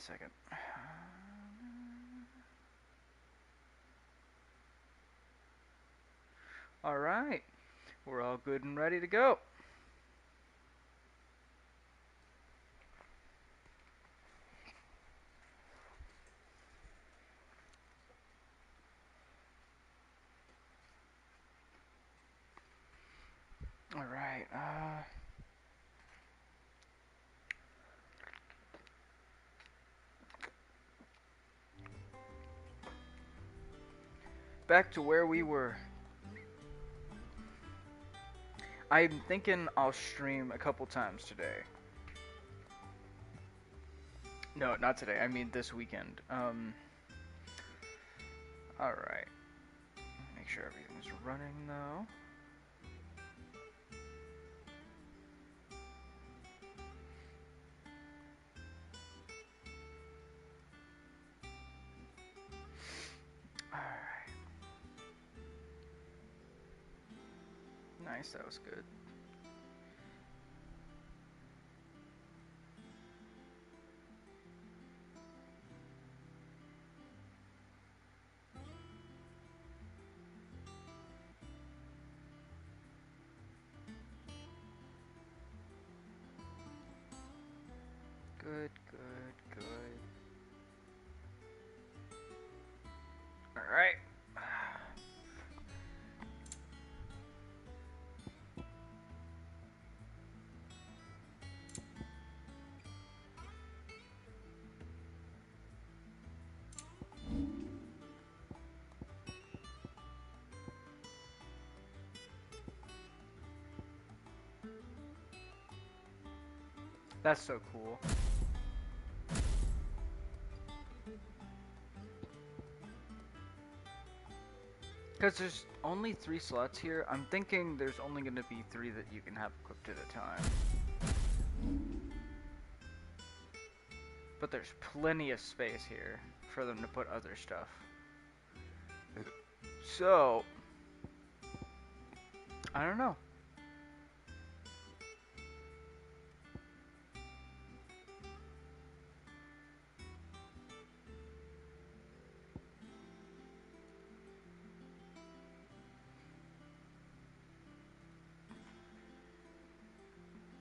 second. Alright, we're all good and ready to go. Alright, back to where we were. I'm thinking I'll stream a couple times today. No, not today. I mean this weekend. Alright. Make sure everything's running though. Alright. Nice, that was good. Good, good, good. Alright. That's so cool. Because there's only 3 slots here, I'm thinking there's only going to be 3 that you can have equipped at a time. But there's plenty of space here for them to put other stuff. So, I don't know.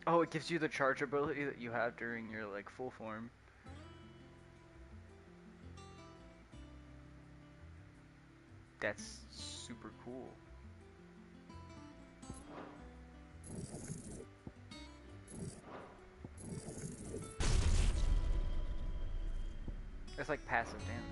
Oh, it gives you the charge ability that you have during your like full form. That's super cool. It's like passive damage.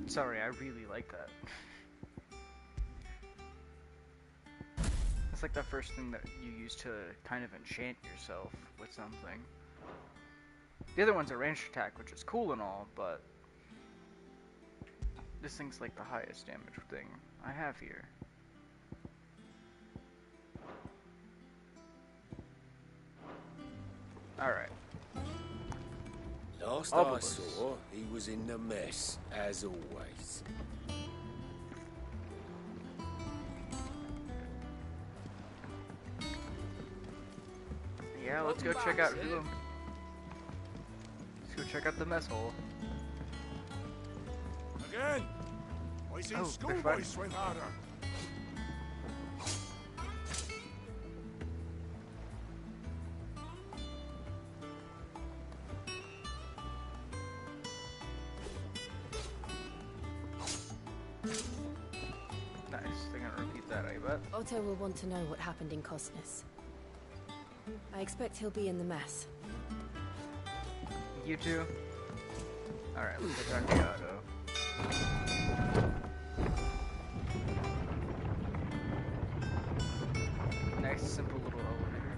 Sorry, I really like that. It's like the first thing that you use to kind of enchant yourself with something. The other one's a ranged attack, which is cool and all, but this thing's like the highest damage thing I have here. Alright. Last Obelisk. I saw, he was in the mess, as always. Yeah, let's go check out who. Let's go check out the mess hole. Again! I seen Oh, schoolboys swing harder. Nice, they're gonna repeat that, I bet. Otto will want to know what happened in Cosnus. I expect he'll be in the mess. You too? Alright, let's go talk to Otto. Nice, simple little elevator.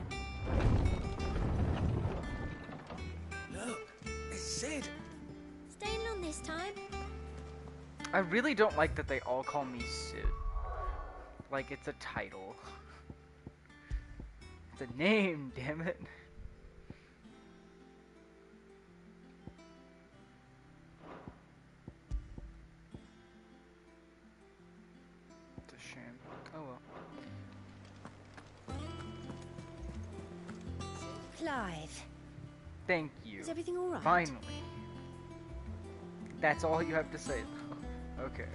Look, it's Sid. Staying on this time? I really don't like that they all call me Sid. Like it's a title. It's a name, damn it. It's a shame. Oh well. Clive, Thank you. is everything alright? Finally. That's all you have to say, though. Okay.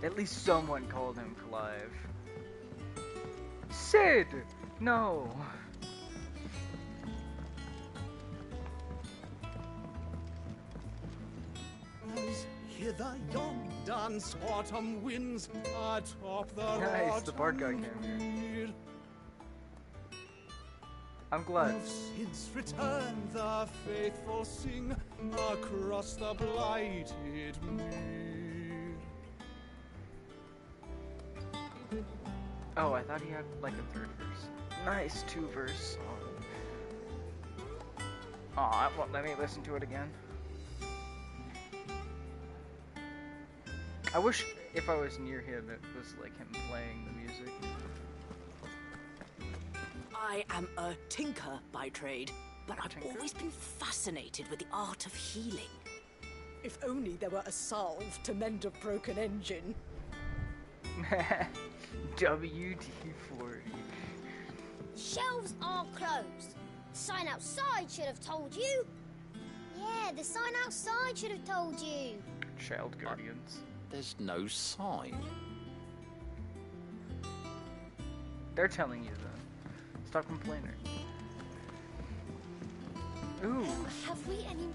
At least someone called him Clive. Sid! No! As hither yon dance autumn winds atop the Nice, the bard guy autumn came mead. I'm glad. Of since returned the faithful sing across the blighted mead. Oh, I thought he had like a third verse. Nice 2-verse song. Aw, it won't let me listen to it again. I wish if I was near him it was like him playing the music. I am a tinker by trade, but I've Tinker? always been fascinated with the art of healing. If only there were a salve to mend a broken engine. WD-40. Shelves are closed. The sign outside should have told you. Yeah, the sign outside should have told you. Child Guardians. There's no sign. They're telling you then. Stop complaining. Ooh. Have we any...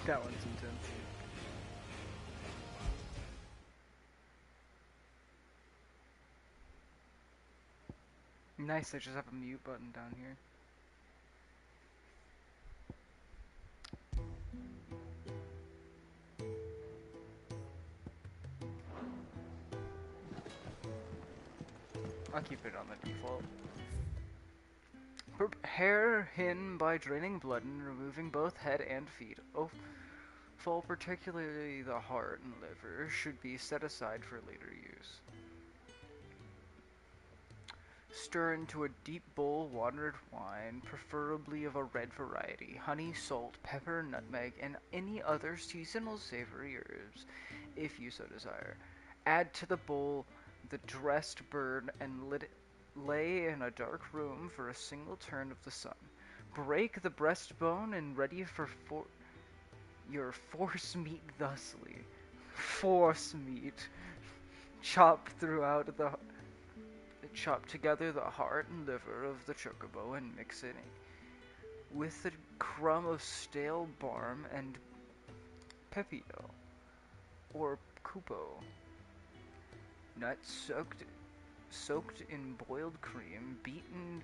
That one's intense. Nice, I just have a mute button down here. I'll keep it on the default. Prepare him by draining blood and removing both head and feet. Offal, particularly the heart and liver, should be set aside for later use. Stir into a deep bowl watered wine, preferably of a red variety, honey, salt, pepper, nutmeg, and any other seasonal savory herbs, if you so desire. Add to the bowl the dressed bird and lay in a dark room for a single turn of the sun. Break the breastbone and ready for your force meat thusly. Force meat. Chop together the heart and liver of the chocobo and mix it with a crumb of stale barm and pepito, or cupo. Nuts soaked in boiled cream, beaten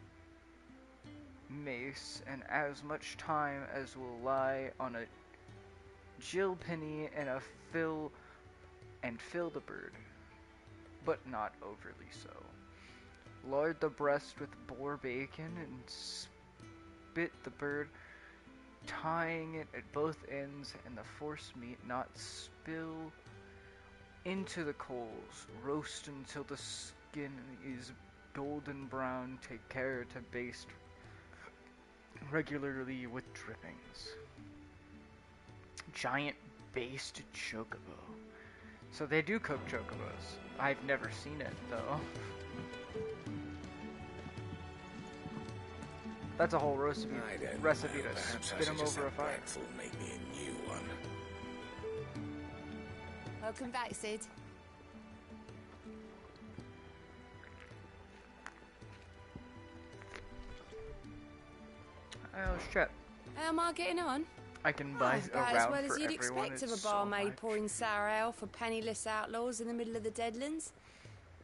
mace, and as much thyme as will lie on a gill penny and fill the bird, but not overly so. Lard the breast with boar bacon and spit the bird, tying it at both ends, and the force meat not spill into the coals. Roast until the skin is golden brown. Take care to baste regularly with drippings. Giant basted chocobo. So they do cook chocobos. I've never seen it though. That's a whole recipe to spit them over a fire. Make me a new one. Welcome back, Sid. Oh shit. How am I getting on? I can buy a About as round well for as you'd everyone. expect of It's a so barmaid much. pouring sour ale for penniless outlaws in the middle of the Deadlands.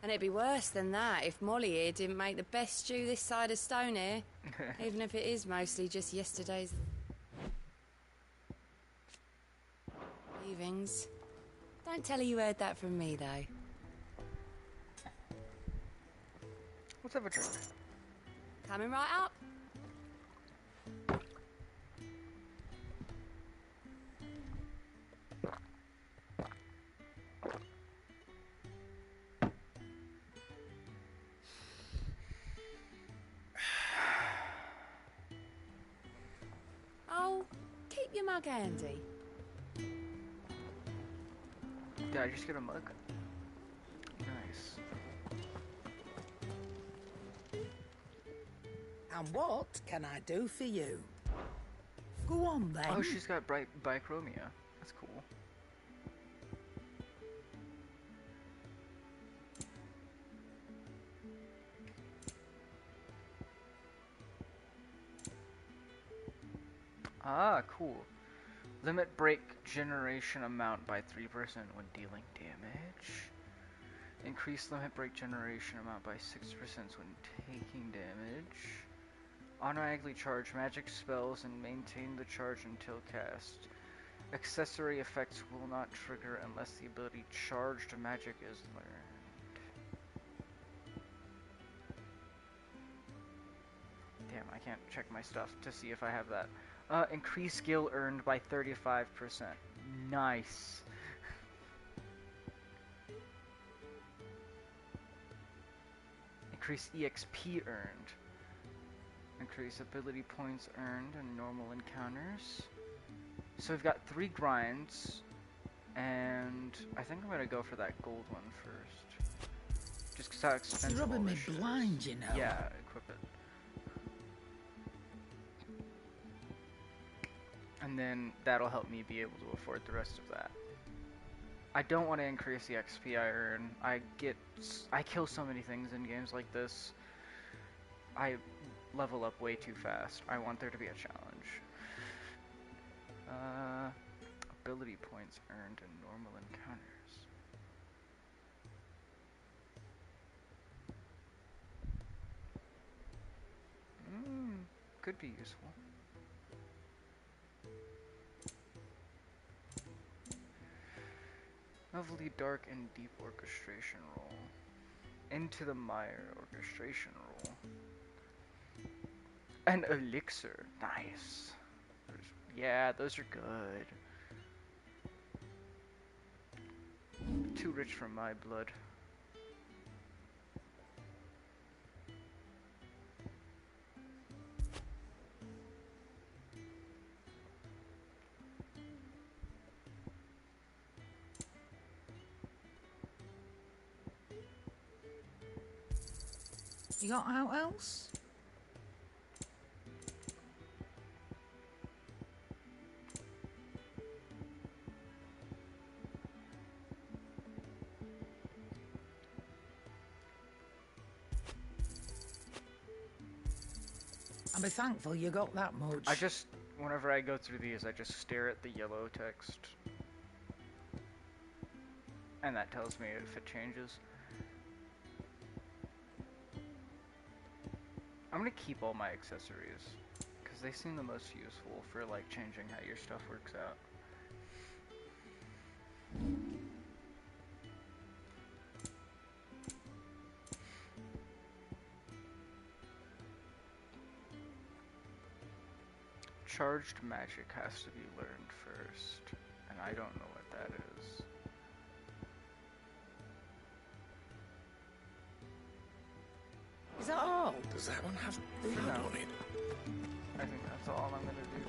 And it'd be worse than that if Molly here didn't make the best stew this side of Stonehair, even if it is mostly just yesterday's leavings. Don't tell her you heard that from me, though. Let's have a drink. Coming right up. Oh, keep your mug handy. Did I just get a mug? Nice. And what can I do for you? Go on then. Oh, she's got bright bichromia. That's cool. Ah, cool. Limit break generation amount by 3% when dealing damage. Increase limit break generation amount by 6% when taking damage. Automatically charge magic spells and maintain the charge until cast. Accessory effects will not trigger unless the ability charged magic is learned. Damn, I can't check my stuff to see if I have that. Increase skill earned by 35%. Nice. Increase EXP earned. Increase ability points earned in normal encounters. So we've got 3 grinds, and I think I'm gonna go for that gold one first. Just 'cause how expensive It's rubbing all me this shit blind, is. you know. Yeah, equip it. And then that'll help me be able to afford the rest of that. I don't want to increase the XP I earn. I kill so many things in games like this. I level up way too fast. I want there to be a challenge. Ability points earned in normal encounters. Could be useful. Lovely dark and deep orchestration roll. Into the mire orchestration roll. An elixir. Nice. Yeah, those are good. Too rich for my blood. You got out else? I'll be thankful you got that much. Whenever I go through these, I just stare at the yellow text. And that tells me if it changes. I'm gonna keep all my accessories, because they seem the most useful for, like, changing how your stuff works out. Charged magic has to be learned first, and I don't know what that is. Is that all? Does that one have blood No. on it? I think that's all I'm gonna do.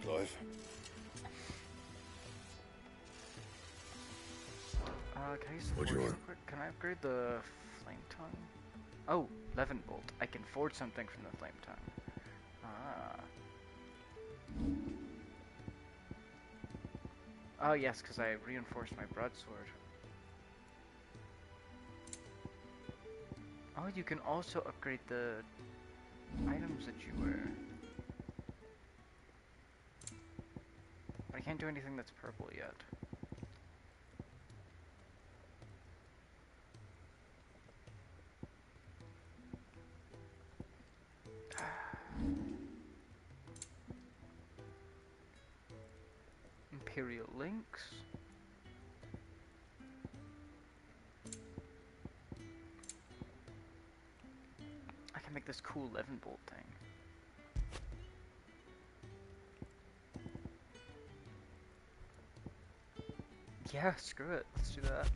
Clive? Can I use the What do you forge real want? quick? Can I upgrade the flame tongue? Oh, Levin bolt. I can forge something from the flame tongue. Ah. Oh yes, because I reinforced my broadsword. Oh, you can also upgrade the items that you wear. can't do anything that's purple yet. Imperial Links. I can make this cool 11-bolt thing. Yeah, screw it. Let's do that.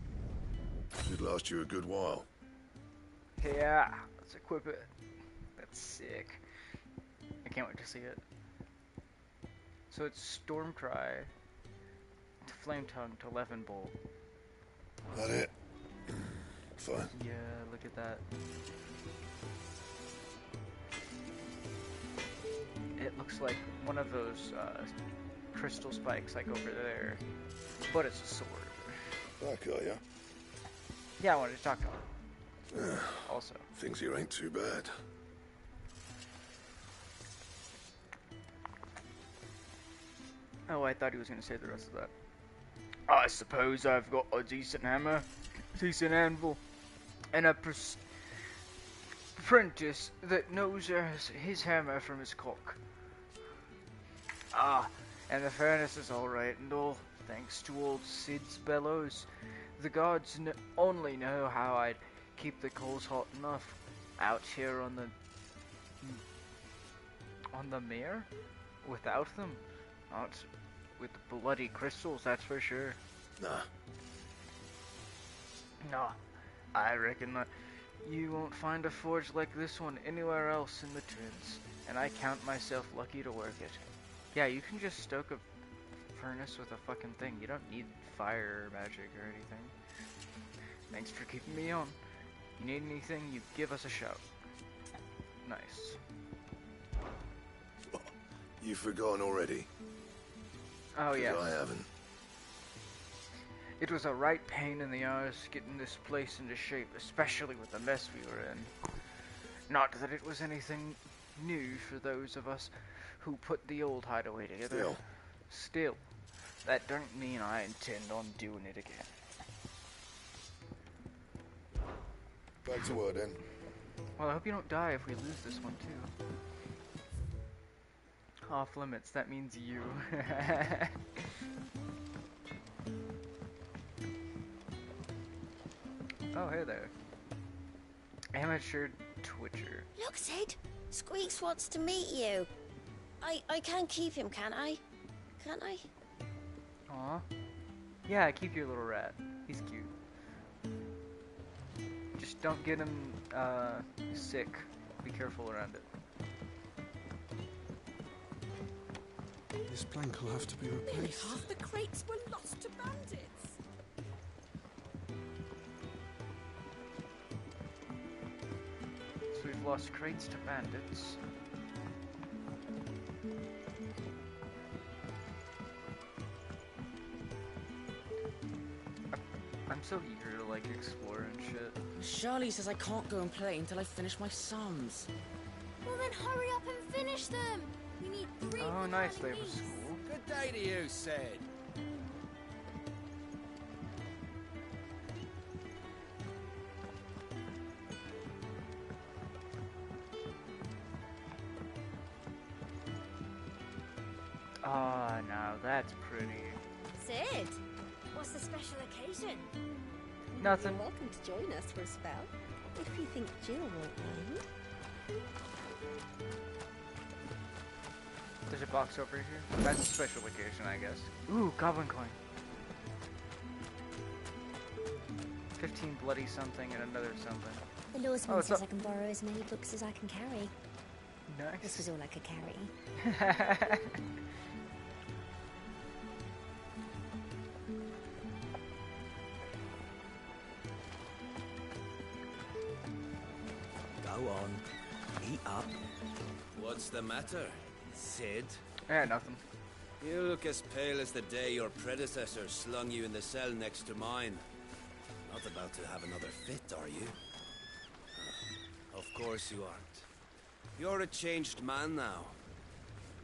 Should last you a good while. Yeah, let's equip it. That's sick. I can't wait to see it. So it's Stormcry to Flame Tongue to 11-bolt. That it? Fine. Yeah, look at that. It looks like one of those crystal spikes like over there, but it's a sword. Back, are ya? Yeah, I wanted to talk to him. Also. Things here ain't too bad. Oh, I thought he was going to say the rest of that. I suppose I've got a decent hammer, decent anvil, and a apprentice that knows his hammer from his cock. Ah, and the furnace is alright and all, thanks to old Sid's bellows. The gods only know how I'd keep the coals hot enough out here on the mere without them. Not with bloody crystals, that's for sure. Nah, I reckon that you won't find a forge like this one anywhere else in the Twins, and I count myself lucky to work it. Yeah, you can just stoke a furnace with a fucking thing. You don't need fire or magic or anything. Thanks for keeping me on. You need anything, you give us a shout. Nice. You've forgotten already? Oh, yeah. I haven't. It was a right pain in the arse getting this place into shape, especially with the mess we were in. Not that it was anything new for those of us who put the old hideaway together. Still, that don't mean I intend on doing it again. Back to work then. Well, I hope you don't die if we lose this one too. Off limits, that means you. Oh, hey there. Amateur Twitcher. Look, Sid. Squeaks wants to meet you. I can keep him, can't I? Can't I? Aw. Yeah, keep your little rat. He's cute. Just don't get him, sick. Be careful around it. This plank will have to be Nearly replaced. half the crates were lost to bandits. So we've lost crates to bandits. I'm so eager to, like, explore and shit. Charlie says I can't go and play until I finish my sums. Well, then hurry up and finish them. We need 3 Oh, nice, they have a school. Good day to you, Sid. Ah, now that's pretty. Sid, what's the special occasion? Nothing. You're welcome to join us for a spell, if you think Jill won't mind. There's a box over here. That's a special occasion, I guess. Ooh, goblin coin. 15 bloody something and another something. The lawsman it's says up. I can borrow as many books as I can carry. Nice. This was all I could carry. Go on. Eat up. What's the matter, Sid? Yeah, nothing. You look as pale as the day your predecessor slung you in the cell next to mine. Not about to have another fit, are you? Of course you aren't. You're a changed man now.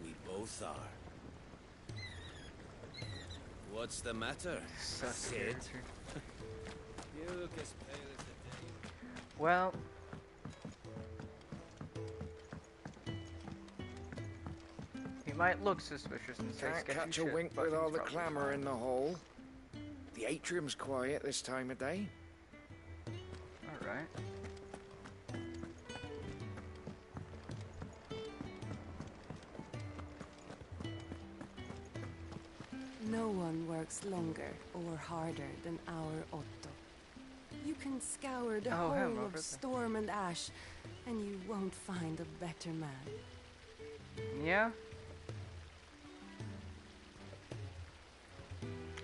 We both are. What's the matter, Such Sid? character. You look as pale as the day. Well, he might look suspicious and say Can't sketchy catch a shit, wink but with he's all the probably clamour fine. in the hall. The atrium's quiet this time of day. All right. No one works longer or harder than our Otto. You can scour the Oh, him whole over of there. Storm and Ash, and you won't find a better man. Yeah.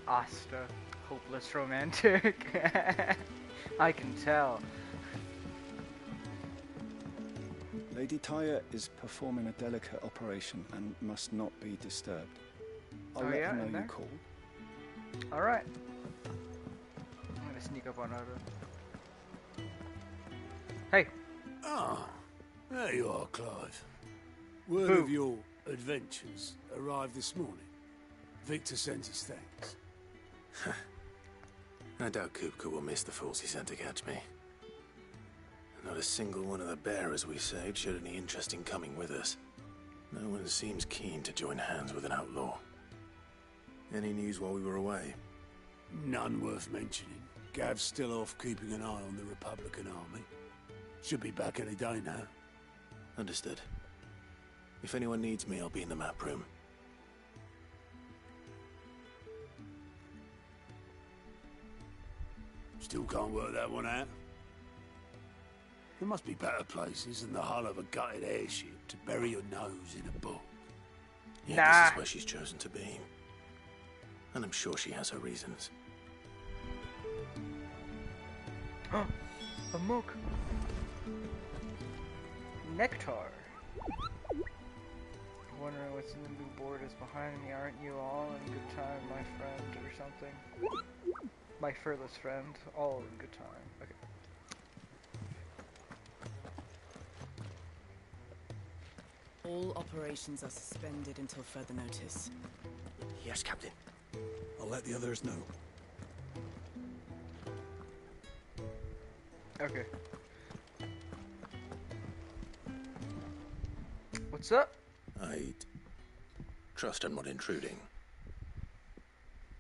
Asta, hopeless romantic. I can tell. Lady Tyre is performing a delicate operation and must not be disturbed. I'll Oh, let yeah, her know in you there? called. All right. I'm gonna sneak up on Odo. Hey. Ah, there you are, Clive. Word Who? of your adventures arrived this morning. Victor sent his thanks. I doubt Kupka will miss the fools he sent to catch me. Not a single one of the bearers we saved showed any interest in coming with us. No one seems keen to join hands with an outlaw. Any news while we were away? None worth mentioning. Gav's still off keeping an eye on the Republican army. Should be back any day now. Understood. If anyone needs me, I'll be in the map room. Still can't work that one out. There must be better places than the hull of a gutted airship to bury your nose in a book. Yeah, this is where she's chosen to be. And I'm sure she has her reasons. A mook. Nectar. Wondering what's in the new borders behind me. Aren't you all in good time, my friend, or something? My furless friend, all in good time. Okay. All operations are suspended until further notice. Yes, Captain. I'll let the others know. Okay. What's up? I'd trust I'm not intruding.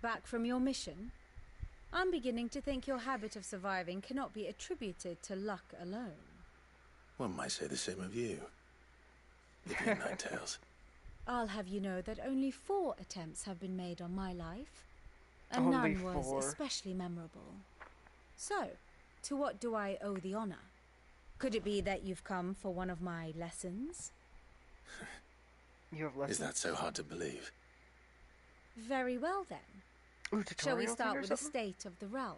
Back from your mission? I'm beginning to think your habit of surviving cannot be attributed to luck alone. One might say the same of you. Vivian Ninetails. I'll have you know that only 4 attempts have been made on my life, and Only none was 4. especially memorable. So, to what do I owe the honor? Could it be that you've come for one of my lessons? You have lessons? Is that so hard to believe? Very well then. Ooh, Shall we tutorial thing start or with the something? state of the realm?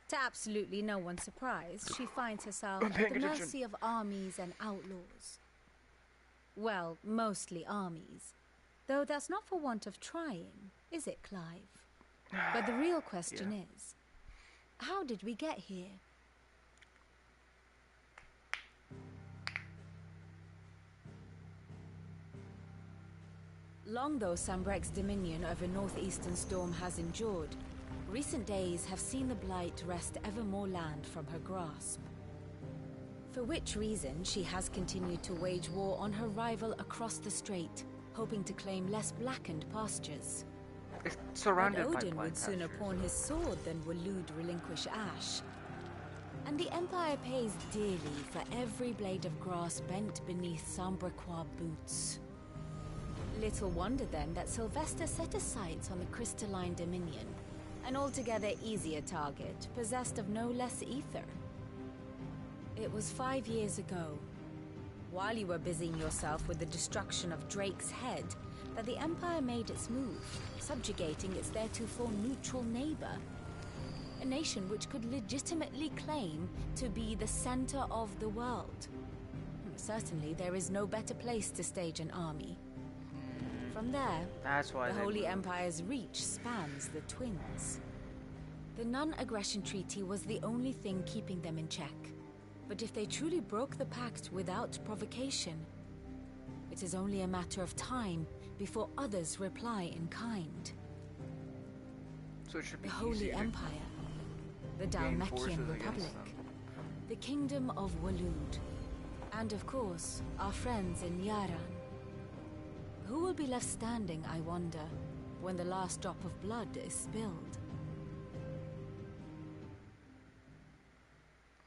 To absolutely no one's surprise, she finds herself I'm at paying the attention. mercy of armies and outlaws. Well, mostly armies. Though that's not for want of trying, is it, Clive? But the real question is, how did we get here? Long though Sambrek's dominion over northeastern Storm has endured, recent days have seen the Blight wrest ever more land from her grasp. For which reason she has continued to wage war on her rival across the strait, hoping to claim less blackened pastures. It's surrounded But by Odin blind would sooner pastures. pawn his sword than Waloed relinquish Ash. And the Empire pays dearly for every blade of grass bent beneath Sambrequois boots. Little wonder then that Sylvester set his sights on the crystalline dominion, an altogether easier target, possessed of no less ether. It was 5 years ago, while you were busying yourself with the destruction of Drake's head, that the Empire made its move, subjugating its theretofore neutral neighbor. A nation which could legitimately claim to be the center of the world. Certainly there is no better place to stage an army. From there, That's why the they Holy moved. Empire's reach spans the Twins. The non-aggression treaty was the only thing keeping them in check. But if they truly broke the pact without provocation, it is only a matter of time before others reply in kind. So it should be the Holy easy to Empire, the gain Dalmacian forces against Republic, them. the Kingdom of Waloed, and of course, our friends in Yaran. Who will be left standing, I wonder, when the last drop of blood is spilled?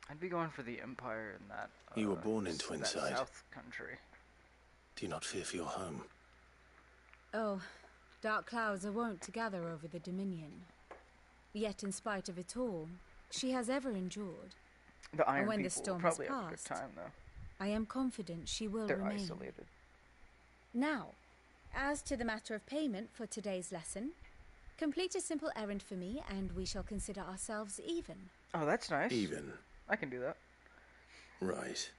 I'd be going for the Empire in that. You were born in that Twinside. South country. Do you not fear for your home? Oh, dark clouds are wont to gather over the Dominion. Yet in spite of it all, she has ever endured. The Iron and when the People storm will probably has have a good passed, time, though. I am confident she will They're remain. isolated. Now, as to the matter of payment for today's lesson, complete a simple errand for me and we shall consider ourselves even. Oh, that's nice. Even. I can do that. Right.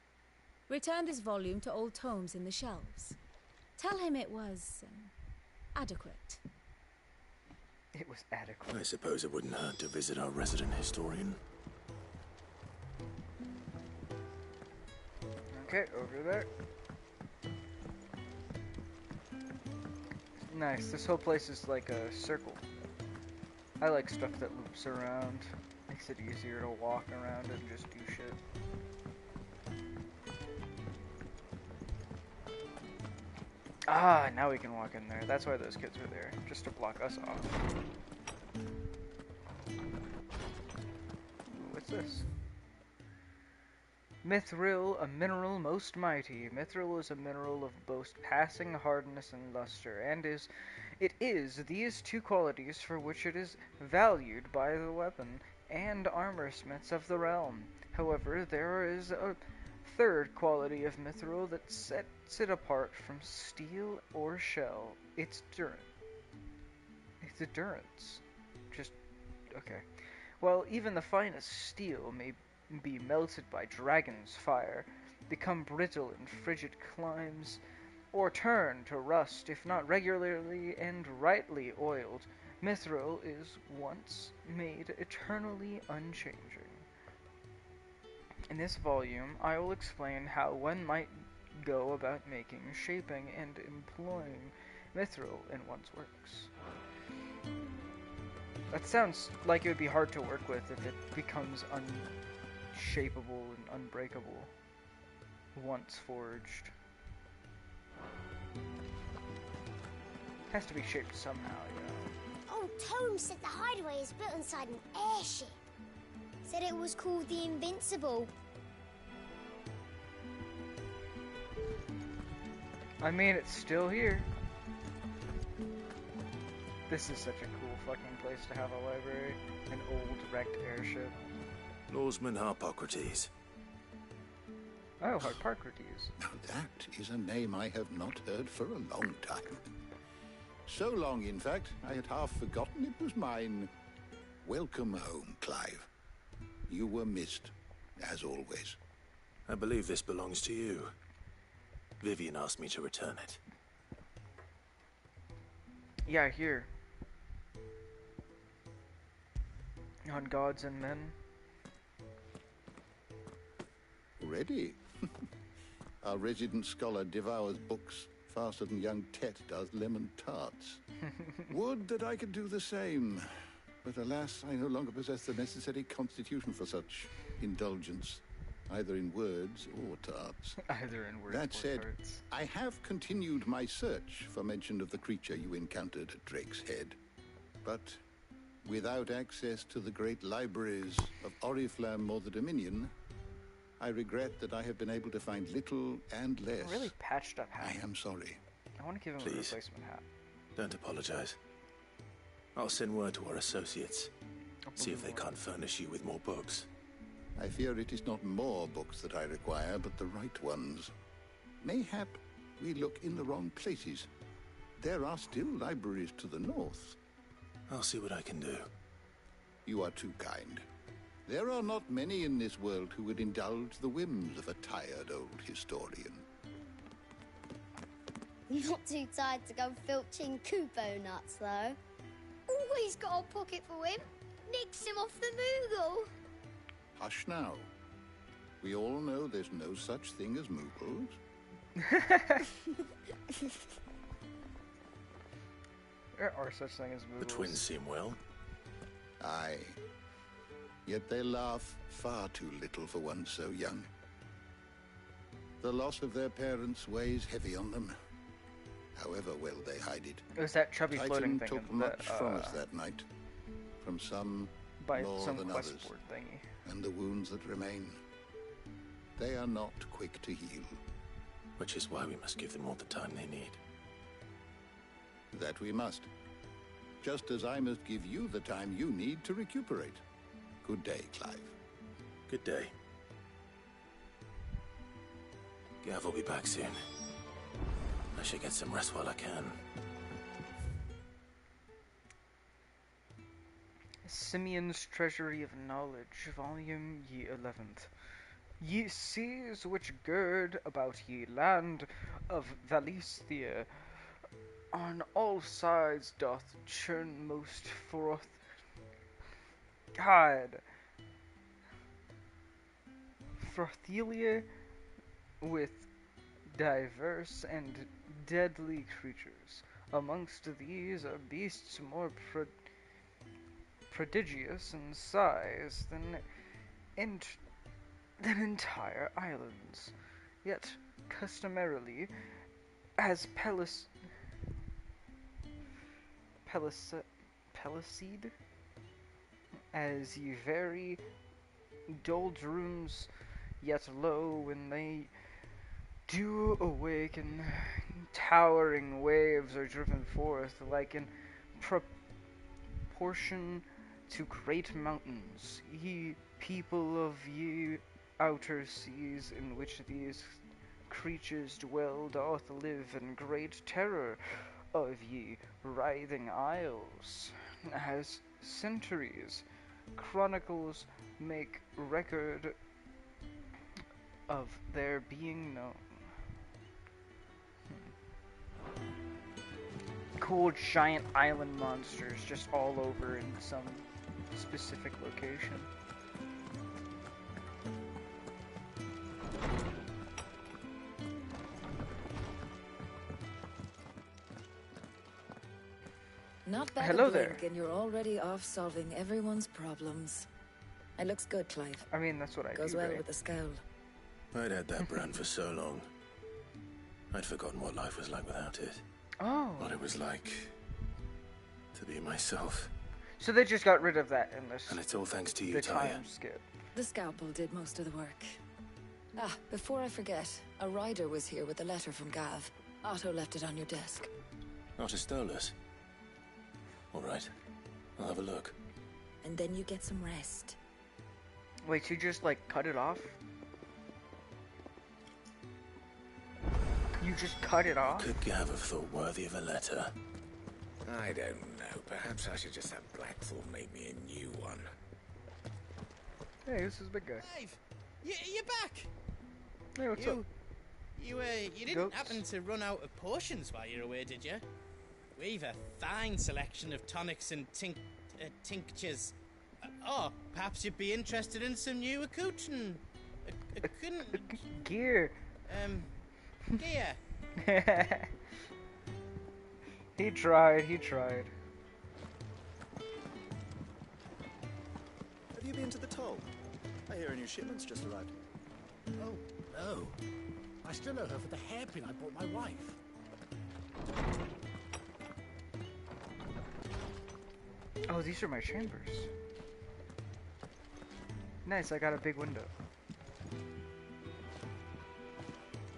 Return this volume to old tomes in the shelves. Tell him it was adequate. It was adequate. I suppose it wouldn't hurt to visit our resident historian. Okay, over there. Nice. This whole place is like a circle. I like stuff that loops around. Makes it easier to walk around and just do shit. Ah, now we can walk in there. That's why those kids were there, just to block us off. What's this? Mithril, a mineral most mighty. Mithril is a mineral of both passing hardness and luster, and it is these two qualities for which it is valued by the weapon and armor smiths of the realm. However, there is a third quality of mithril that sets it apart from steel or shell. It's endurance. It's endurance. Just okay. While even the finest steel may be melted by dragon's fire, become brittle in frigid climes, or turn to rust if not regularly and rightly oiled, mithril is once made eternally unchanging. In this volume, I will explain how one might go about making, shaping, and employing mithril in one's works. That sounds like it would be hard to work with if it becomes unshapeable and unbreakable once forged. Has to be shaped somehow, you know. Old Tome said the hideaway is built inside an airship. Said it was called the Invincible. I mean, it's still here. This is such a cool fucking place to have a library. An old wrecked airship. Lawsman Harpocrates. Oh, Harpocrates. Now that is a name I have not heard for a long time. So long, in fact, I had half forgotten it was mine. Welcome home, Clive. You were missed, as always. I believe this belongs to you. Vivian asked me to return it. Yeah, here. On gods and men. Ready? Our resident scholar devours books faster than young Tet does lemon tarts. Would that I could do the same. But alas, I no longer possess the necessary constitution for such indulgence, either in words or tarts. Either in words That or said, tarts. I have continued my search for mention of the creature you encountered at Drake's Head. But without access to the great libraries of Oriflamme or the Dominion, I regret that I have been able to find little and less. A really patched up hat. I am sorry. I want to give him a Please. replacement hat. Don't apologize. I'll send word to our associates. See if they can't furnish you with more books. I fear it is not more books that I require, but the right ones. Mayhap we look in the wrong places. There are still libraries to the north. I'll see what I can do. You are too kind. There are not many in this world who would indulge the whims of a tired old historian. Not too tired to go filching Kupo nuts, though. Always got a pocket for him. Nicks him off the Moogle. Hush now. We all know there's no such thing as Moogles. There are such thing as The Moogles. twins seem well. Aye. Yet they laugh far too little for one so young. The loss of their parents weighs heavy on them, however well they hide it. It was that chubby Titan floating thing took that, much from us that night, from some by more some than quest others, board thingy. and the wounds that remain, they are not quick to heal. Which is why we must give them all the time they need. That we must. Just as I must give you the time you need to recuperate. Good day, Clive. Good day. Gav will be back soon. I should get some rest while I can. Simeon's Treasury of Knowledge, Volume ye 11th. Ye seas which gird about ye land of Valisthea, on all sides doth churn most forth. God. Frothelia with diverse and deadly creatures. Amongst these are beasts more prodigious in size than entire islands, yet customarily as Peliseed, as ye very doldrums, yet lo, when they do awaken, towering waves are driven forth, like in proportion to great mountains, ye people of ye outer seas, in which these creatures dwell, doth live in great terror of ye writhing isles, as centuries chronicles make record of their being known. Cool giant island monsters just all over in some specific location. Not bad. Hello there. And you're already off solving everyone's problems. It looks good, Clive. I mean, that's what I Goes do, well right? with the scowl. I'd had that brand for so long. I'd forgotten what life was like without it. Oh. What it was like to be myself. So they just got rid of that in this. And it's all thanks to you, the Taya. time skip. The scalpel did most of the work. Ah, before I forget, a rider was here with a letter from Gav. Otto left it on your desk. Otto stole us. All right, I'll have a look. And then you get some rest. Wait, you just like cut it off? You just cut it off? Could Gav have thought worthy of a letter? I don't know. Perhaps I should just have Blackthorn make me a new one. Hey, this is a big guy. Dave, you're back. Hey, what's up? You didn't Goats? happen to run out of potions while you're away, did you? We've a fine selection of tonics and tinctures. Oh, perhaps you'd be interested in some new accoutrement. Gear. Gear. He tried. Have you been to the toll? I hear a new shipment's just arrived. Oh, no. I still owe her for the hairpin I bought my wife. Oh, these are my chambers. Nice, I got a big window.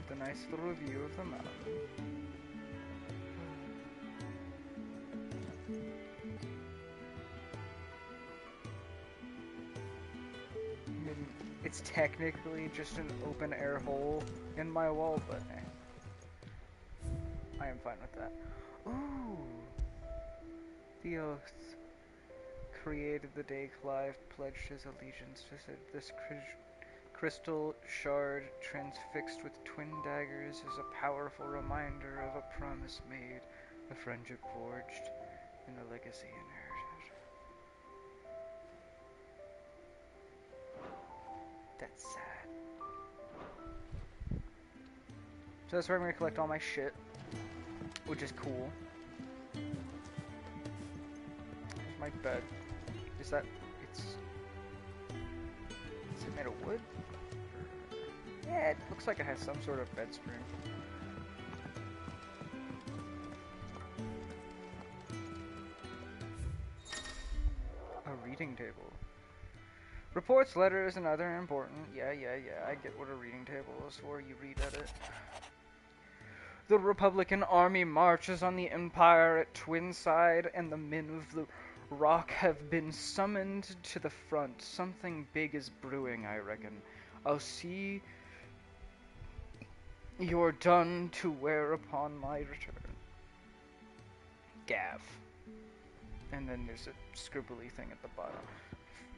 With a nice little view of the mountain. I mean, it's technically just an open air hole in my wall, but I am fine with that. Ooh! The oath. Created the day Clive pledged his allegiance to this crystal shard transfixed with twin daggers is a powerful reminder of a promise made, a friendship forged, and a legacy inherited. That's sad. So that's where I'm going to collect all my shit, which is cool. There's my bed. Is that... It's... Is it made of wood? Yeah, it looks like it has some sort of bed spring. A reading table. Reports, letters, and other important... Yeah, I get what a reading table is for. You read at it. The Republican army marches on the Empire at Twinside, and the men of the Rock have been summoned to the front. Something big is brewing, I reckon. I'll see you're done to wear upon my return. Gav. And then there's a scribbly thing at the bottom.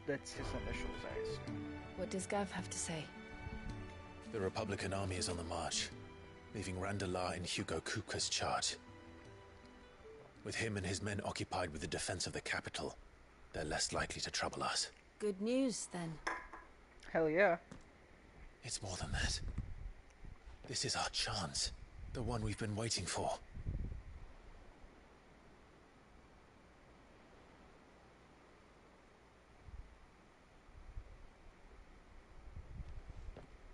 That's his initials, I assume. What does Gav have to say? The Republican army is on the march, leaving Randalar in Hugo Kupka's charge. With him and his men occupied with the defense of the capital, they're less likely to trouble us. Good news, then. Hell yeah. It's more than that. This is our chance. The one we've been waiting for.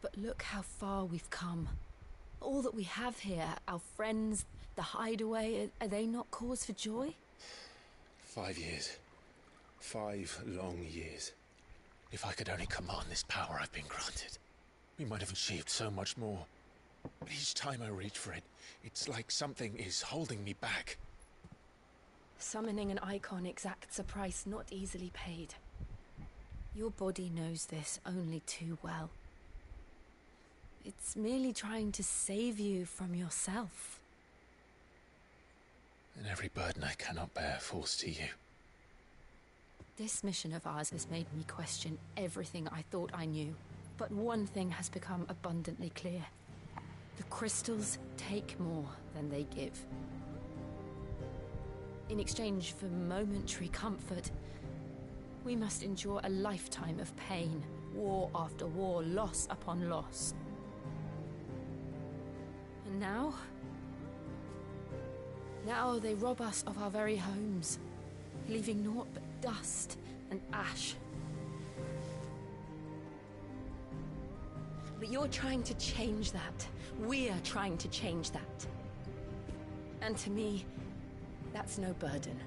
But look how far we've come. All that we have here, our friends, the hideaway, are they not cause for joy? 5 years. 5 long years. If I could only command this power I've been granted, we might have achieved so much more. But each time I reach for it, it's like something is holding me back. Summoning an icon exacts a price not easily paid. Your body knows this only too well. It's merely trying to save you from yourself. And every burden I cannot bear falls to you. This mission of ours has made me question everything I thought I knew. But one thing has become abundantly clear. The crystals take more than they give. In exchange for momentary comfort, we must endure a lifetime of pain, war after war, loss upon loss. And now they rob us of our very homes, leaving naught but dust and ash. But you're trying to change that. We're trying to change that. And to me, that's no burden.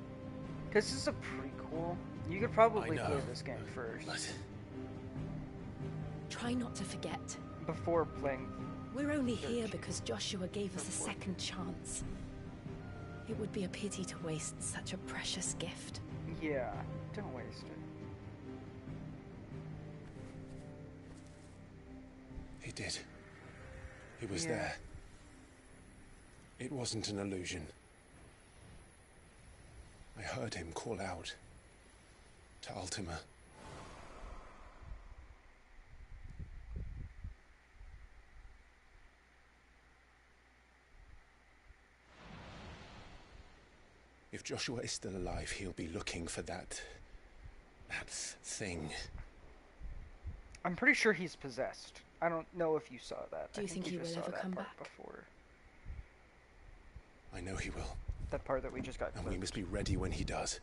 This is a prequel. You could probably play this game first. But... Try not to forget. Before playing... We're only here because Joshua gave us a second chance. It would be a pity to waste such a precious gift. Yeah, don't waste it. He did. He was there. It wasn't an illusion. I heard him call out to Ultima. If Joshua is still alive, he'll be looking for that thing. I'm pretty sure he's possessed. I don't know if you saw that. Do you think he will ever come back? Before. I know he will. That part that we just got. And we must be ready when he does.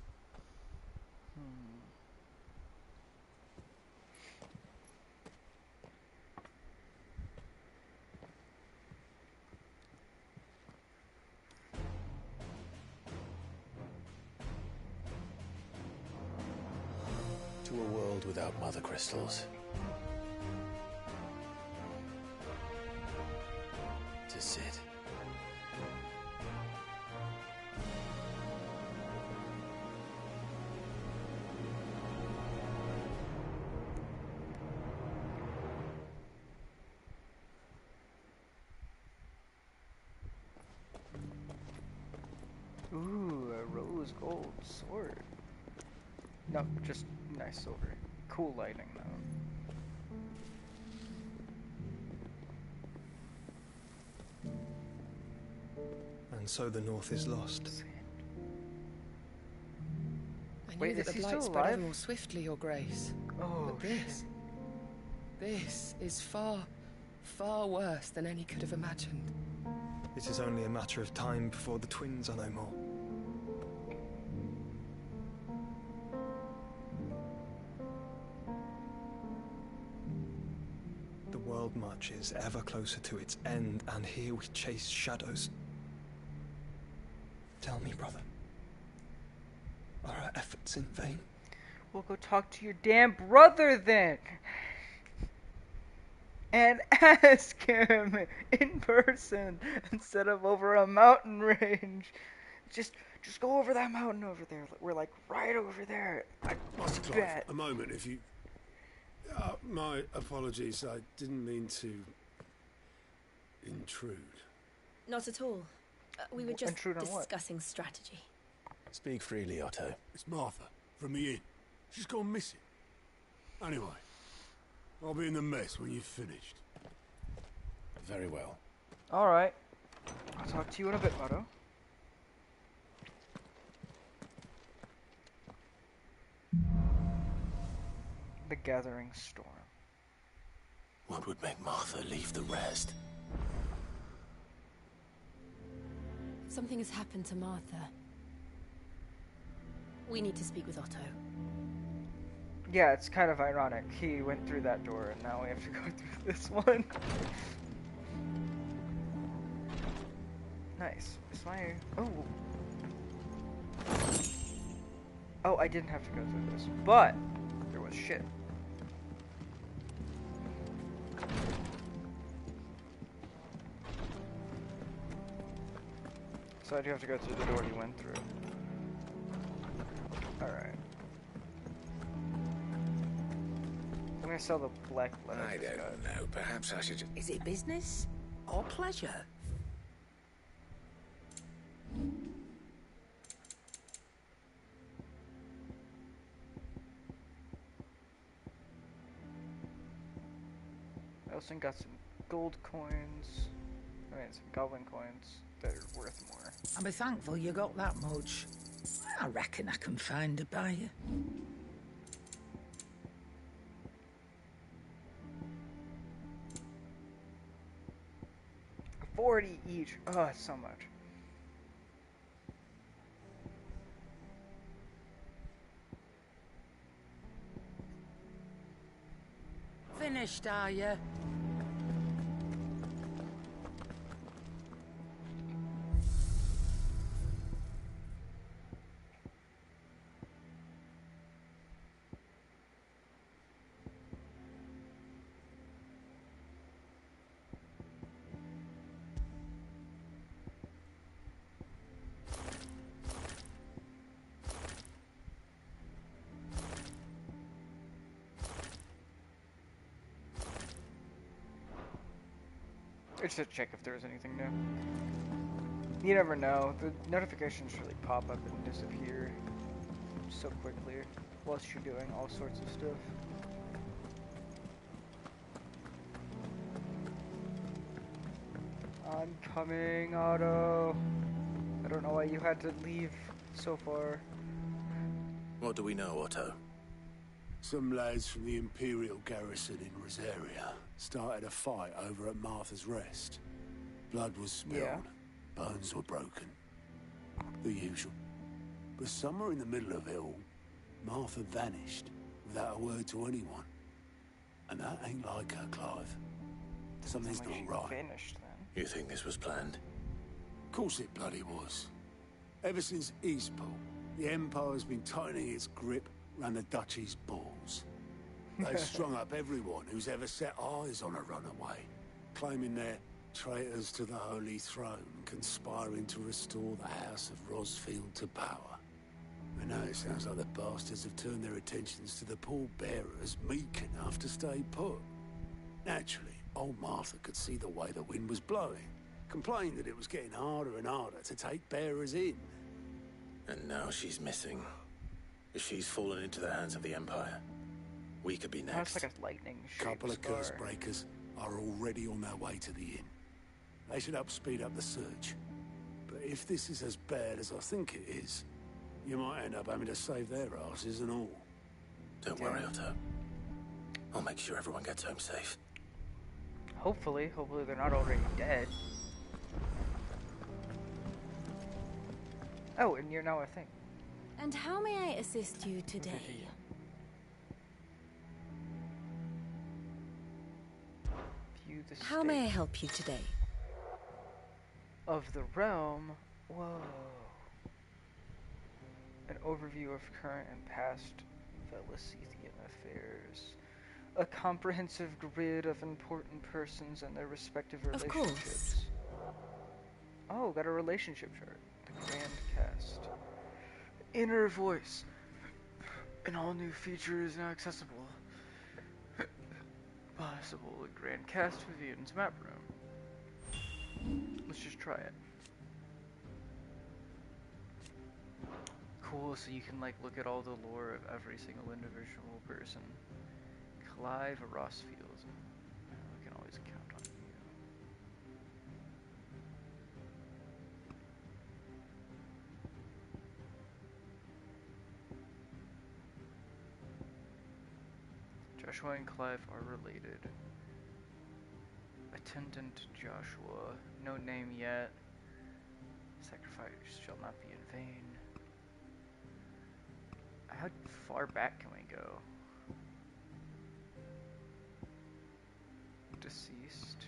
To a world without mother crystals. To Cid. Ooh, a rose gold sword. No, just nice silver. Cool lighting, though. And so the North is lost. I knew Wait, that is the he blight still spread alive? more swiftly, Your Grace. Oh, but this is far, far worse than any could have imagined. It is only a matter of time before the twins are no more. marches ever closer to its end, and here we chase shadows. Tell me, brother, are our efforts in vain? Well, go talk to your damn brother then! And ask him in person instead of over a mountain range. Just go over that mountain over there. We're like right over there. Master Clive, a moment, if you... my apologies, I didn't mean to intrude. Not at all. We were just Intrude on what? discussing strategy. Speak freely, Otto. It's Martha, from the inn. She's gone missing. Anyway, I'll be in the mess when you've finished. Very well. Alright. I'll talk to you in a bit, Otto. The Gathering Storm. What would make Martha leave the rest? Something has happened to Martha. We need to speak with Otto. Yeah, it's kind of ironic. He went through that door, and now we have to go through this one. Nice. Is my... Oh. Oh, I didn't have to go through this, but there was shit. So I do have to go through the door he went through. Alright. I'm gonna sell the black leather. I don't know. Perhaps I should just... Is it business or pleasure? I also got some gold coins. I mean, some goblin coins that are worth more. I'll be thankful you got that much. I reckon I can find a buyer. 40 each. Oh, it's so much. Finished, are you? Just to check if there's anything new. You never know. The notifications really pop up and disappear so quickly whilst you're doing all sorts of stuff. I'm coming, Otto. I don't know why you had to leave so far. What do we know, Otto? Some lads from the Imperial garrison in Rosaria started a fight over at Martha's Rest. Blood was spilled, bones were broken. The usual. But somewhere in the middle of it all, Martha vanished without a word to anyone. And that ain't like her, Clive. Something's not right. Vanished, then. You think this was planned? Of course it bloody was. Ever since Eastpool, the Empire's been tightening its grip round the Duchy's balls. They've strung up everyone who's ever set eyes on a runaway, claiming they're traitors to the Holy Throne, conspiring to restore the House of Rosfield to power. And now it sounds like the bastards have turned their attentions to the pallbearers meek enough to stay put. Naturally, old Martha could see the way the wind was blowing, complained that it was getting harder and harder to take bearers in. And now she's missing. If she's fallen into the hands of the Empire, we could be next. That's like a lightning-shaped Couple of star. curse breakers are already on their way to the inn. They should help speed up the search. But if this is as bad as I think it is, you might end up having to save their asses and all. Don't worry, Otto. I'll make sure everyone gets home safe. Hopefully they're not already dead. Oh, and you're now a thing. And how may I assist you today? You the How may I state help you today? of the realm. Whoa. An overview of current and past Velasithian affairs. A comprehensive grid of important persons and their respective Of relationships. course. Oh, got a relationship chart. The Grand Cast. Inner Voice. An all-new feature is now accessible. Possible. The Grand Cast Vivian's map room. Let's just try it. Cool, so you can like look at all the lore of every single individual person. Clive Rossfield. We can always count on you. Joshua and Clive are related. Attendant Joshua. No name yet. Sacrifice shall not be in vain. How far back can we go? Deceased.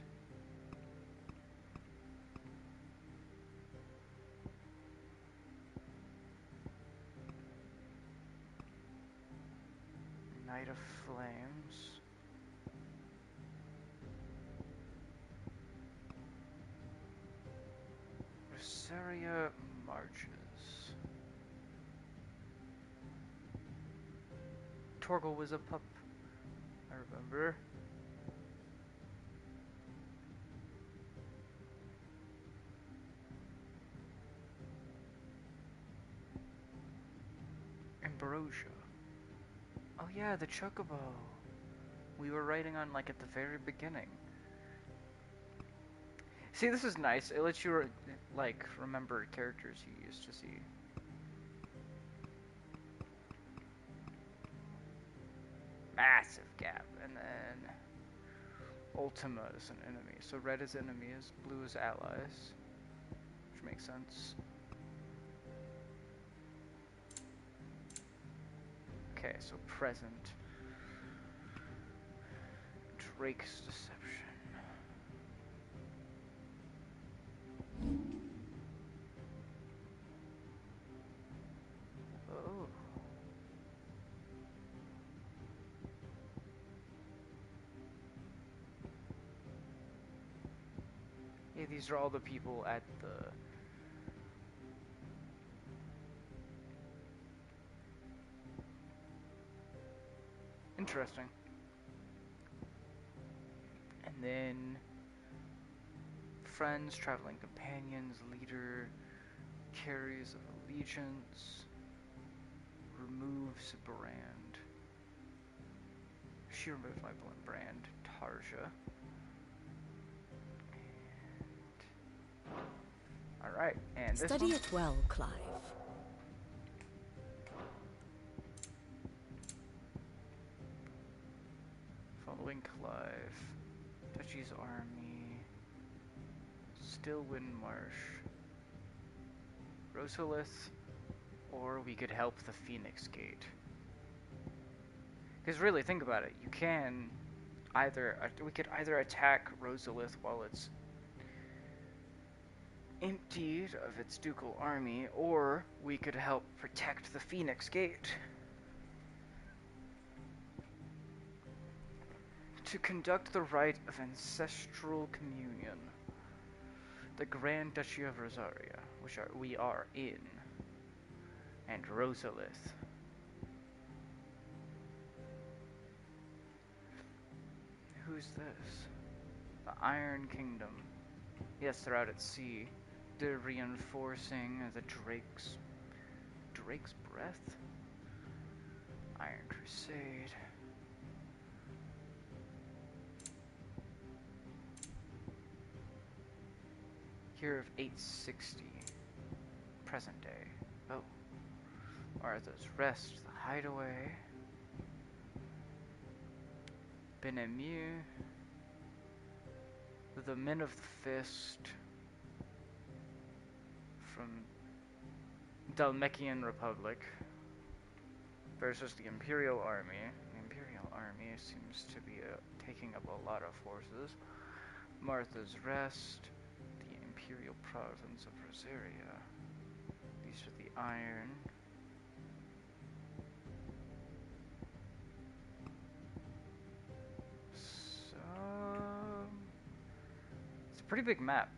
Knight of Flames. Rosaria Marches. Torgal was a pup. I remember. Ambrosia. Oh yeah, the Chocobo. We were writing on like at the very beginning. See, this is nice. It lets you like remember characters you used to see. Massive gap, and then Ultima is an enemy. So red is enemies, blue is allies, which makes sense. Okay, so present. Drake's Deception. Oh. Yeah, these are all the people at the... Interesting. And then... Friends, traveling companions, leader, carries of allegiance, removes brand. She removed my brand, Tarja. Alright, and this Study one? it well, Clive. Following Clive. Duchy's army. Stillwind Marsh. Rosalith. Or we could help the Phoenix Gate. Because really, think about it. You can either... we could either attack Rosalith while it's emptied of its ducal army, or we could help protect the Phoenix Gate. To conduct the rite of ancestral communion, the Grand Duchy of Rosaria, which we are in, and Rosalith. Who's this? The Iron Kingdom. Yes, they're out at sea. They're reinforcing the Drake's Breath? Iron Crusade. Year of 860. Present day. Oh. Arthur's Rest, the Hideaway. Benemu. The Men of the Fist. From Dalmekian Republic versus the Imperial Army. The Imperial Army seems to be taking up a lot of forces. Martha's Rest, the Imperial Province of Rosaria. These are the iron. So it's a pretty big map.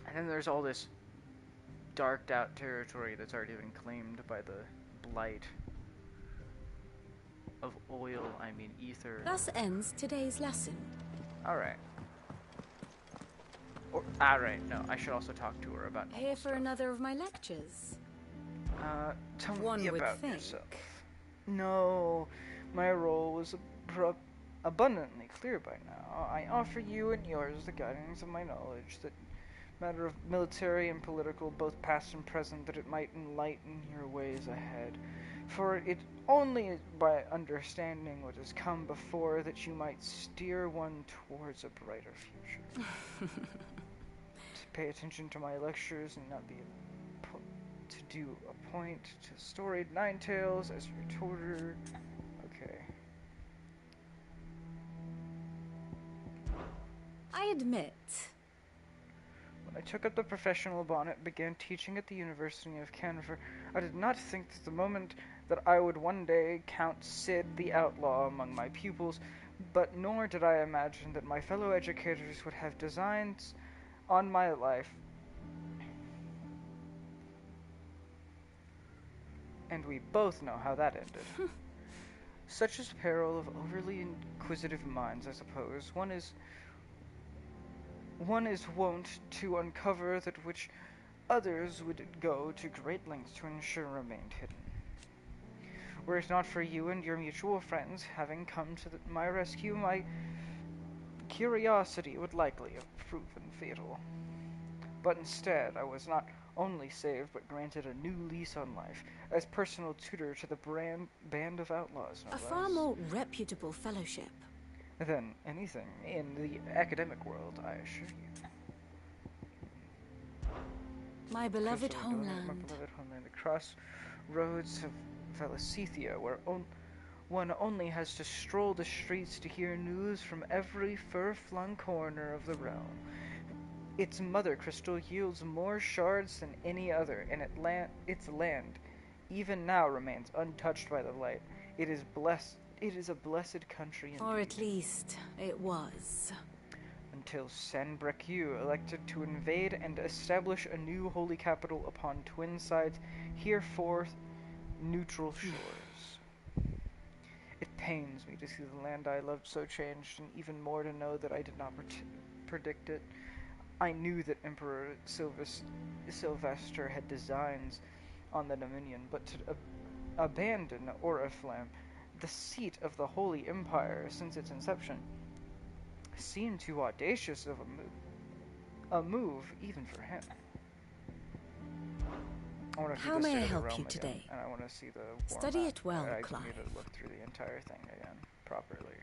And then there's all this darked out territory that's already been claimed by the blight of oil, I mean ether. Thus ends today's lesson. Alright. Alright, no, I should also talk to her about Here for another of my lectures. Tell One me would about think. yourself. No, my role was abundantly clear by now. I offer you and yours the guidance of my knowledge, that matter of military and political, both past and present, that it might enlighten your ways ahead. For it only by understanding what has come before that you might steer one towards a brighter future. To pay attention to my lectures and not be to do a point to storied Nine Tales as your tutor. Okay. I admit. When I took up the professional bonnet and began teaching at the University of Canver, I did not think that the moment that I would one day count Sid the Outlaw among my pupils, but nor did I imagine that my fellow educators would have designs on my life. And we both know how that ended. Such is the peril of overly inquisitive minds, I suppose. One is wont to uncover that which others would go to great lengths to ensure remained hidden. Were it not for you and your mutual friends having come to my rescue, my curiosity would likely have proven fatal. But instead, I was not only saved, but granted a new lease on life, as personal tutor to the band of outlaws, no A less. far more reputable fellowship. Than anything in the academic world, I assure you. My beloved My homeland. beloved homeland, the crossroads of Velasithia, where one only has to stroll the streets to hear news from every fur-flung corner of the realm. Its mother crystal yields more shards than any other, and its land, even now, remains untouched by the light. It is blessed. It is a blessed country indeed. Or at least, it was. Until San Brecu elected to invade and establish a new holy capital upon twin sides, hereforth neutral shores. It pains me to see the land I loved so changed, and even more to know that I did not predict it. I knew that Emperor Sylvester had designs on the Dominion, but to abandon Oriflamme, the seat of the Holy Empire since its inception, seemed too audacious of a move even for him. I want to How may I help you today? And I want to see the Study format. it well, I Clive. need to look through the entire thing again properly.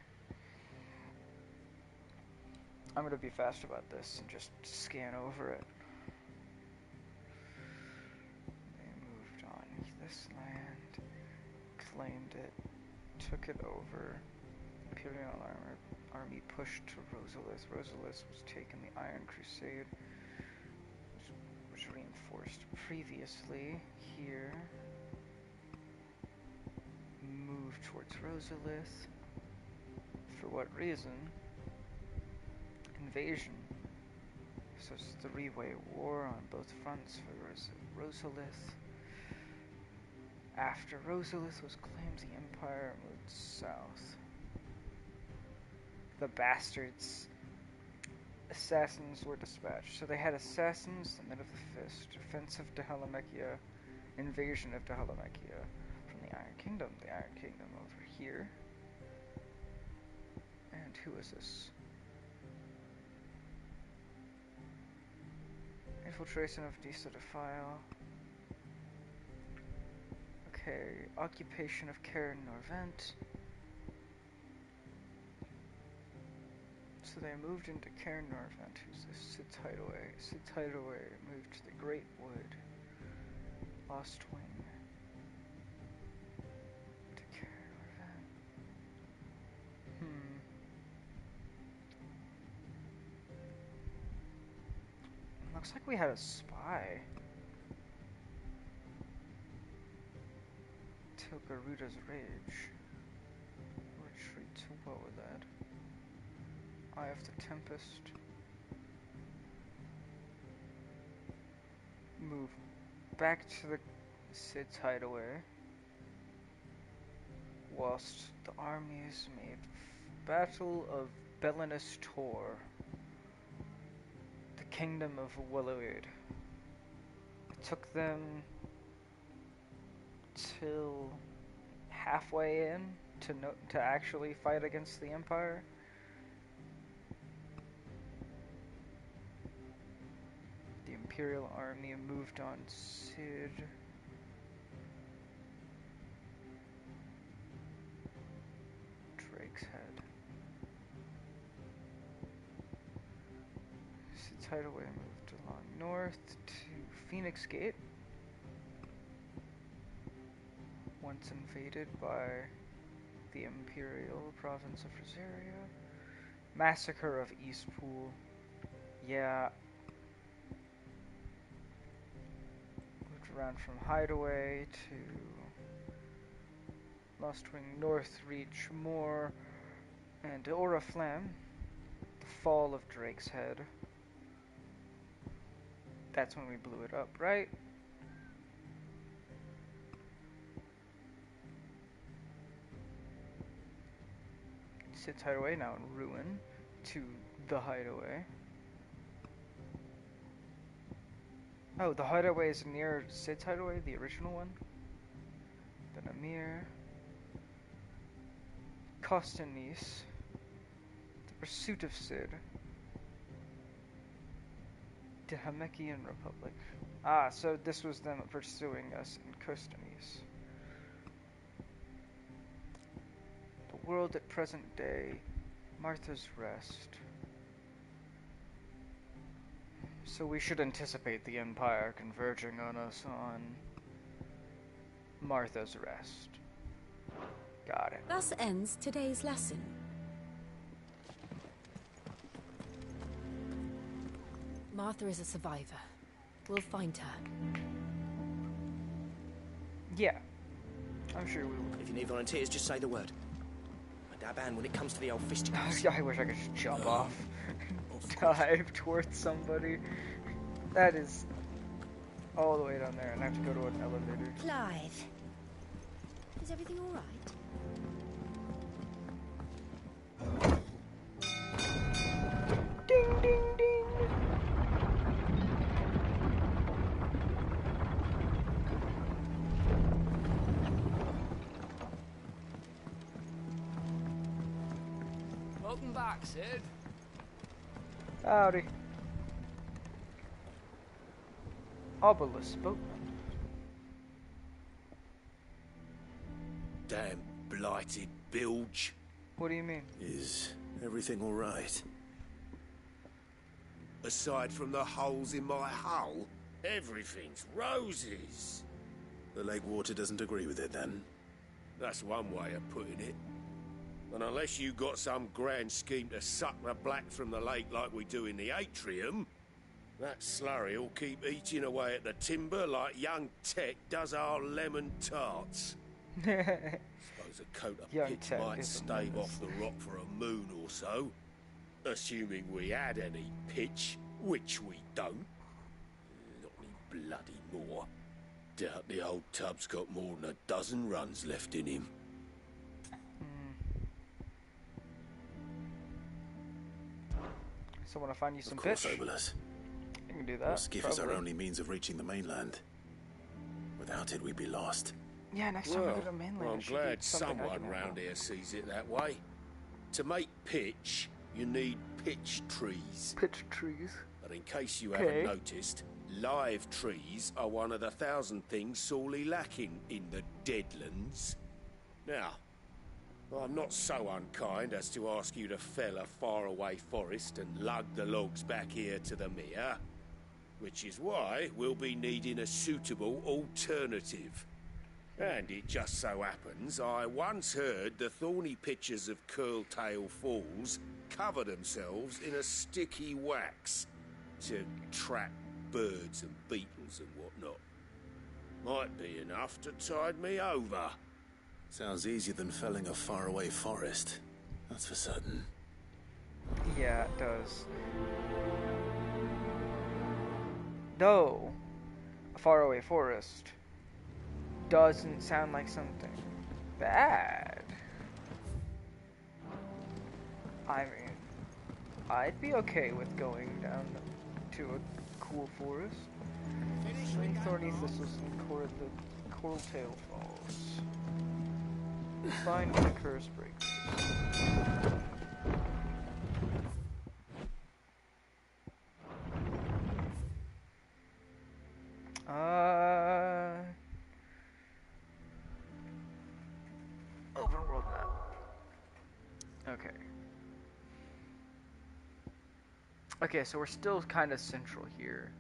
I'm going to be fast about this and just scan over it. They moved on this land, claimed it, took it over. Imperial army pushed to Rosalith. Rosalith was taken. The Iron Crusade was reinforced previously here. Moved towards Rosalith. For what reason? Invasion. So it's a three-way war on both fronts for Rosalith. After Rosalith was claimed, the Empire moved south. The bastards. Assassins were dispatched. So they had assassins, the Men of the Fist, defense of Dahalamekia, invasion of Dahalamekia from the Iron Kingdom. The Iron Kingdom over here. And who is this? Infiltration of Disa Defile. Okay, occupation of Karen Norvent. So they moved into Karen Norvent. Who's this? Sid Tideway. Sid Tideway moved to the Great Wood. Lost Wing. To Karen Norvent. Looks like we had a spy. Till Garuda's rage. Retreat to Woolad. Eye of the Tempest. Move back to the Cid's hideaway. Whilst the armies made Battle of Belinus Tor. The Kingdom of Woolad. It took them till halfway in to actually fight against the Empire. The Imperial army moved on Cid. Drake's Head. Cid's hideaway moved along north to Phoenix Gate. Once invaded by the Imperial province of Rosaria. Massacre of Eastpool. Yeah. Moved around from Hideaway to Lostwing North, Reach Moor, and Oriflamme. The fall of Drake's Head. That's when we blew it up, right? Cid's hideaway, now in ruin, to the hideaway. Oh, the hideaway is near Cid's hideaway, the original one. Then Amir. Kostanis. The pursuit of Cid. The Hamekian Republic. Ah, so this was them pursuing us in Kostanis. World at present day, Martha's Rest. So we should anticipate the Empire converging on us on Martha's Rest. Got it. Thus ends today's lesson. Martha is a survivor. We'll find her. Yeah, I'm sure we will. If you need volunteers, just say the word. Daban, when it comes to the old fisticuffs. I wish I could just jump off and dive towards somebody. That is all the way down there, and I have to go to an elevator. Clive, is everything all right? Ding, ding, ding. Welcome back, Cid. Howdy. Obelisk boatman. Damn blighted bilge. What do you mean? Is everything all right? Aside from the holes in my hull, everything's roses. The lake water doesn't agree with it, then? That's one way of putting it. And unless you got some grand scheme to suck the black from the lake like we do in the atrium, that slurry will keep eating away at the timber like young Tet does our lemon tarts. Suppose a coat of Young pitch Tet might is stave off the rock for a moon or so, assuming we had any pitch, which we don't. Not any bloody more. Doubt the old tub's got more than a dozen runs left in him. So when I find you some Of course, fish, Obolus. you can do Your that. skiff is our only means of reaching the mainland. Without it, we'd be lost. Yeah, next time we go to mainland, I'm it should glad be something I someone can round handle. here sees it that way. To make pitch, you need pitch trees. Pitch trees. But in case you Okay. haven't noticed, live trees are one of the 1,000 things sorely lacking in the Deadlands. Now, I'm not so unkind as to ask you to fell a faraway forest and lug the logs back here to the mere, which is why we'll be needing a suitable alternative. And it just so happens I once heard the thorny pitchers of Curltail Falls cover themselves in a sticky wax to trap birds and beetles and whatnot. Might be enough to tide me over. Sounds easier than felling a faraway forest. That's for certain. Yeah, it does. Though, a faraway forest doesn't sound like something bad. I mean, I'd be okay with going down to a cool forest. Swing thorny thistles and coral tail falls. Find the curse breakers. Open world map. Okay. Okay, so we're still kind of central here.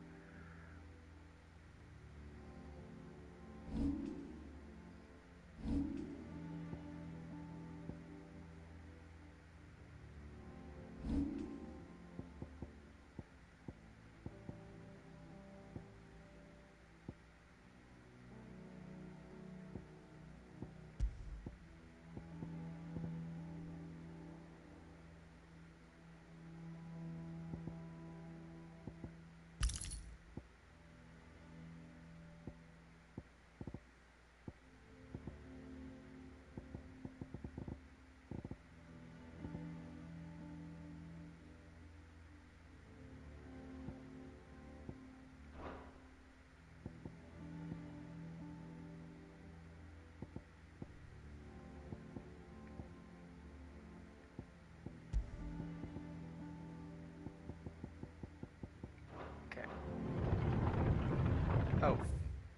Oh,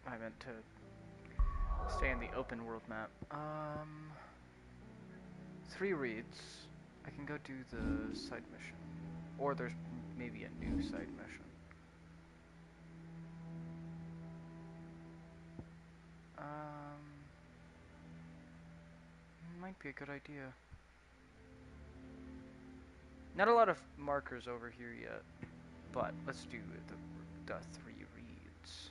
I meant to stay in the open world map. 3 reads. I can go do the side mission. Or there's maybe a new side mission. Might be a good idea. Not a lot of markers over here yet, but let's do the 3 reads.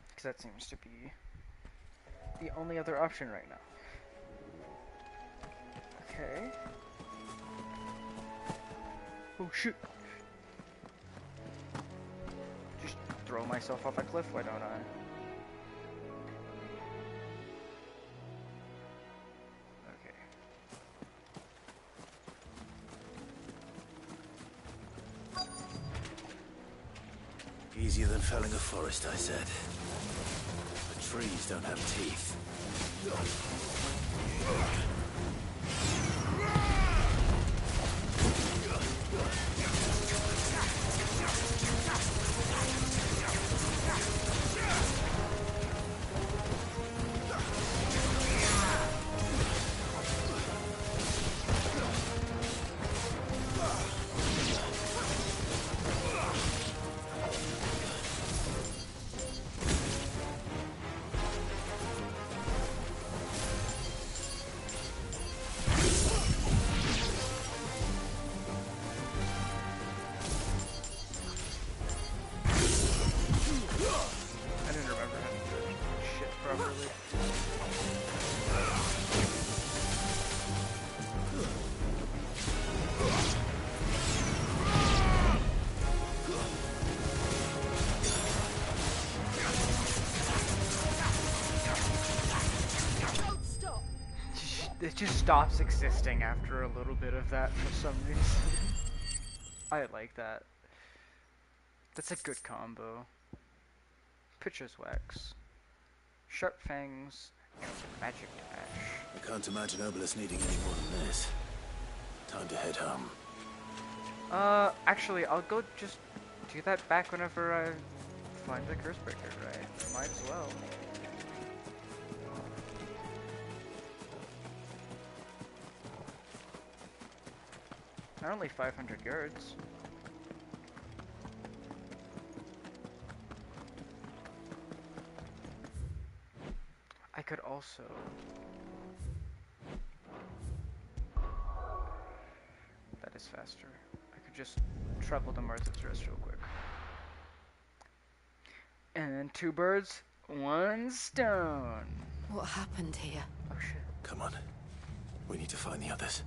Because that seems to be the only other option right now. Okay. Oh shoot! Just throw myself off a cliff, why don't I? Easier than felling a forest, I said. But trees don't have teeth. It just stops existing after a little bit of that for some reason. I like that. That's a good combo. Pitcher's Wax, Sharp Fangs, and Magic Dash. I can't imagine Obelisk needing any more than this. Time to head home. Actually, I'll go just do that back whenever I find the Curse Breaker, right? Might as well. They're only 500 yards. I could also this faster. I could just travel to Martha's Rest real quick. And 2 birds, 1 stone. What happened here? Oh shit. Come on. We need to find the others.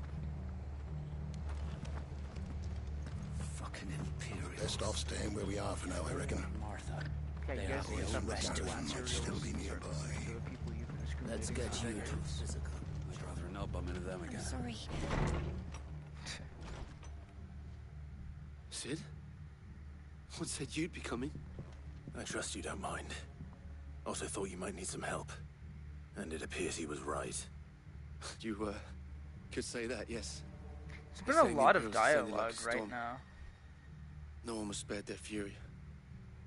Fucking Imperials. Best off staying where we are for now, I reckon. Martha. Yeah, you guys Always get some best to Imperials. might still be nearby. Let's get you to physical. I'd rather not bump into them again. Sorry. Sid? What said you'd be coming? I trust you don't mind. Also thought you might need some help. And it appears he was right. You, could say that, yes. There's been a lot of dialogue right now. No one was spared their fury.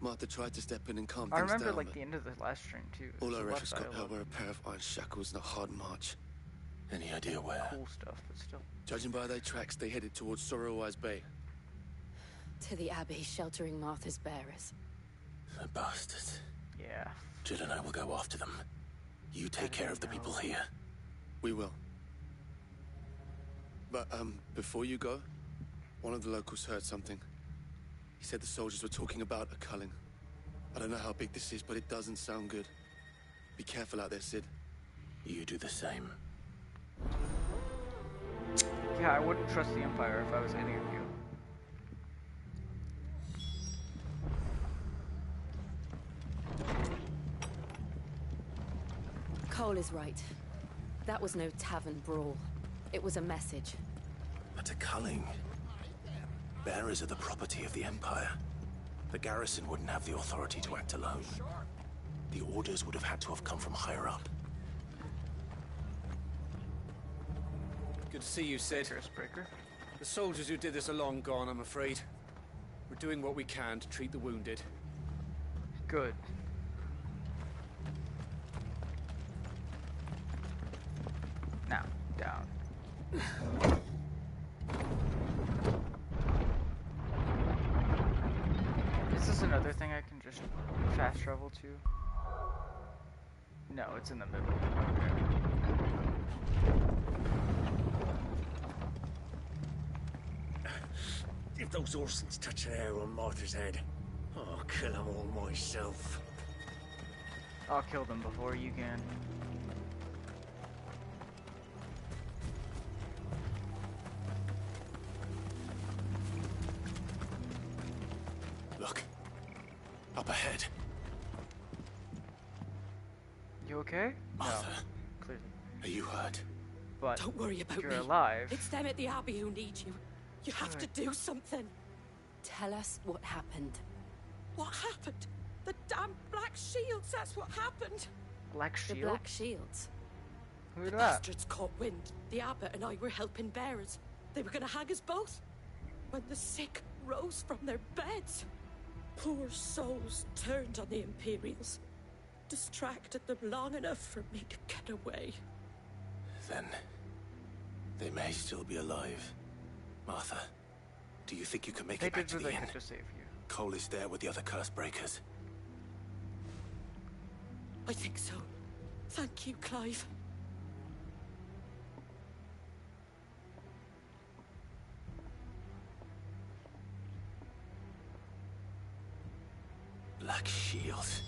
Martha tried to step in and calm things I remember down, like the end of the last stream too. all There's our a lot efforts of got dialogue. held were a pair of iron shackles and a hard march. Any idea where? Cool stuff, but still. Judging by their tracks, they headed towards Sorrowwise Bay. To the Abbey, sheltering Martha's bearers. The bastards. Yeah. Jill and I will go after them. You take care of the people here. We will. But, before you go, one of the locals heard something. He said the soldiers were talking about a culling. I don't know how big this is, but it doesn't sound good. Be careful out there, Sid. You do the same. Yeah, I wouldn't trust the Empire if I was any of you. Cole is right. That was no tavern brawl. It was a message. But a culling. Bearers are the property of the Empire. The garrison wouldn't have the authority to act alone. The orders would have had to have come from higher up. Good to see you, Sid. Breaker. The soldiers who did this are long gone, I'm afraid. We're doing what we can to treat the wounded. Good. Now, down. Is this another thing I can just fast travel to? No, it's in the middle. If those Orsons touch an arrow on Martha's head, I'll kill them all myself. I'll kill them before you can. Look. Up ahead. You okay? Martha. No, clearly. Are you hurt? But Don't worry about you're me. alive. It's them at the Abbey who need you. You have to do something. Tell us what happened. What happened? The damn Black Shields, that's what happened. Black The Shield? Black Shields. Who The that? bastards caught wind. The abbot and I were helping bearers. They were gonna hang us both. When the sick rose from their beds, poor souls turned on the Imperials. Distracted them long enough for me to get away. Then they may still be alive. Martha, do you think you can make They it back did to what the they inn? could to save you. Cole is there with the other curse breakers. I think so. Thank you, Clive. Black Shields.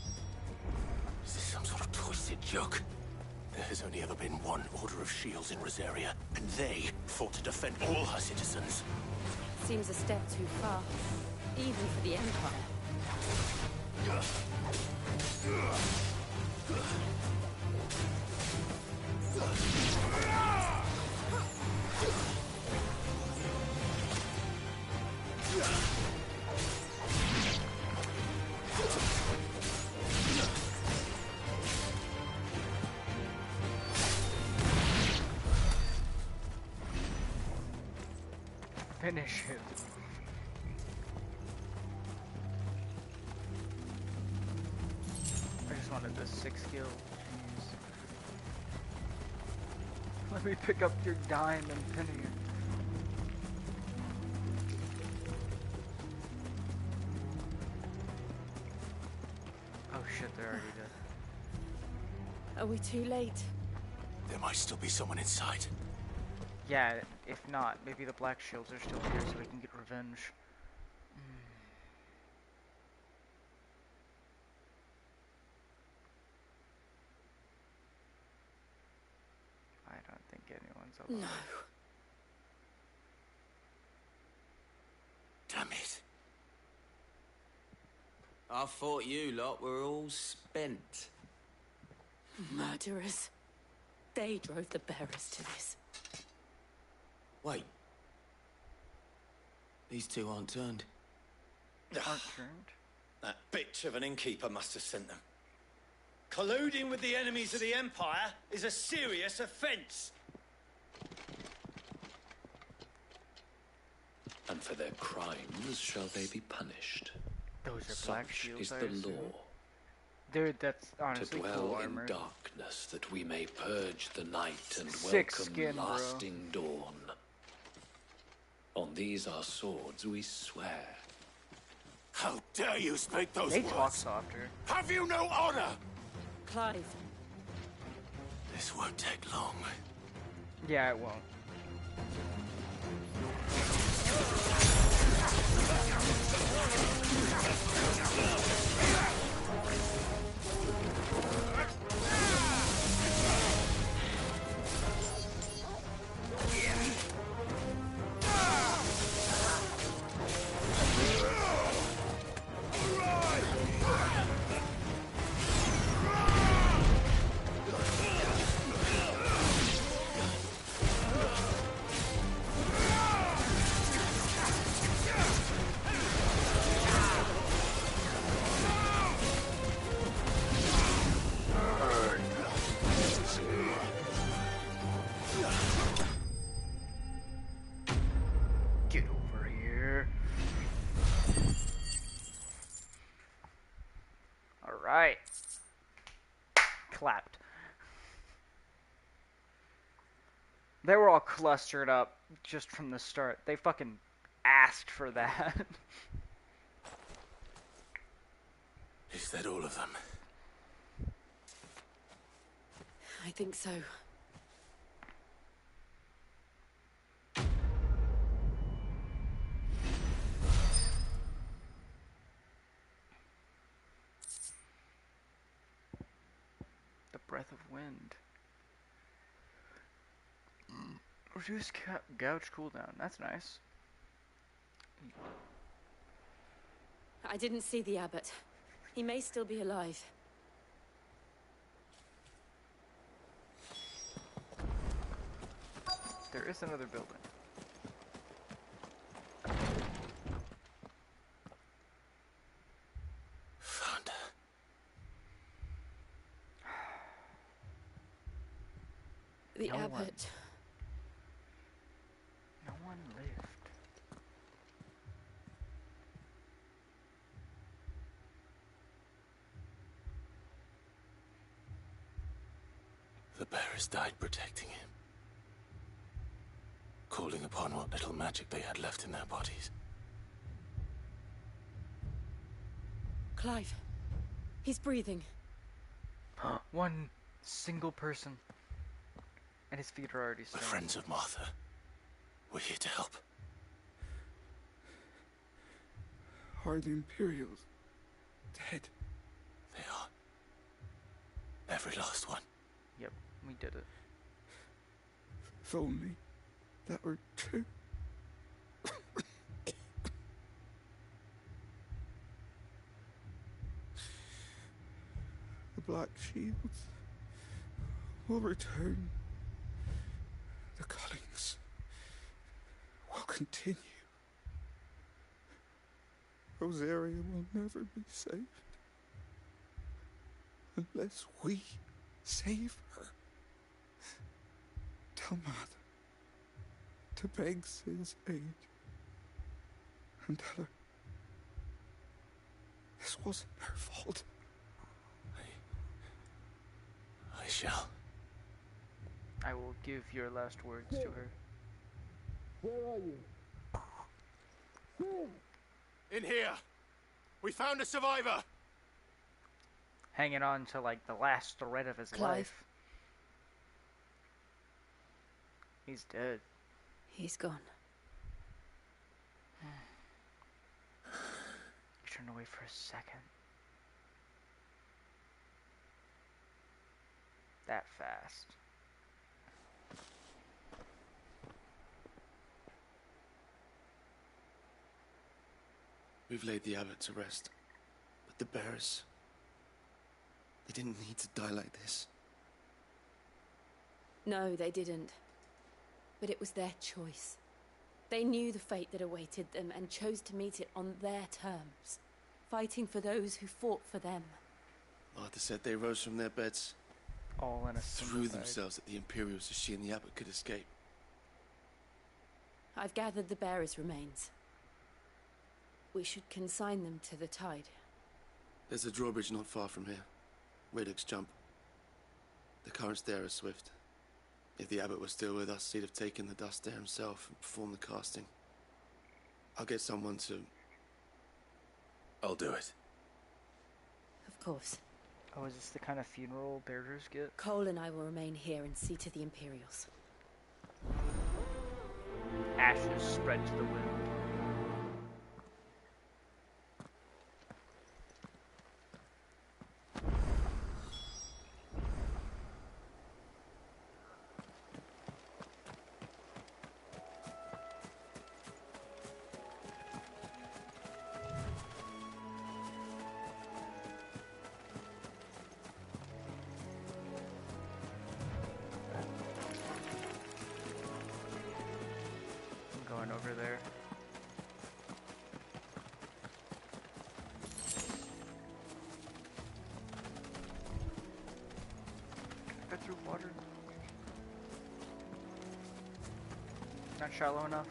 Is this some sort of twisted joke? There has only ever been one Order of Shields in Rosaria, and they fought to defend all her citizens. Seems a step too far, even for the Empire. Finish it. I just wanted the 6 skill. Jeez. Let me pick up your dime and penny. Oh shit, they're already dead. Are we too late? There might still be someone inside. Yeah, If not, maybe the Black Shields are still here so we can get revenge. I don't think anyone's alive. No. Damn it. I thought you lot were all spent. Murderers. They drove the bearers to this. Wait. These two aren't turned. Aren't turned? That bitch of an innkeeper must have sent them. Colluding with the enemies of the Empire is a serious offence. And for their crimes shall they be punished. Those are Black Such Shields, is I the assume. law. Dude, that's honestly To dwell cool in armor. darkness, that we may purge the night and Sick welcome skin, bro. lasting dawn. On these our swords we swear. How dare you speak those They words? talk softer. Have you no honor? Clive. This won't take long. Yeah, it won't. Get over here. Alright. Clapped. They were all clustered up just from the start. They fucking asked for that. Is that all of them? I think so. The breath of wind. Reduce gouge cooldown. That's nice. I didn't see the abbot. He may still be alive. There is another building. Found her. The No one. abbot. No one lived. The bearers died protecting him. Calling upon what little magic they had left in their bodies. Clive. He's breathing. One single person. And his feet are already We're stoned. friends of Martha. We're here to help. Are the Imperials dead? They are. Every last one. Yep, we did it. If only that were true. The Black Shields will return. The Cullings will continue. Rosaria will never be saved unless we save her. Tell Mother to beg Sid's aid and tell her this wasn't her fault. I shall. I will give your last words to her. Where are you? In here! We found a survivor! Hanging on to like the last thread of his Clive. life. He's dead. He's gone. Turn away for a second. That fast. We've laid the abbot to rest. But the bearers... they didn't need to die like this. No, they didn't. But it was their choice. They knew the fate that awaited them and chose to meet it on their terms, fighting for those who fought for them. Martha said they rose from their beds, all in a threw themselves at the Imperials so she and the abbot could escape. I've gathered the bearers' remains. We should consign them to the tide. There's a drawbridge not far from here. Radix jump. The currents there are swift. If the abbot was still with us, he'd have taken the dust there himself and performed the casting. I'll get someone to... I'll do it. Of course. Oh, is this the kind of funeral bearers get? Cole and I will remain here and see to the Imperials. Ashes spread to the wind. Over there. Get through water. Not shallow enough.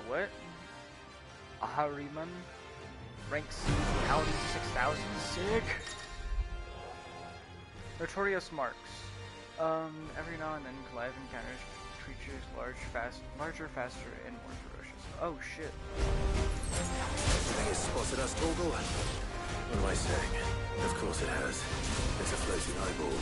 What? Ahariman, rank C, Paladin 6000, sick. Notorious marks. Every now and then, Clive encounters creatures larger, faster, and more ferocious. Oh shit. You think it's spotted us, Torgal? What am I saying? Of course it has. It's a floating eyeball.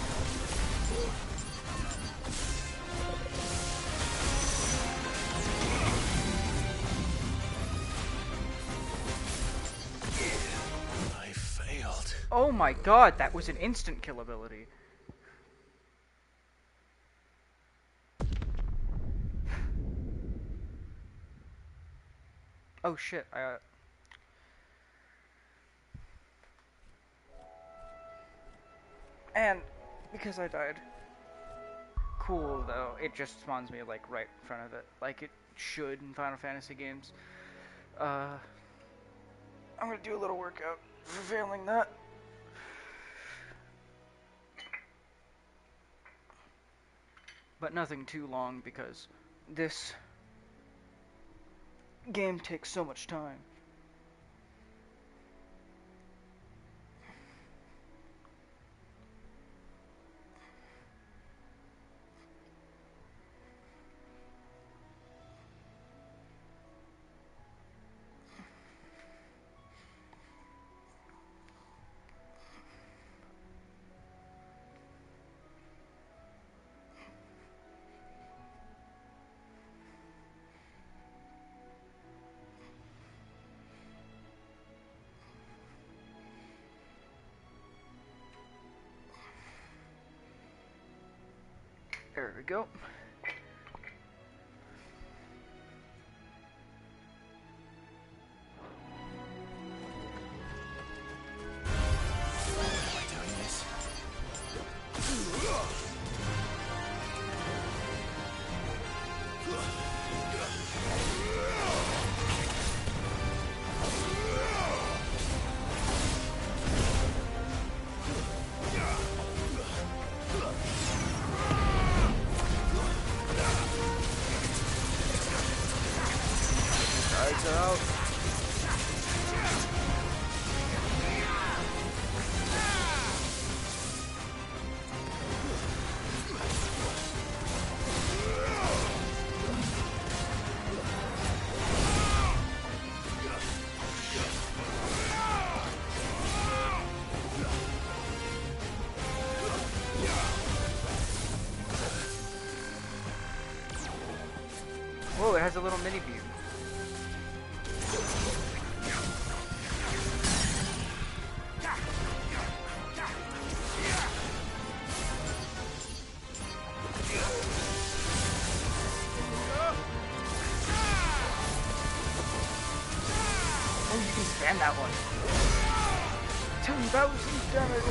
Oh my god, that was an instant kill ability. Oh shit, and because I died. Cool though, it just spawns me like right in front of it, like it should in Final Fantasy games. I'm gonna do a little workout for failing that. But nothing too long because this game takes so much time. There we go. Lights are out. Whoa, it has a little mini beam. Oh, you can spam that one. 10,000 damage.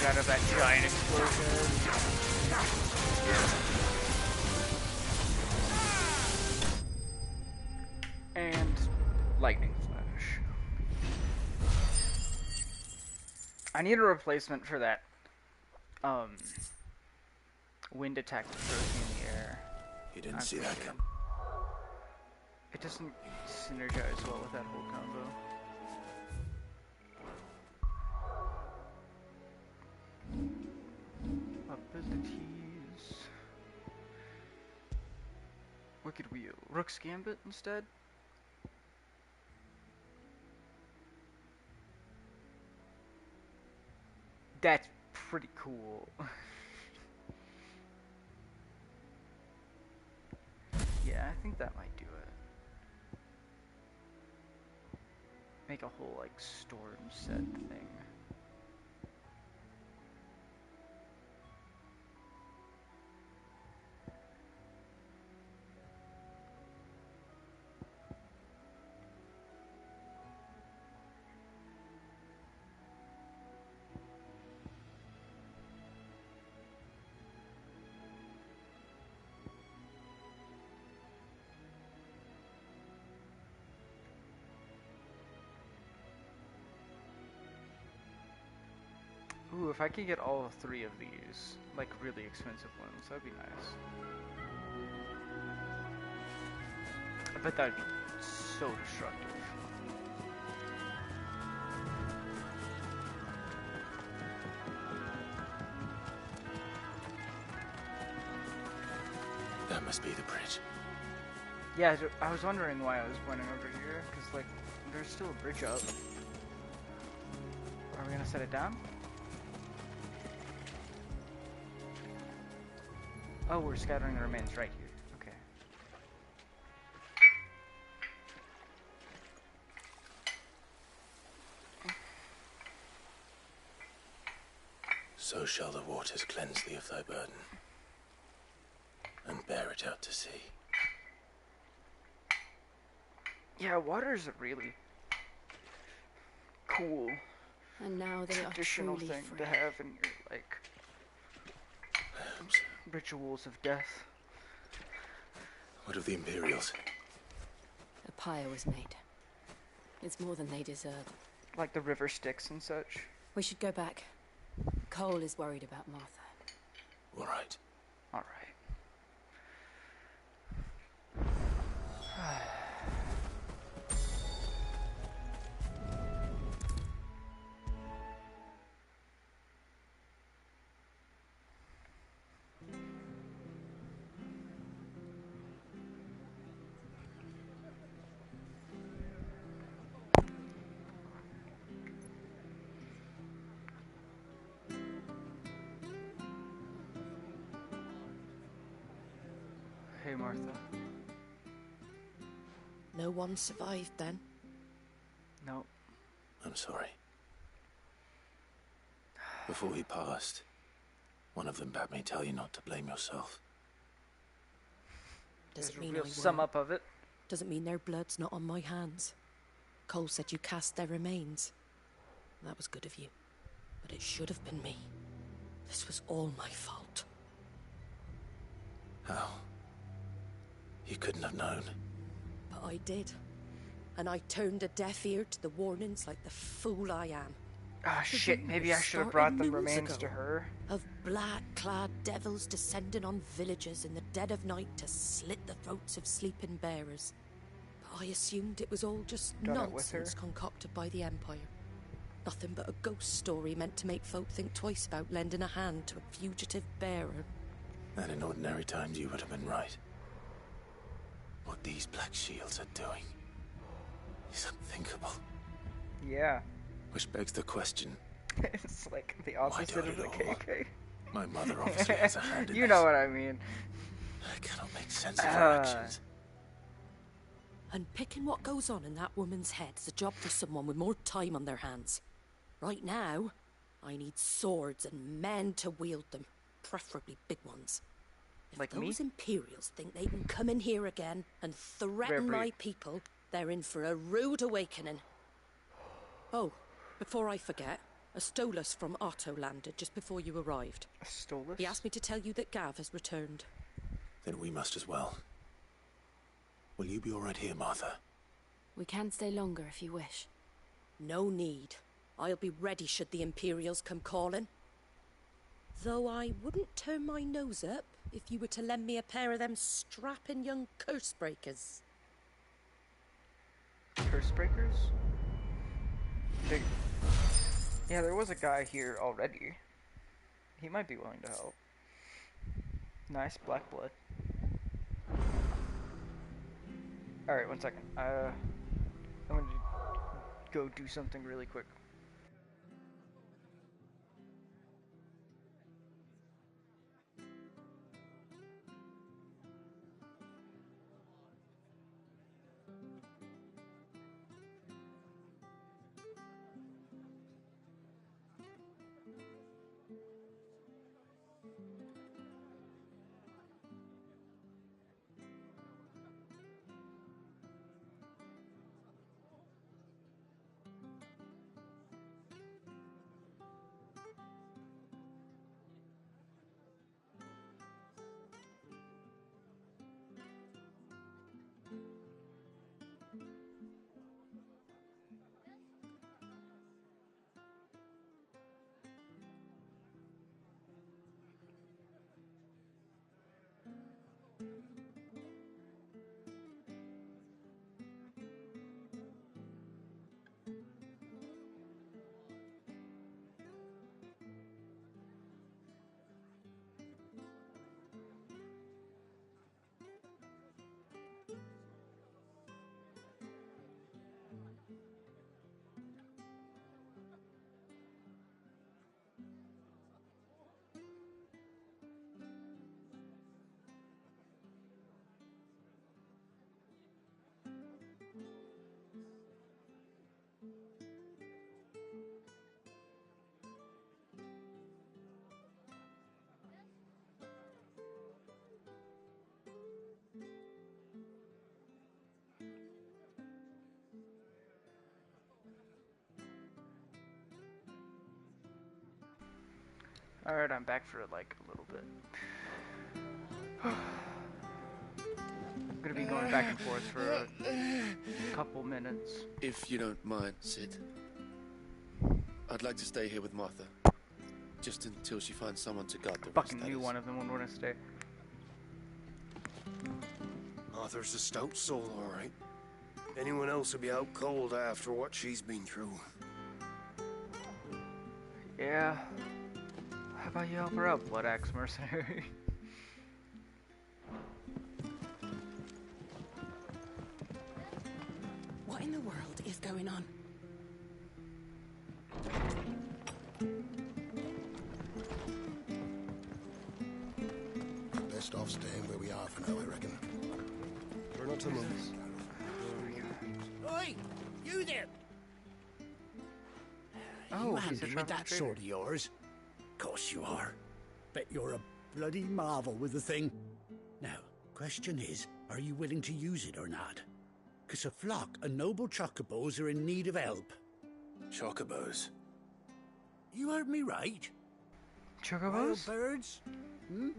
Out of that giant explosion. And lightning flash. I need a replacement for that wind attack that throws me in the air. You didn't see that come. It doesn't synergize well with that whole combo. Abilities. Wicked Wheel. Rook's Gambit instead? That's pretty cool. Yeah, I think that might do it. Make a whole, like, storm set thing. Ooh, if I could get all 3 of these, like really expensive ones, that'd be nice. I bet that'd be so destructive. That must be the bridge. Yeah, I was wondering why I was running over here, because, like, there's still a bridge up. Are we gonna set it down? Oh, we're scattering the remains right here. Okay. So shall the waters cleanse thee of thy burden, and bear it out to sea. Yeah, water's a really cool And now they traditional are truly thing free. to have in your, like, rituals of death. What of the Imperials? A pyre was made. It's more than they deserve. Like the river Styx and such. We should go back. Cole is worried about Martha. All right. All right. Hey, Martha. No one survived then? No. I'm sorry. Before he passed, one of them bade me tell you not to blame yourself. Does There's it a mean real I sum won't? up of it. Doesn't mean their blood's not on my hands. Cole said you cast their remains. That was good of you. But it should have been me. This was all my fault. How? You couldn't have known. But I did. And I turned a deaf ear to the warnings like the fool I am. Ah, The shit, maybe I rumours should have started brought the moons remains ago to her. Of black-clad devils descending on villages in the dead of night to slit the throats of sleeping bearers. But I assumed it was all just Done it with her? nonsense concocted by the Empire. Nothing but a ghost story meant to make folk think twice about lending a hand to a fugitive bearer. And in ordinary times you would have been right. What these Black Shields are doing is unthinkable. Yeah. Which begs the question, It's like the do opposite I of the know? KK. my mother obviously has a hand in You this. know what I mean. I cannot make sense of her actions. And picking what goes on in that woman's head is a job for someone with more time on their hands. Right now, I need swords and men to wield them, preferably big ones. If Like me? those Imperials think they can come in here again and threaten Very- my people, they're in for a rude awakening. Oh, before I forget, a Stolas from Otto landed just before you arrived. A Stolas? He asked me to tell you that Gav has returned. Then we must as well. Will you be all right here, Martha? We can stay longer if you wish. No need. I'll be ready should the Imperials come calling. Though I wouldn't turn my nose up if you were to lend me a pair of them strapping young curse breakers. Curse breakers? Yeah, there was a guy here already. He might be willing to help. Nice black blood. Alright, 1 second. I'm gonna go do something really quick. Alright, I'm back for like a little bit. I'm gonna be going back and forth for a couple minutes. If you don't mind, Sid, I'd like to stay here with Martha. Just until she finds someone to guard the rest. Fucking knew one of them would want to stay. Martha's a stout soul, all right. Anyone else would be out cold after what she's been through. Yeah. How about you help her out, Blood Axe Mercenary? What in the world is going on? Best off staying where we are for now, I reckon. We're not to move. Oi! You there! Oh, you he's a handy with that trader. sword of yours? Course you are. Bet you're a bloody marvel with the thing. Now, question is, are you willing to use it or not? 'Cause a flock of noble chocobos are in need of help. Chocobos? You heard me right. Chocobos? Wild birds? Hmm?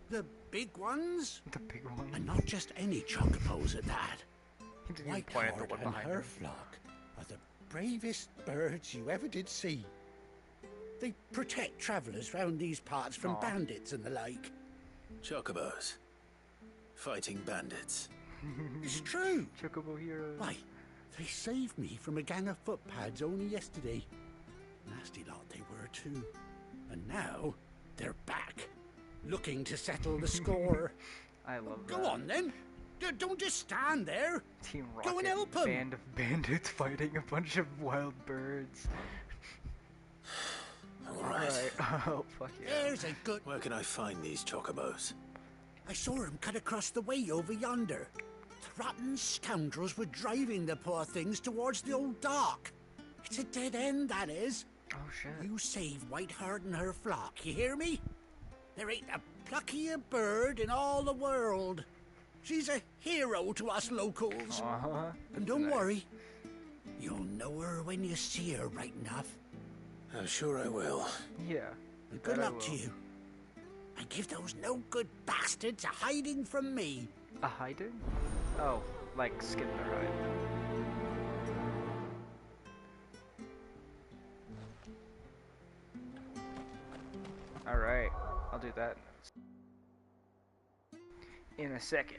The big ones? The big ones. And not just any chocobos at that. He didn't even point at the Whiteheart one and behind her her. flock are the bravest birds you ever did see. They protect travellers round these parts from Aw. bandits and the like. Chocobos. Fighting bandits. It's true. Chocobo heroes. Why, they saved me from a gang of footpads only yesterday. Nasty lot they were too. And now they're back, looking to settle the score. I love Go that. on then. Don't just stand there. Team Rocket. Go and help 'em. Band of bandits fighting a bunch of wild birds. Alright. Oh, fuck yeah. There's a good... Where can I find these chocobos? I saw him cut across the way over yonder. The rotten scoundrels were driving the poor things towards the old dock. It's a dead end, that is. Oh, shit. You save Whiteheart and her flock, you hear me? There ain't a pluckier bird in all the world. She's a hero to us locals. Uh-huh. And don't worry, you'll know her when you see her right enough. I'm sure I will. Yeah. And good that I luck to will. you. And give those no-good bastards a hiding from me. A hiding? Oh, like skin their hide. Alright, I'll do that in a second.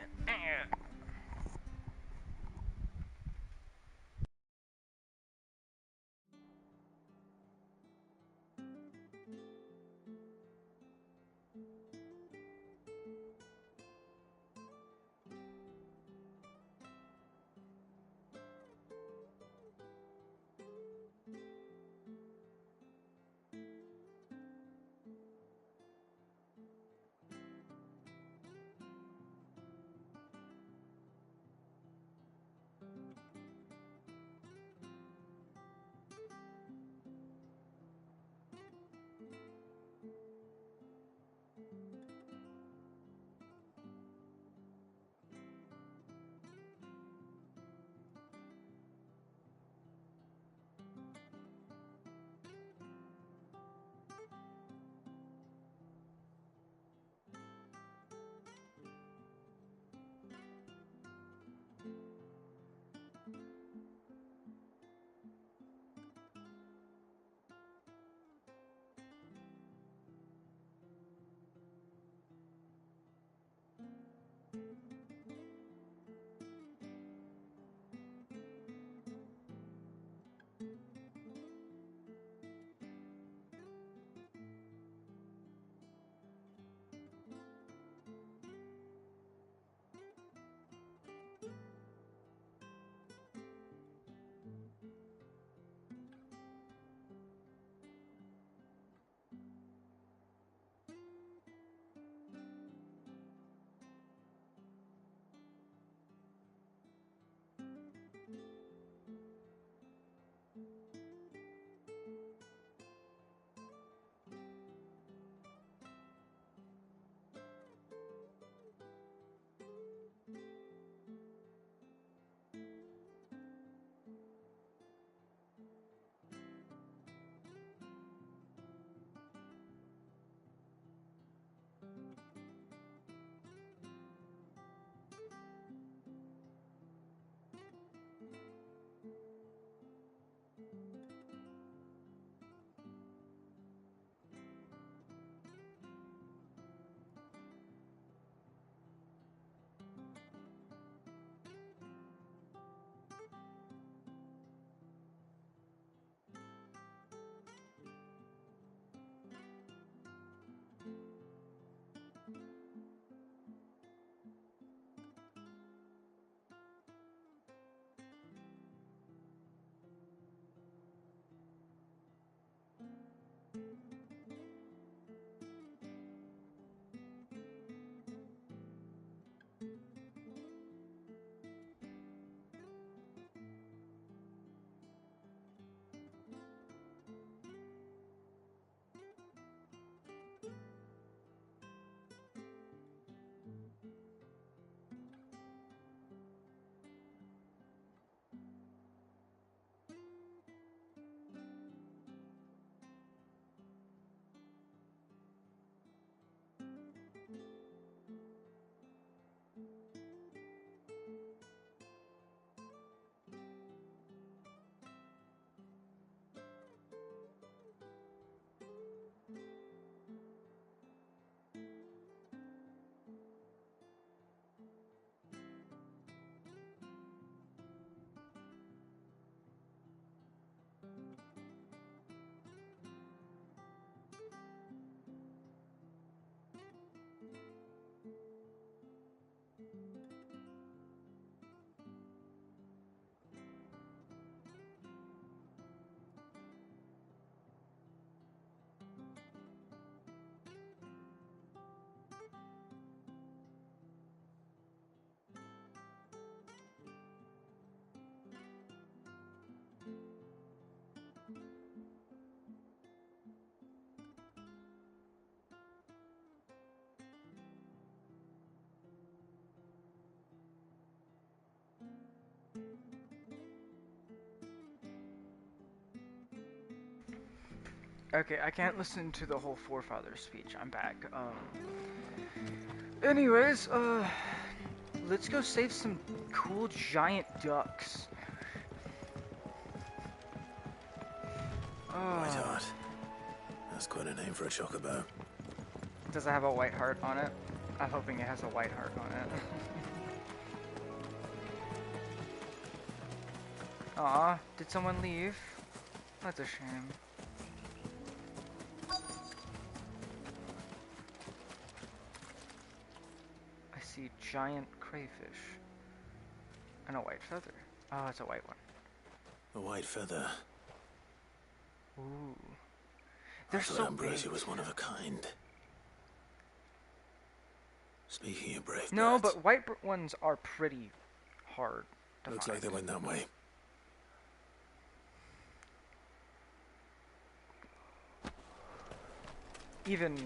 Okay, I can't listen to the whole forefather speech. I'm back. Anyways, let's go save some cool giant ducks. White Heart. That's quite a name for a chocobo. Does it have a white heart on it? I'm hoping it has a white heart on it. Aw, did someone leave? That's a shame. I see giant crayfish. And a white feather. Oh, it's a white one. A white feather. Ooh. I They're thought so Ambrosia big. was one of a kind. Speaking of brave No, birds, but white ones are pretty hard to looks find. like they went that way. Even,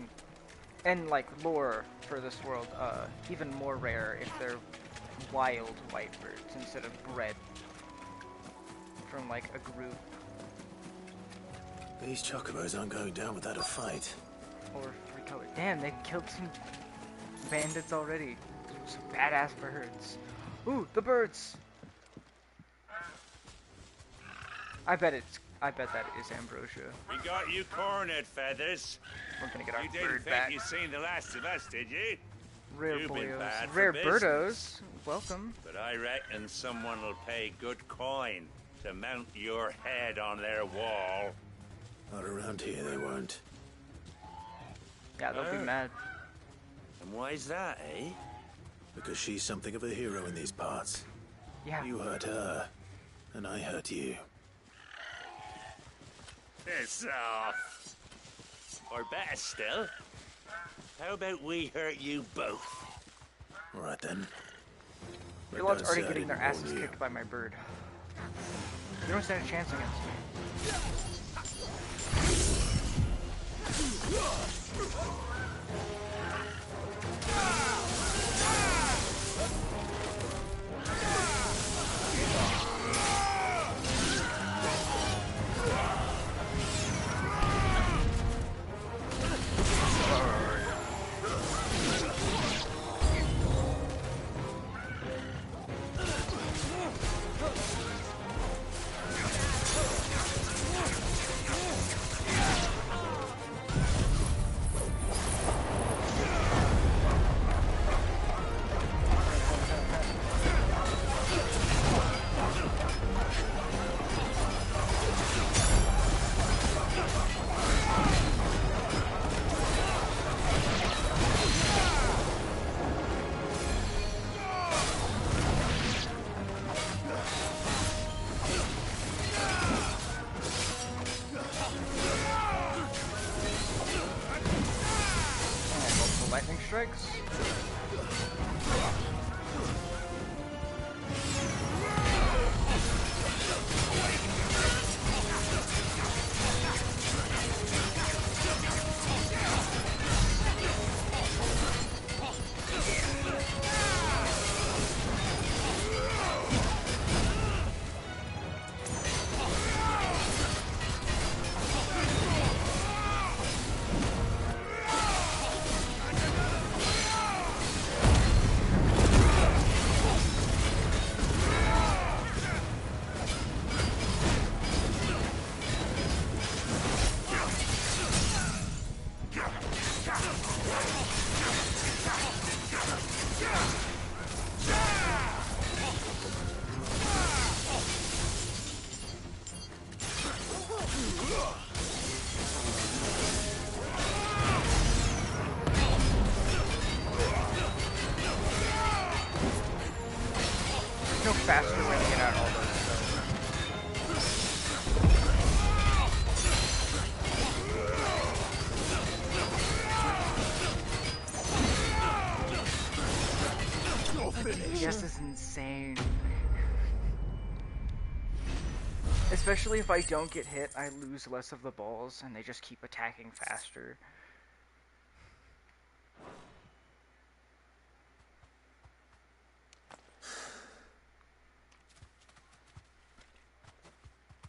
and like lore for this world, even more rare if they're wild white birds instead of bred from like a group These chocobos aren't going down without a fight. or free color. Damn, they killed some bandits already. Some badass birds. Ooh, the birds! I bet that is Ambrosia. We got you cornered, Feathers. We're gonna get our You didn't bird think back. you seen the last of us, did you? Rare You've been boyos. bad for Rare business. birdos. Welcome. But I reckon someone will pay good coin to mount your head on their wall. Not around here, they won't. Yeah, they'll be Huh? mad. And why's that, eh? Because she's something of a hero in these parts. Yeah. You hurt her, and I hurt you. Piss off. Or better still, how about we hurt you both? All right then. Your lot's Don't already say I getting their didn't asses warn you. kicked by my bird. You don't stand a chance against me. strikes. No faster way to get out all those spells. This is insane. Especially if I don't get hit, I lose less of the balls and they just keep attacking faster.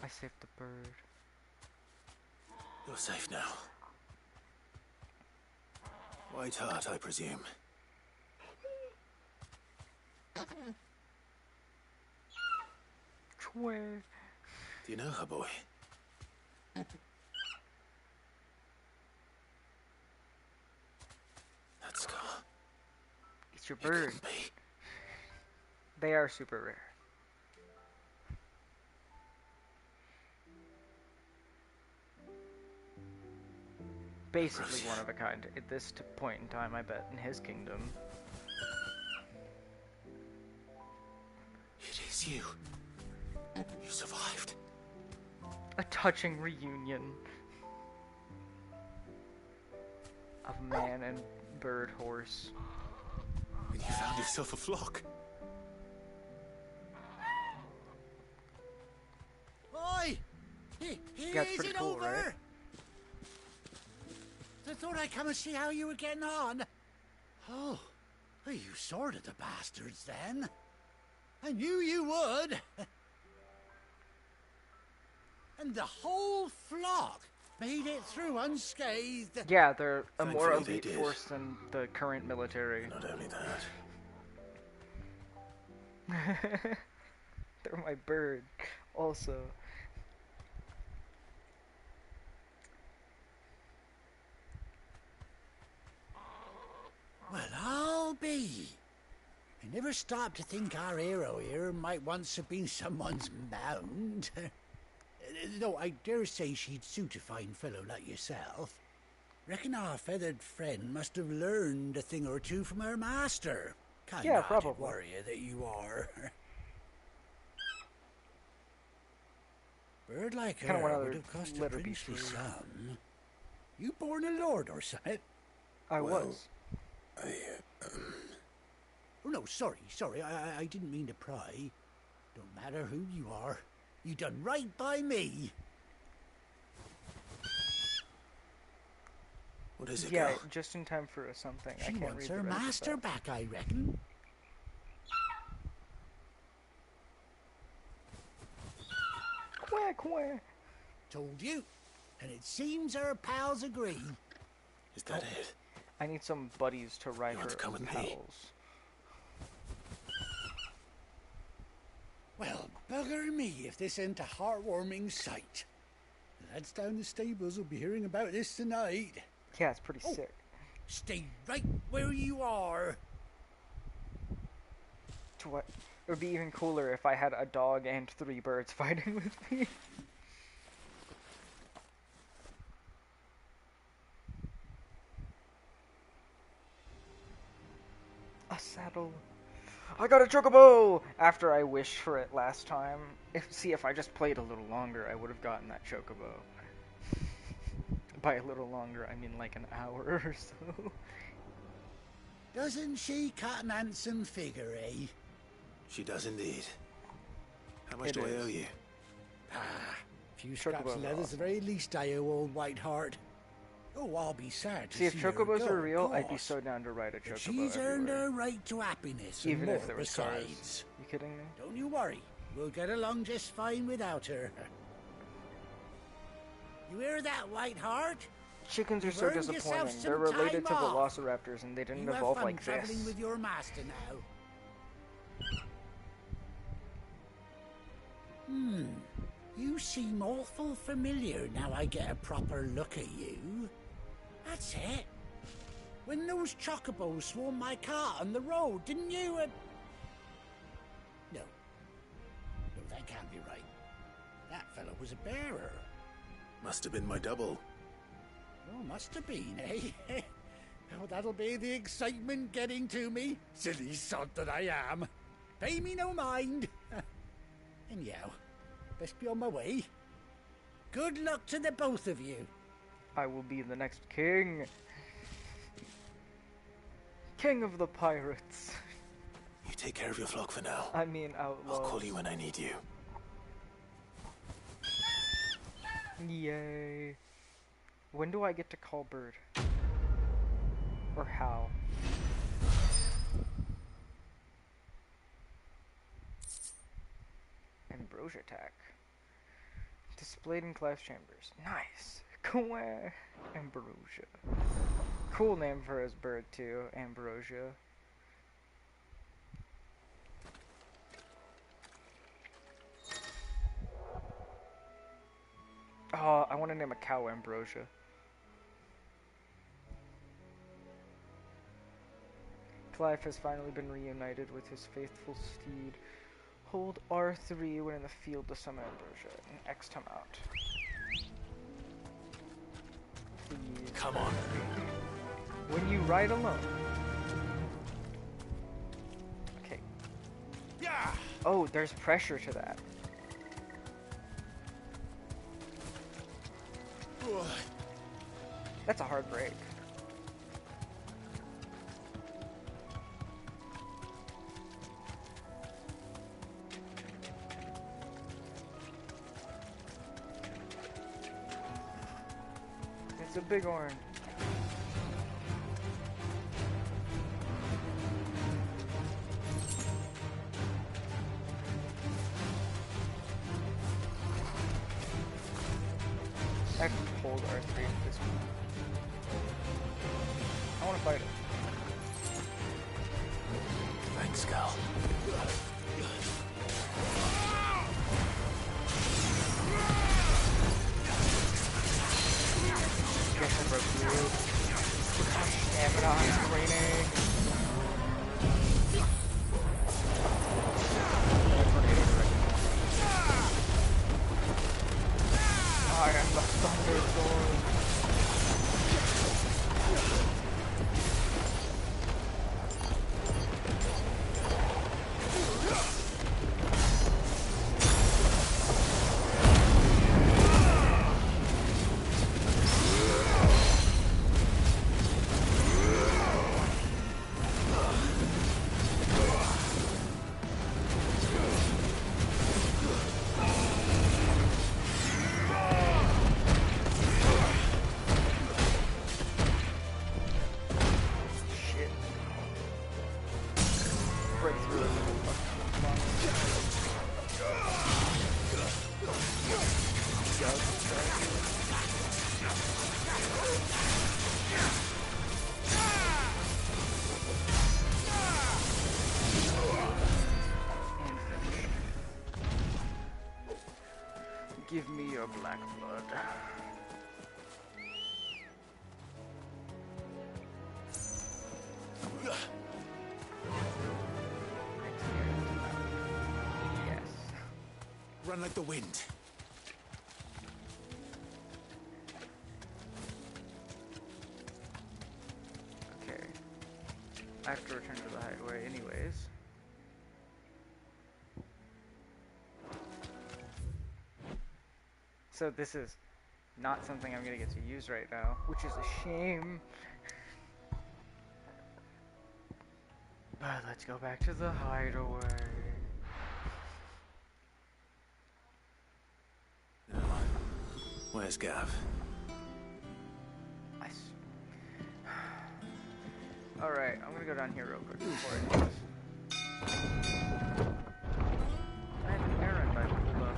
I saved the bird. You're safe now. White Hart, I presume. Chwe. Do you know her, boy? That scar. It's your bird. They are super rare. Basically one of a kind at this point in time, I bet, in his kingdom. It is you. You survived. A touching reunion of man and bird horse. And you found yourself a flock. Oi! Yeah, it's Is pretty it cool, over? right? I thought I'd come and see how you were getting on. Oh, well, you sorted the bastards then. I knew you would. And the whole flock made it through unscathed. Yeah, they're a more Thankfully elite they did. force than the current military. Not only that. They're my bird, also. Well, I'll be. I never stopped to think our hero here might once have been someone's mount. Though I dare say she'd suit a fine fellow like yourself. Reckon our feathered friend must have learned a thing or two from her master. Yeah, probably. Warrior that you are. Bird like Kinda one her of would the have cost a litter princely beasts. sum. You born a lord or something? I Well, was. Oh, no, sorry. I didn't mean to pry. Don't matter who you are. You done right by me. What is it, Yeah, girl? just in time for something. I She can't wants read her the rest of master that. back, I reckon. Quack, quack. Told you. And it seems our pals agree. Is that it? I need some buddies to ride You her want to come as with me? pals. Well, bugger me if this ain't a heartwarming sight. The lads down the stables will be hearing about this tonight. Yeah, it's pretty Oh. sick. Stay right where you are. To what? It would be even cooler if I had a dog and 3 birds fighting with me. A saddle. I got a chocobo! After I wished for it last time. If I just played a little longer, I would have gotten that chocobo. By a little longer, I mean like an hour or so. Doesn't she cut an handsome figure, eh? She does indeed. How much It do I is. owe you? Few scraps Chocobos of are leather's the awesome. very least I owe old Whiteheart. Oh, I'll be sad to See, if her chocobos go, were of real, I'd be course. so down to ride a chocobo But she's earned everywhere. her right to happiness, Even and more if there was cars. besides. You kidding me? Don't you worry, we'll get along just fine without her. You hear that, Whiteheart? Chickens are You've so earned yourself disappointing. some They're related to time off. velociraptors, and they didn't You have evolve fun like traveling this. with your master now. You seem awful familiar now I get a proper look at you. That's it. When those chocobos swarmed my car on the road, didn't you? No. No, that can't be right. That fellow was a bearer. Must have been my double. Oh, must have been, eh? Oh, that'll be the excitement getting to me. Silly sod that I am. Pay me no mind. Anyhow, best be on my way. Good luck to the both of you. I will be the next king. King of the pirates. You take care of your flock for now. I mean outlaws. I'll call you when I need you. Yay. When do I get to call Bird? Or how? Ambrosia attack. Displayed in Clive's chambers. Nice. Cool. Ambrosia. Cool name for his bird too. Ambrosia. Oh, I want to name a cow Ambrosia. Clive has finally been reunited with his faithful steed. Hold R3 when in the field to summon Ambrosia, and X him out. Please. Come on. When you ride alone. Okay. Yeah. Oh, there's pressure to that. That's a hard break. It's a big horn. I can hold R3 at this point. I want to fight it. Thanks, Cal. Guess I broke through. Gosh, stamina is draining. I am the Thunderstorm. Shit. Breakthrough is Give me your black blood. Yes. Run like the wind. Okay. I have to return to the hideaway anyways. So this is not something I'm gonna get to use right now, which is a shame. But let's go back to the hideaway. Where's Gav? Alright, I'm gonna go down here real quick before I do this. I have an errand I pulled off.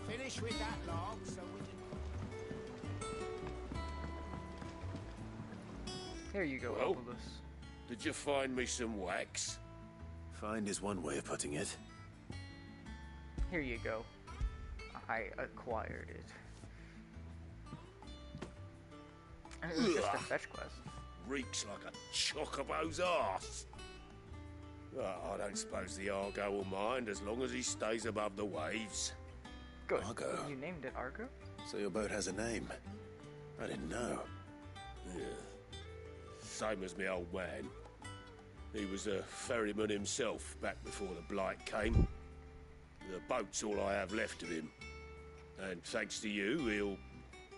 Finish with that log so we can... Here you go, Well, Obulus. Did you find me some wax? Find is one way of putting it. Here you go. I acquired it. And it was just a fetch quest. Reeks like a chocobo's arse. Well, I don't suppose the Argo will mind as long as he stays above the waves. Good. Argo. You named it Argo? So your boat has a name. I didn't know. Yeah. Same as me old man. He was a ferryman himself back before the Blight came. The boat's all I have left of him. And thanks to you, he'll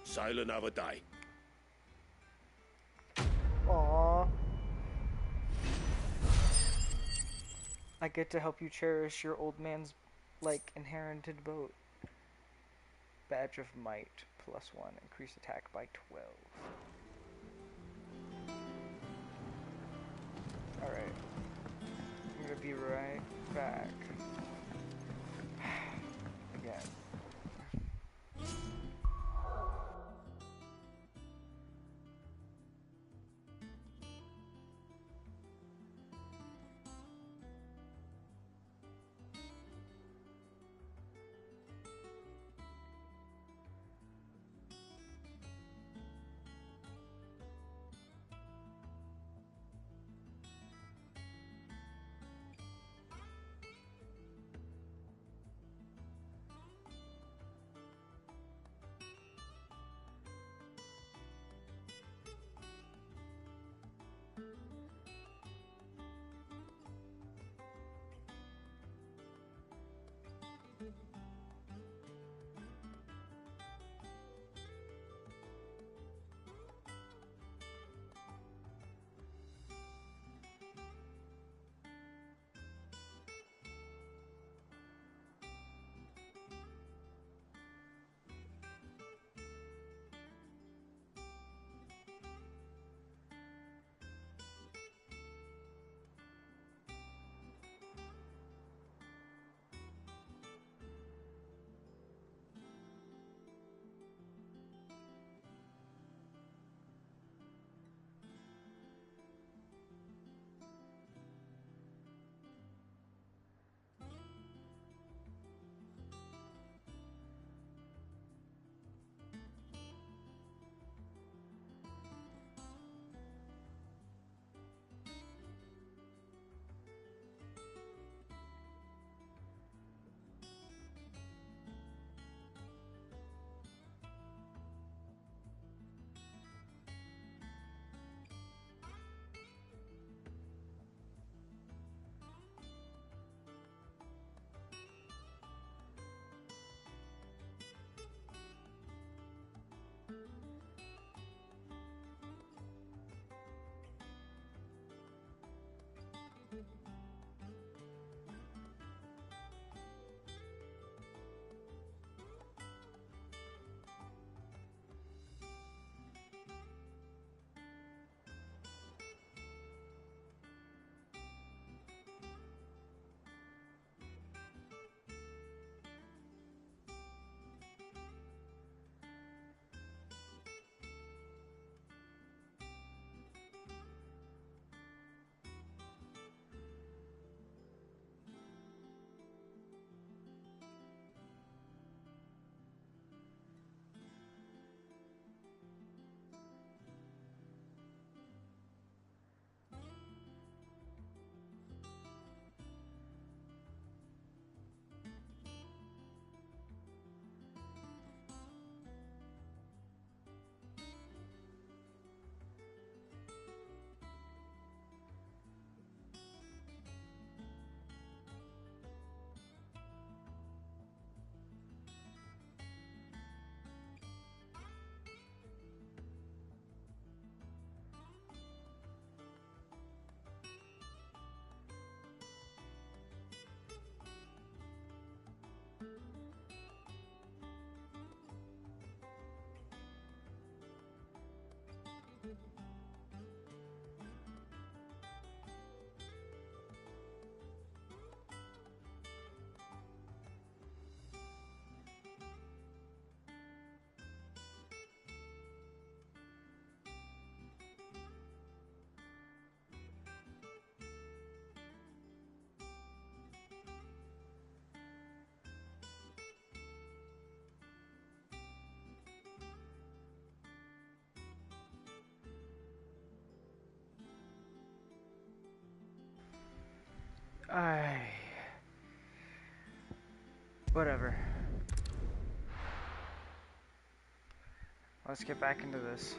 sail another day. Aww. I get to help you cherish your old man's, like, inherited boat. Badge of Might, +1. Increase attack by 12. Alright. I'm gonna be right back. Again. Whatever. Let's get back into this.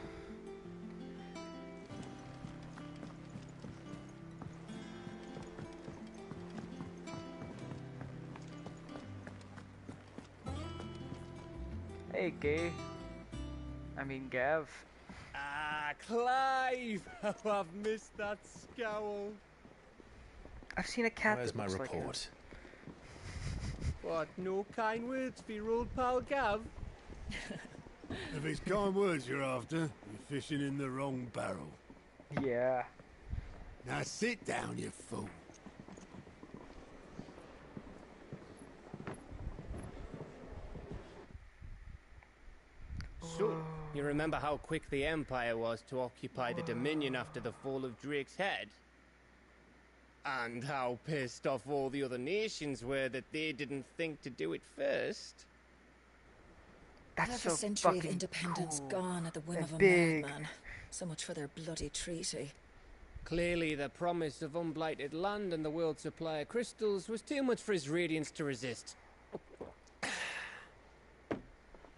Hey, Gay. I mean, Gav. Ah, Clive! How I've missed that scowl. I've seen a cat. Where's that my looks like report? What, no kind words for your old pal Gav? If it's kind words you're after, you're fishing in the wrong barrel. Yeah. Now sit down, you fool. So, you remember how quick the Empire was to occupy the Dominion after the fall of Drake's head? And how pissed off all the other nations were that they didn't think to do it first? That's Half so a century of fucking independence cool. gone at the whim They're of a big. madman. So much for their bloody treaty. Clearly, the promise of unblighted land and the world's supply of crystals was too much for his radiance to resist.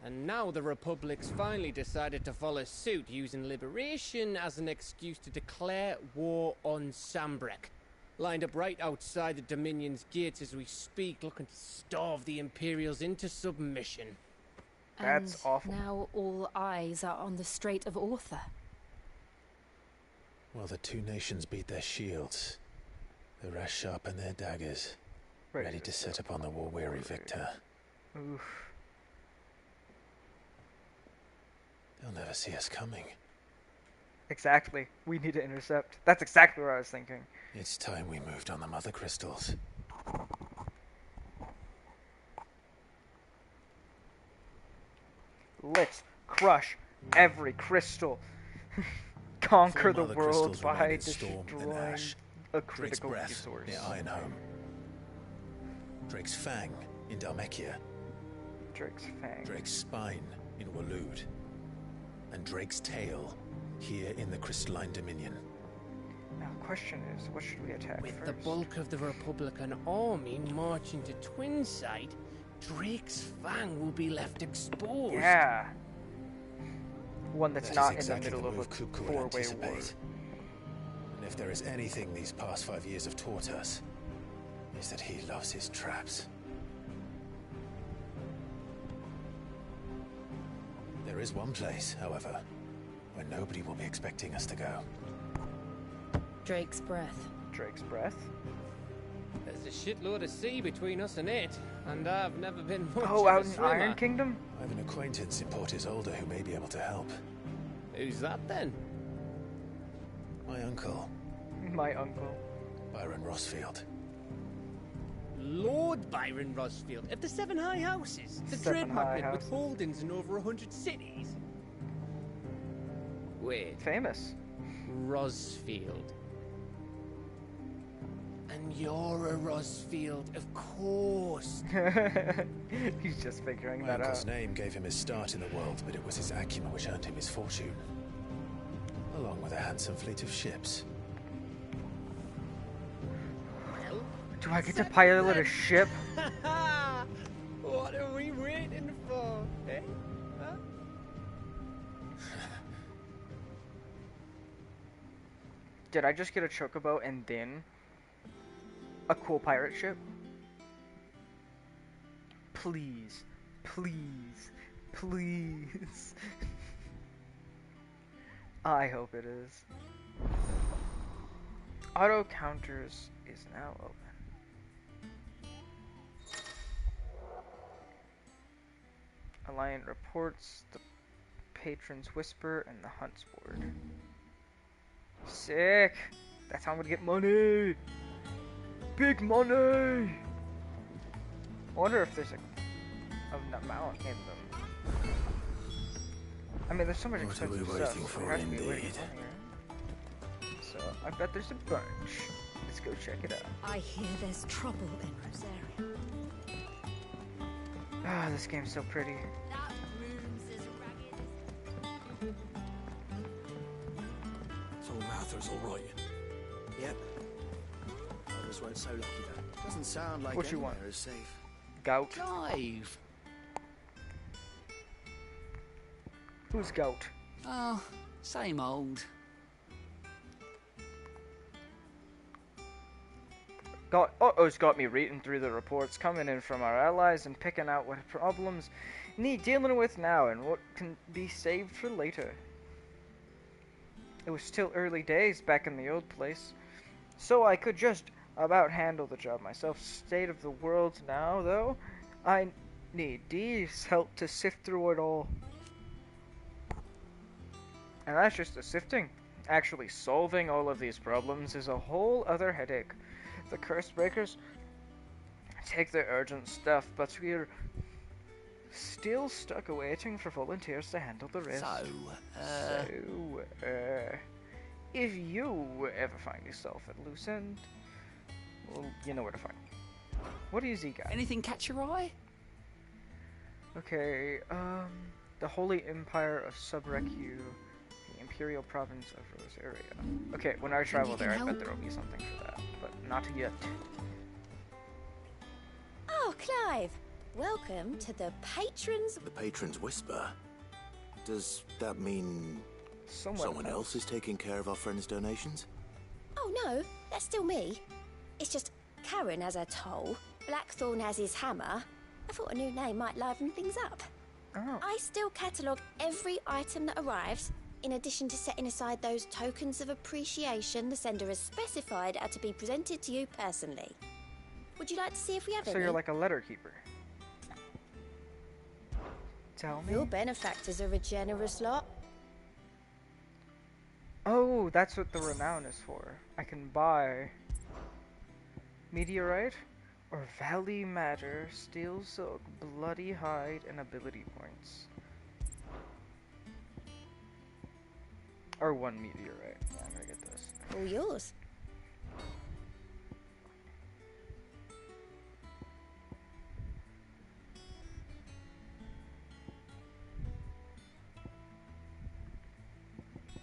And now the Republic's finally decided to follow suit, using liberation as an excuse to declare war on Sambrek. Lined up right outside the Dominion's gates as we speak, looking to starve the Imperials into submission. That's and awful. Now all eyes are on the Strait of Author. Well, the two nations beat their shields. The rest sharpen their daggers, ready to set upon the war-weary victor. Oof. They'll never see us coming. Exactly. We need to intercept. That's exactly what I was thinking. It's time we moved on the mother crystals. Let's crush every crystal. Conquer the Mother world crystals by remain in Storm and destroying Ash. a Drake's critical Breath resource. near Ironhome. Drake's Fang in Dhalmekia. Drake's Fang. Drake's Spine in Waloed. And Drake's Tail here in the Crystalline Dominion. Now, question is, what should we attack With first? the bulk of the Republican army marching to Twinside, Drake's Fang will be left exposed. Yeah. One that's That not is in exactly the middle move of a Kuku would four-way war. anticipate. And if there is anything these past 5 years have taught us, is that he loves his traps. There is one place, however, where nobody will be expecting us to go. Drake's Breath. Drake's Breath? There's a shitload of sea between us and it, and I've never been much Oh, of a out in swimmer. Iron Kingdom? I have an acquaintance in Port Isolde who may be able to help. Who's that then? My uncle, My uncle. Byron Rossfield. Lord Byron Rosfield of the Seven High Houses, the Seven trade High magnate with Houses. holdings in over 100 cities. Wait, Famous. Rosfield. And you're a Rosfield, of course. He's just figuring My that uncle's out. name gave him his start in the world, but it was his acumen which earned him his fortune. Along with a handsome fleet of ships. Do I get to pilot a ship? What are we waiting for, eh? Huh? Did I just get a chocobo and then a cool pirate ship? Please. Please. Please. I hope it is. Auto counters is now open. Alliant reports, the Patron's Whisper, and the Hunt's Board. Sick! That's how I'm gonna get money! Big money! I wonder if there's an amount in them. I mean, there's so much What are we expensive waiting stuff. for, There has to be a way to indeed? get money, right? So, I bet there's a bunch. Let's go check it out. I hear there's trouble in Rosaria. Ah, this game's so pretty. So Mather's all right. Yep. us weren't so lucky, though. Doesn't sound like What you anywhere want? is safe. Gout? Clive! Who's Gout? Oh, same old. It's got me reading through the reports coming in from our allies and picking out what problems need dealing with now and what can be saved for later. It was still early days back in the old place, so I could just about handle the job myself. State of the world now, though, I need Dee's help to sift through it all. And that's just the sifting. Actually solving all of these problems is a whole other headache. The Curse Breakers take the urgent stuff, but we're still stuck waiting for volunteers to handle the rest. If you ever find yourself at loose end, well, you know where to find me. What do you see, guys? Anything catch your eye? Okay, the Holy Empire of Subrecu, the Imperial Province of Rosaria. Okay, when I travel there, I bet there will be something for that, but not yet. Oh, Clive! Welcome to the Patrons... The Patrons Whisper? Does that mean someone else is taking care of our friends' donations? Oh, no, that's still me. It's just Karen has her toll, Blackthorn has his hammer. I thought a new name might liven things up. Oh. I still catalogue every item that arrives, in addition to setting aside those tokens of appreciation the sender has specified are to be presented to you personally. Would you like to see if we have any? So you're like a letter keeper. Tell me. Your benefactors are a generous lot. Oh, that's what the renown is for. I can buy meteorite or valley matter, steel silk, bloody hide, and ability points. Or one meteorite. Yeah, I'm gonna get this. All yours.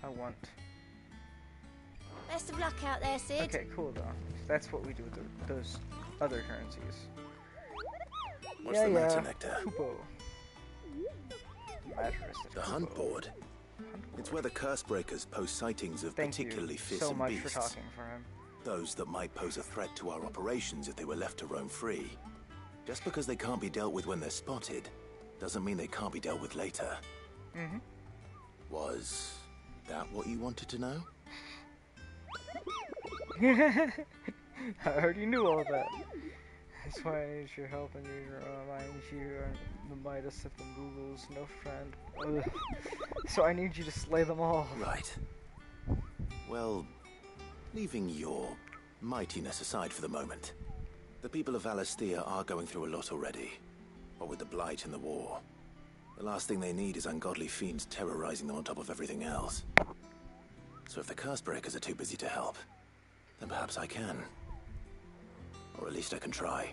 I want. Best of luck out there, Sid. Okay, cool though. That's what we do with those other currencies. What's the matter, Nectar? Kupo. The hunt board. It's where the Curse Breakers post sightings of particularly fearsome so much beasts. for talking for him. Those that might pose a threat to our operations if they were left to roam free. Just because they can't be dealt with when they're spotted, doesn't mean they can't be dealt with later. Mm-hmm. Was that what you wanted to know? I already knew all that. That's why I need your help and your mind. You are the Midas of the Moogles, no friend. Ugh. So I need you to slay them all. Right. Well, leaving your mightiness aside for the moment, the people of Alastia are going through a lot already. What with the Blight and the war. The last thing they need is ungodly fiends terrorizing them on top of everything else. So if the Curse Breakers are too busy to help, then perhaps I can. Or at least I can try.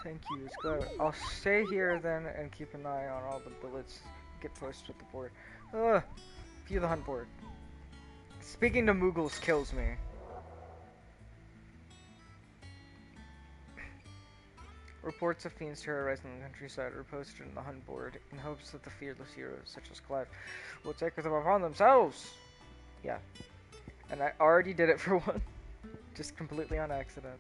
Thank you, Skylar. I'll stay here then and keep an eye on all the bullets. Get pushed with the board. Ugh! View the hunt board. Speaking to Moogles kills me. Reports of fiends terrorizing the countryside are posted in the hunt board in hopes that the fearless heroes, such as Clive, will take them upon themselves. Yeah. And I already did it for one. Just completely on accident.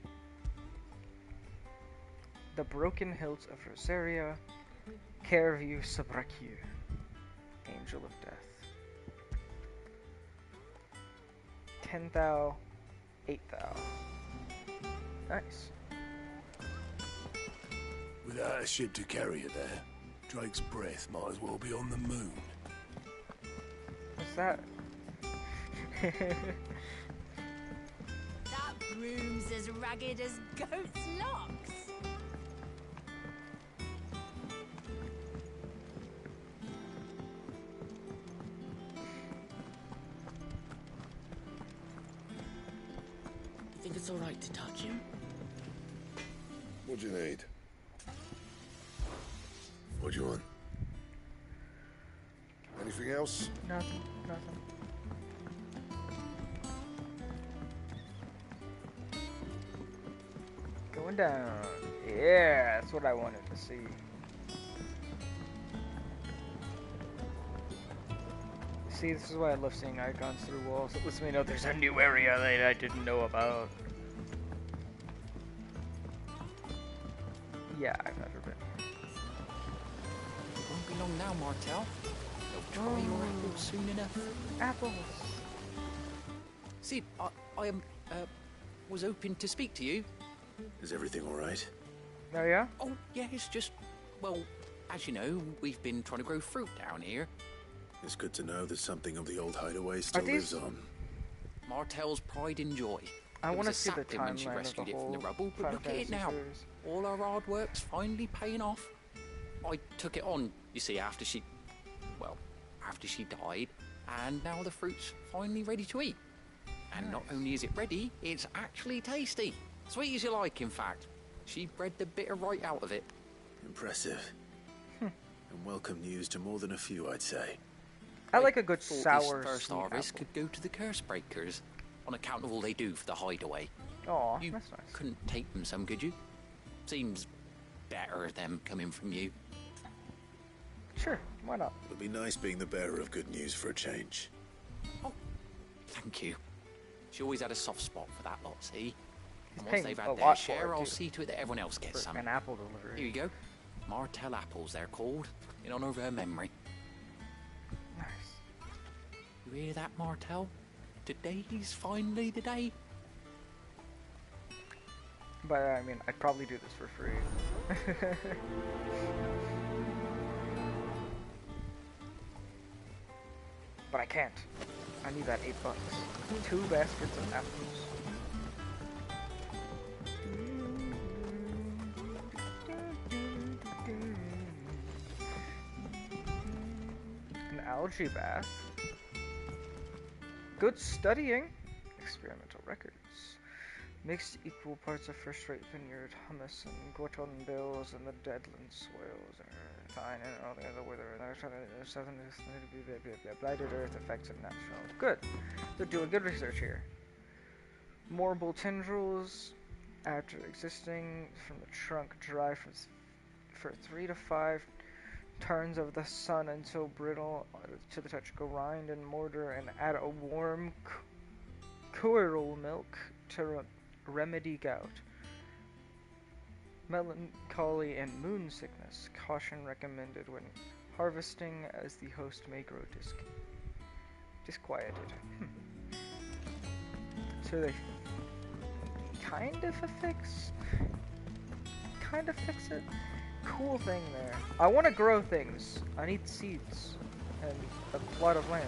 The Broken Hills of Rosaria, Cairview Subrecu, Angel of Death. 10 thou, 8 thou. Nice. Without a ship to carry it there, Drake's breath might as well be on the moon. What's that? That broom's as ragged as goat's locks. You think it's all right to touch him? What do you need? What do you want? Anything else? Nothing. Going down. Yeah, that's what I wanted to see. See, this is why I love seeing icons through walls. It lets me know there's a new area that I didn't know about. Yeah, I've never been. It won't be long now, Martel. They'll try your apples soon enough. Apples. See, I was hoping to speak to you. Is everything all right? Oh, yeah? Oh, yeah, it's just, well, as you know, we've been trying to grow fruit down here. It's good to know that something of the old hideaway still lives on. Martel's pride and joy. I want to see the when she timeline of rescued the it from whole the rubble, but Final look at it Fantasy now. series. All our hard work's finally paying off. I took it on, you see, after she died, and now the fruit's finally ready to eat. And not only is it ready, it's actually tasty. Sweet as you like, in fact. She bred the bitter right out of it. Impressive. And welcome news to more than a few, I'd say. I like a good thought sour this first sweet harvest apple. could go to the curse breakers, on account of all they do for the hideaway. Aw, You that's nice. couldn't take them some, could you? Seems better them coming from you. Sure, why not? It'll be nice being the bearer of good news for a change. Thank you. She always had a soft spot for that lot, see? And once paying they've a had their lot for share, it, I'll too. see to it that everyone else gets For some. an apple delivery. Here you go. Martel apples, they're called, in honor of her memory. Nice. You hear that, Martel? Today's finally the day. But I mean, I'd probably do this for free. But I can't. I need that $8. 2 baskets of apples. An algae bath. Good studying. Experimental records. Mixed equal parts of first-rate vineyard, hummus, and Gorton bills, and the deadland soils are fine, and all the other weather. Southern blighted earth affects it natural. Good. They're doing good research here. Moreable tendrils, after existing from the trunk, dry for 3 to 5 turns of the sun until brittle to the touch. Grind and mortar and add a warm coral milk to remedy gout, melancholy, and moon sickness. Caution recommended when harvesting, as the host may grow disquieted. So they kind of fix it. Cool thing there. I want to grow things. I need seeds and a plot of land.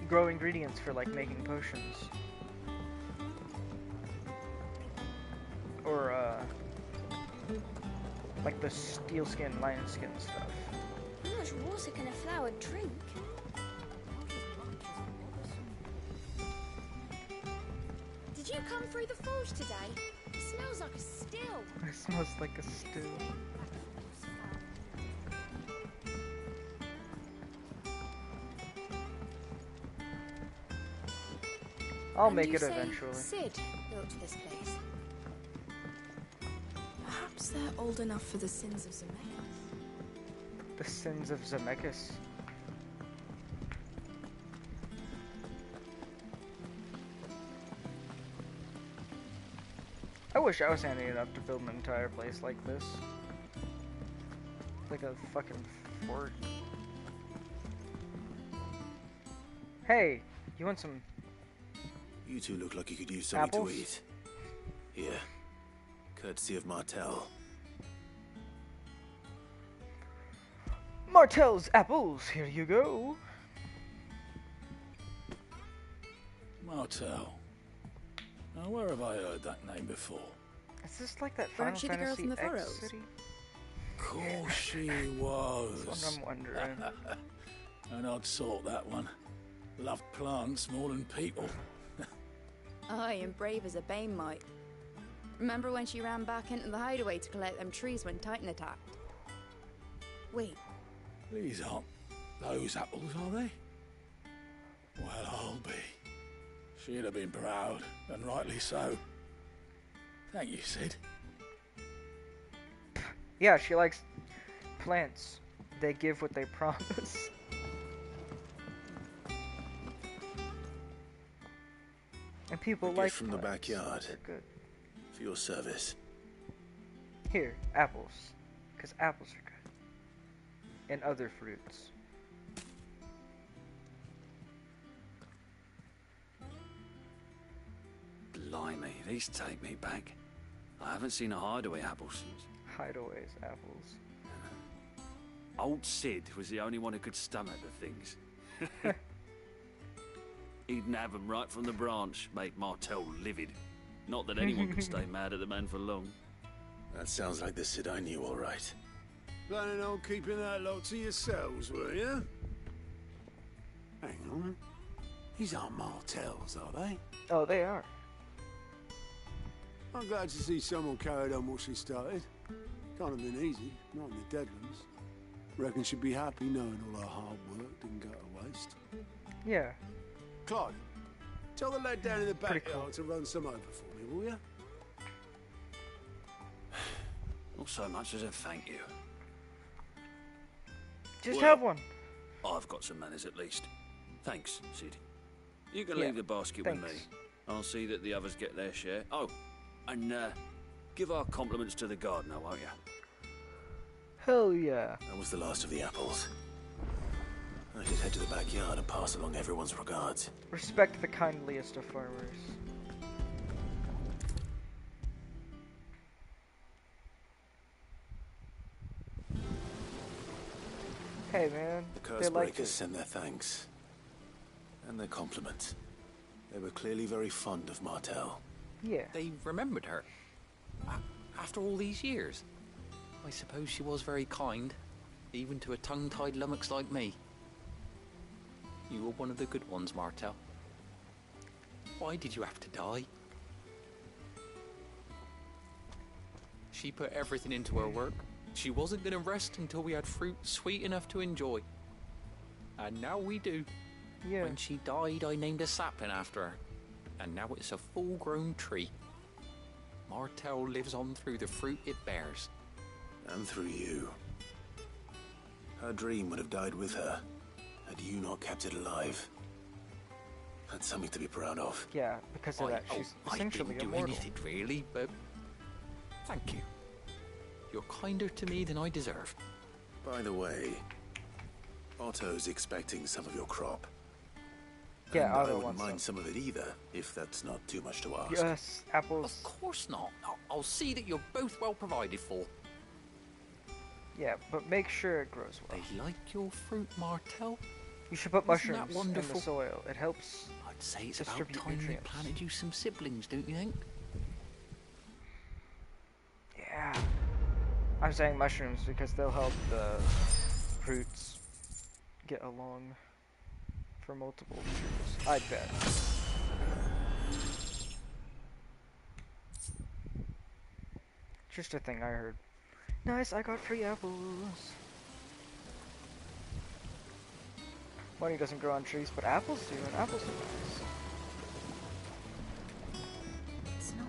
Grow ingredients for like making potions. Or like the steel skin, lion skin stuff. How much water can a flower drink? Did you come through the forge today? It smells like a still. It smells like a stew. I'll make it eventually. Sid built this place. Perhaps they're old enough for the sins of Zemeckis. The sins of Zemeckis. I wish I was handy enough to build an entire place like this. Like a fucking fort. Hey, you want some... You two look like you could use something apples? to eat. Here. Courtesy of Martel. Martel's apples, here you go. Martel. Now, where have I heard that name before? Is this like that Final Weren't she the girl Fantasy from the X Furrows? city? Of course she was. That's what I'm wondering. An odd sort, that one. Loved plants more than people. Aye, and brave as a Bane might. Remember when she ran back into the hideaway to collect them trees when Titan attacked? Wait. These aren't those apples, are they? Well, I'll be. She'd have been proud, and rightly so. Thank you, Sid. Yeah, she likes plants. They give what they promise. And people like from the backyard. They're good. For your service. Here, apples. Because apples are good. And other fruits. Blimey, these take me back. I haven't seen a hideaway apple since. Hideaways, apples. Old Sid was the only one who could stomach the things. He'd nab them right from the branch, make Martell livid. Not that anyone could stay mad at the man for long. That sounds like the Sid I knew, all right. Planning on keeping that lot to yourselves, were you? Hang on. These aren't Martells, are they? Oh, they are. I'm glad to see someone carried on what she started. Can't have been easy, not in the Deadlands. Reckon she'd be happy knowing all her hard work didn't go to waste. Yeah. Clyde, tell the lad down in the backyard cool. to run some over for me, will you? Not so much as a thank you. Just have one. I've got some manners at least. Thanks, Sid. You can Yeah, leave the basket with thanks. me. I'll see that the others get their share. Oh, and give our compliments to the gardener, won't you? Hell yeah. That was the last of the apples. I should head to the backyard and pass along everyone's regards. Respect the kindliest of farmers. Hey man, The they like Cursebreakers it. sent their thanks. And their compliments. They were clearly very fond of Martell. Yeah. They remembered her. After all these years. I suppose she was very kind, even to a tongue-tied lummox like me. You were one of the good ones, Martell. Why did you have to die? She put everything into her work. She wasn't going to rest until we had fruit sweet enough to enjoy. And now we do. Yeah. When she died, I named a sapling after her. And now it's a full-grown tree. Martell lives on through the fruit it bears. And through you. Her dream would have died with her, had you not kept it alive. That's something to be proud of. Yeah, because of that, she's essentially I didn't do immortal. anything really, but thank you. You're kinder to me than I deserve. By the way, Otto's expecting some of your crop. Yeah, and Otto I wouldn't wants mind some of it either, if that's not too much to ask. Yes, apples. Of course not. I'll see that you're both well provided for. Yeah, but make sure it grows well. They like your fruit, Martell. You should put Isn't that mushrooms in the wonderful? soil. It helps I'd say it's about distribute time they nutrients. planted you some siblings, don't you think? Yeah. I'm saying mushrooms because they'll help the fruits get along for multiple trees. I bet. Just a thing I heard. Nice, I got free apples. Money doesn't grow on trees, but apples do, and apples are nice. It's not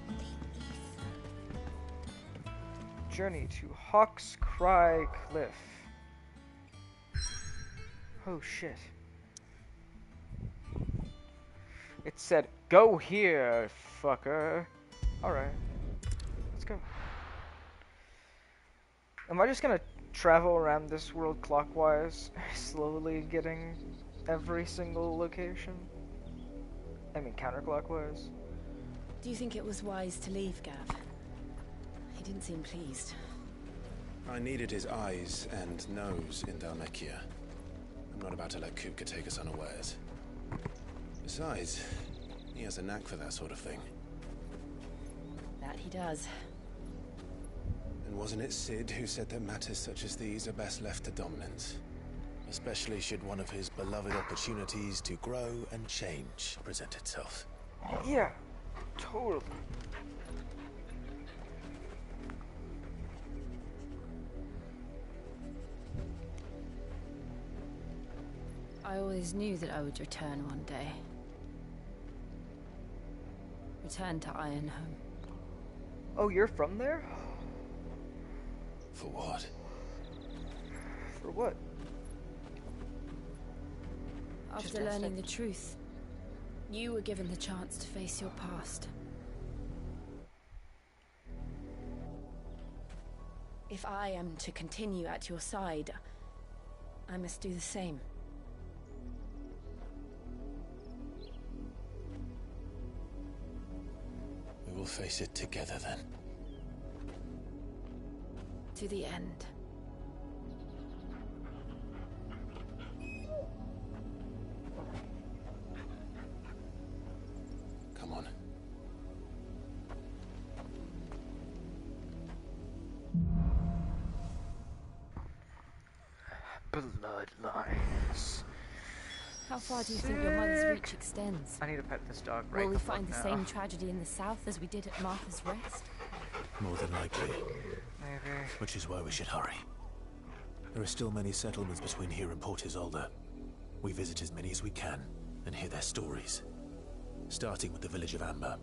the Journey to Hawk's Cry Cliff. Oh shit. It said, go here, fucker. Alright. Let's go. Am I just gonna travel around this world clockwise, slowly getting every single location? I mean counterclockwise. Do you think it was wise to leave, Gav? He didn't seem pleased. I needed his eyes and nose in Dhalmekia. I'm not about to let Kupka take us unawares. Besides, he has a knack for that sort of thing. That he does. And wasn't it Sid who said that matters such as these are best left to dominance? Especially should one of his beloved opportunities to grow and change present itself. Yeah, totally. I always knew that I would return one day. Return to Ironhome. Oh, you're from there? For what? For what? After learning the truth, you were given the chance to face your past. If I am to continue at your side, I must do the same. We will face it together then. To the end. Come on. Bloodlines. How far do you think your mother's reach extends? I need to pet this dog right Will we the fuck find the now. same tragedy in the south as we did at Martha's Rest? More than likely. Maybe. Which is why we should hurry. There are still many settlements between here and Port Isolde. We visit as many as we can and hear their stories. Starting with the village of Amber.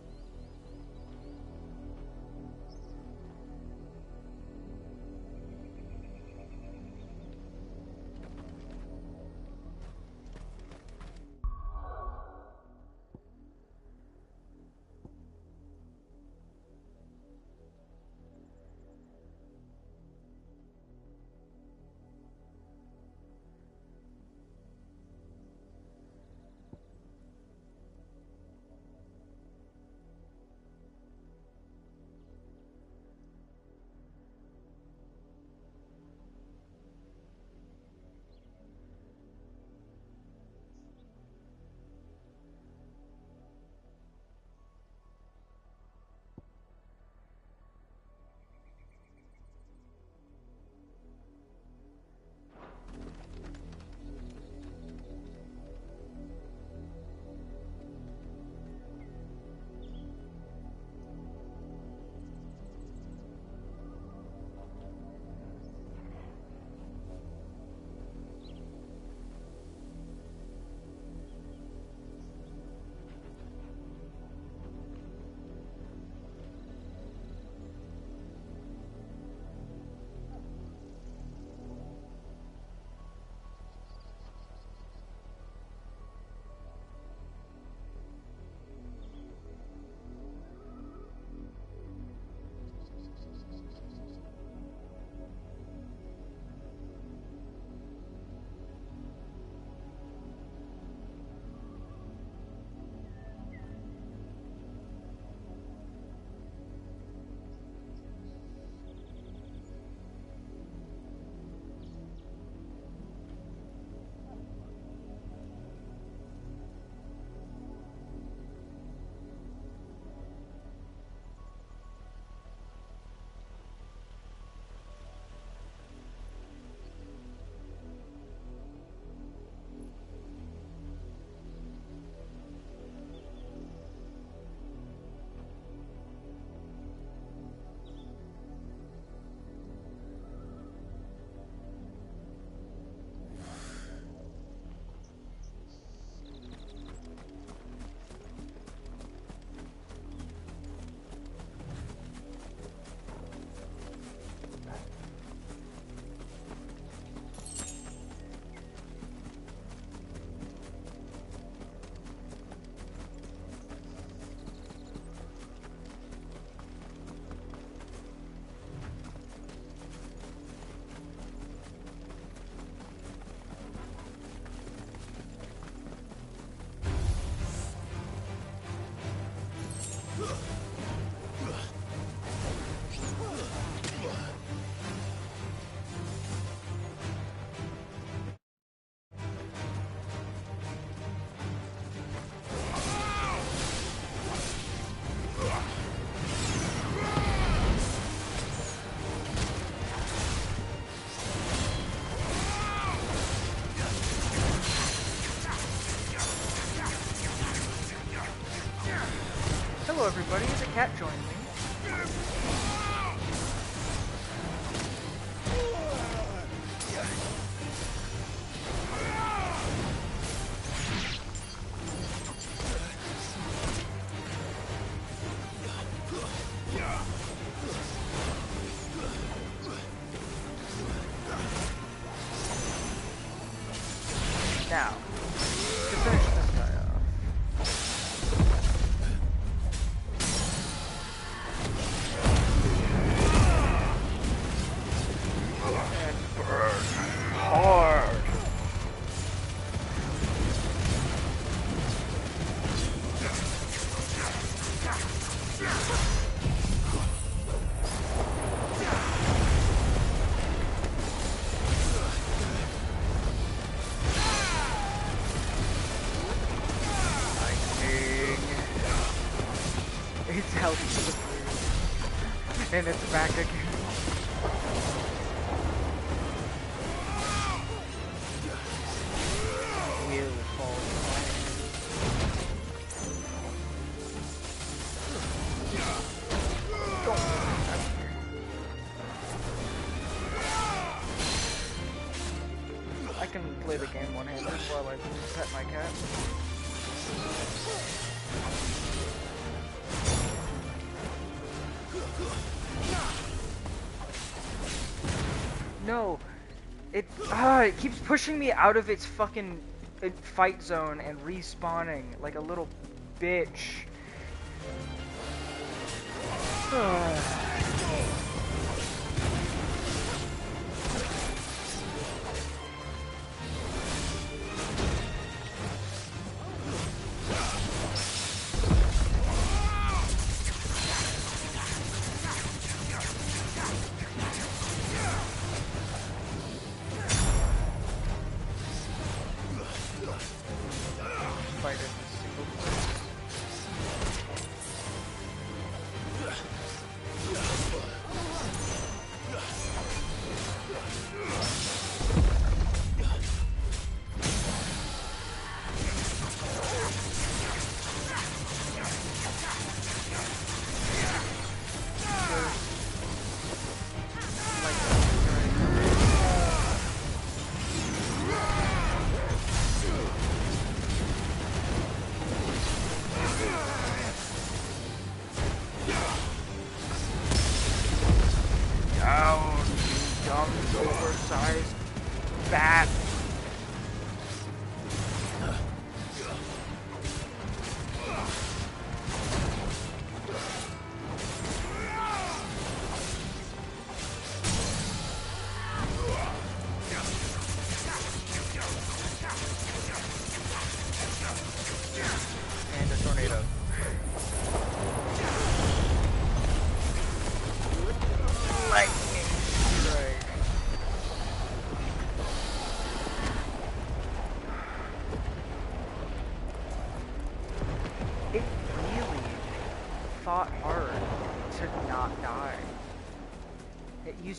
Hello everybody, the cat joined me. And it's back again. Wheel falls I can play the game one-handed while I pet my cat. No, it keeps pushing me out of its fucking fight zone and respawning like a little bitch.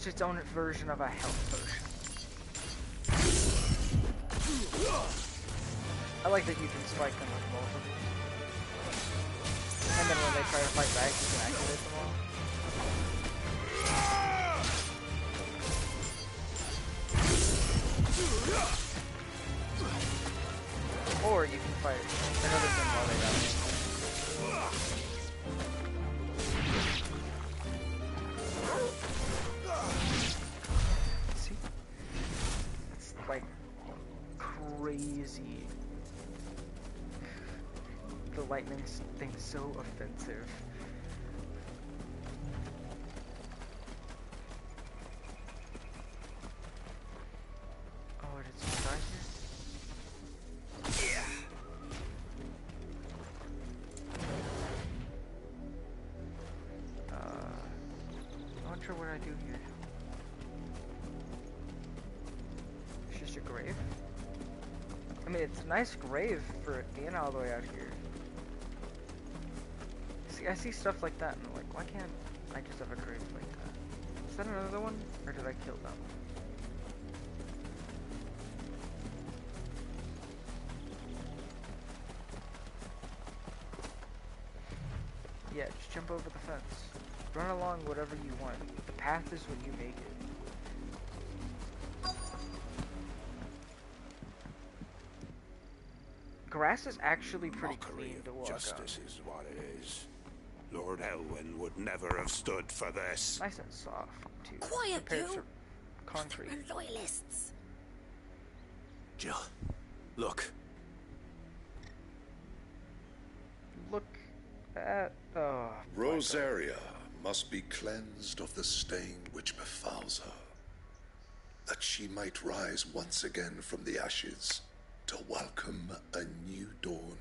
Its own version of a health potion. I like that you can spike them with both of them. And then when they try to fight back, you can activate them all. Or you can fight another thing while they die. Crazy. The lightning thing's so offensive. Oh, did it surprise you? Yeah. I'm not sure what I do here. It's just a grave. I mean, it's a nice grave for it being all the way out here. See, I see stuff like that, and I'm like, why can't I just have a grave like that? Is that another one, or did I kill that one? Yeah, just jump over the fence. Run along whatever you want. The path is what you make it. Grass is actually pretty clean to walk on. Justice is what it is. Lord Elwyn would never have stood for this. Nice and soft, too. Quiet, compared you! to concrete. We're loyalists. Jill, look. Look at... Oh, Rosaria must be cleansed of the stain which befouls her, that she might rise once again from the ashes to welcome a new dawn.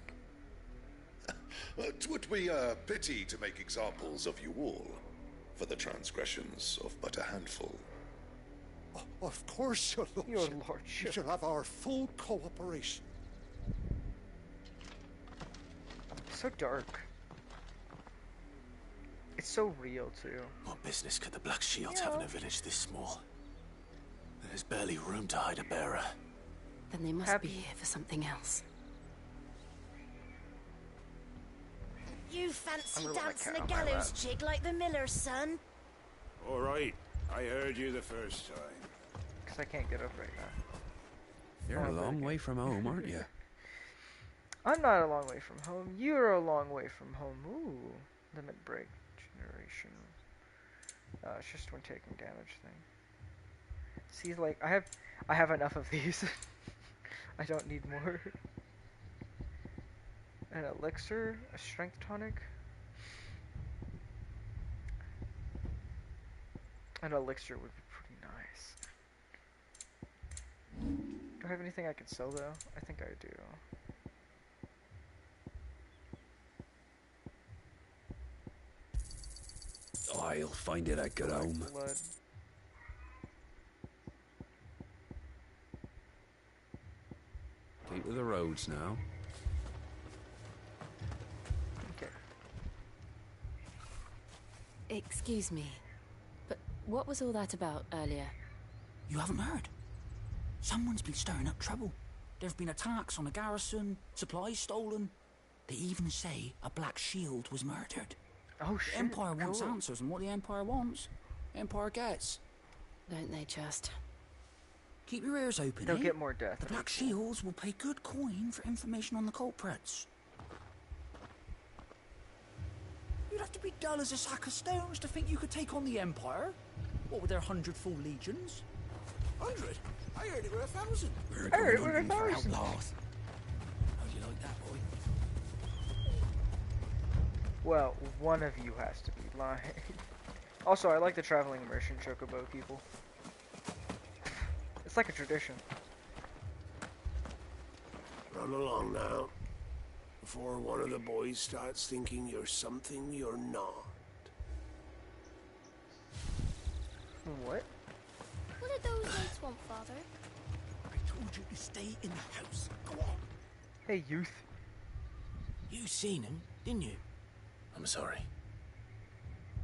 'Twould be a pity to make examples of you all for the transgressions of but a handful. Of course, your lordship. Your lordship. You shall have our full cooperation. So dark. It's so real too. What business could the Black Shields have in a village this small? There's barely room to hide a bearer. Then they must be here for something else. You fancy I'm gonna let dancing my a cat on my gallows lap. jig like the miller's son? All right, I heard you the first time. Because I can't get up right now. You're a long way from home, aren't you? I'm not a long way from home. You're a long way from home. Ooh. Limit break generation. It's just when taking damage thing. See, like, I have enough of these. I don't need more. An elixir, a strength tonic. An elixir would be pretty nice. Do I have anything I can sell though? I think I do. I'll find it at get home. Blood. Keep to the roads now. Okay. Excuse me, but what was all that about earlier? You haven't heard? Someone's been stirring up trouble. There've been attacks on the garrison, supplies stolen. They even say a Black Shield was murdered. Oh The shit, Empire wants cool. answers, and what the Empire wants, Empire gets. Don't they just? Keep your ears open, They'll eh? get more death. The Black Shields will pay good coin for information on the culprits. You'd have to be dull as a sack of stones to think you could take on the Empire. What with their 100 full legions? 100? I heard it were 1,000. I heard it were Looking for 1,000. outlaws. How do you like that, boy? Well, one of you has to be lying. Also, I like the traveling immersion chocobo people. It's like a tradition. Run along now, before one of the boys starts thinking you're something you're not. What? What did those mates want, Father? I told you to stay in the house. Go on. Hey, youth. You seen him, didn't you? I'm sorry.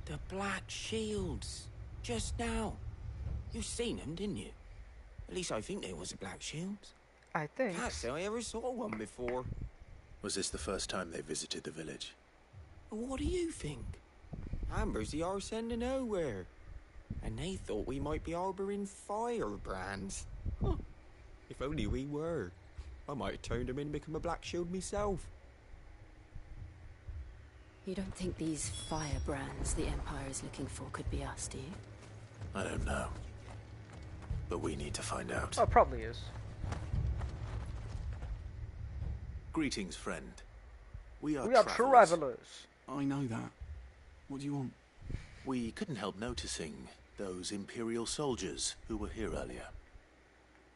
The Black Shields. Just now. You seen them, didn't you? At least I think there was a Black Shields. I think. Can't say I ever saw one before. Was this the first time they visited the village? What do you think? Amber's the arse end of nowhere. And they thought we might be harbouring firebrands. Huh. If only we were. I might have turned them in and become a Black Shield myself. You don't think these firebrands the Empire is looking for could be us, do you? I don't know. But we need to find out. Oh, probably is. Greetings, friend. We are travelers. I know that. What do you want? We couldn't help noticing those Imperial soldiers who were here earlier.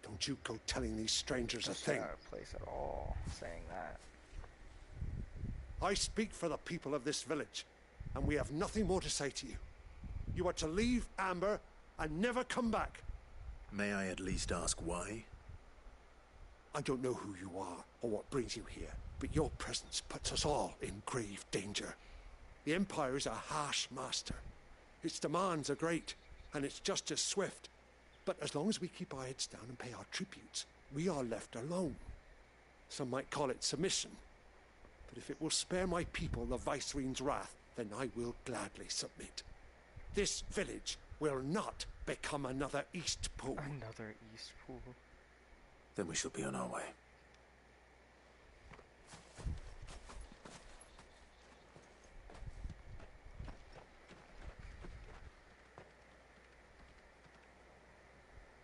Don't you go telling these strangers That's a thing. not a place at all saying that. I speak for the people of this village, and we have nothing more to say to you. You are to leave Amber and never come back. May I at least ask why? I don't know who you are or what brings you here, but your presence puts us all in grave danger. The Empire is a harsh master. Its demands are great, and its justice swift. But as long as we keep our heads down and pay our tributes, we are left alone. Some might call it submission. But if it will spare my people the Viceroy's wrath, then I will gladly submit. This village will not become another East Pool. Another East Pool. Then we shall be on our way.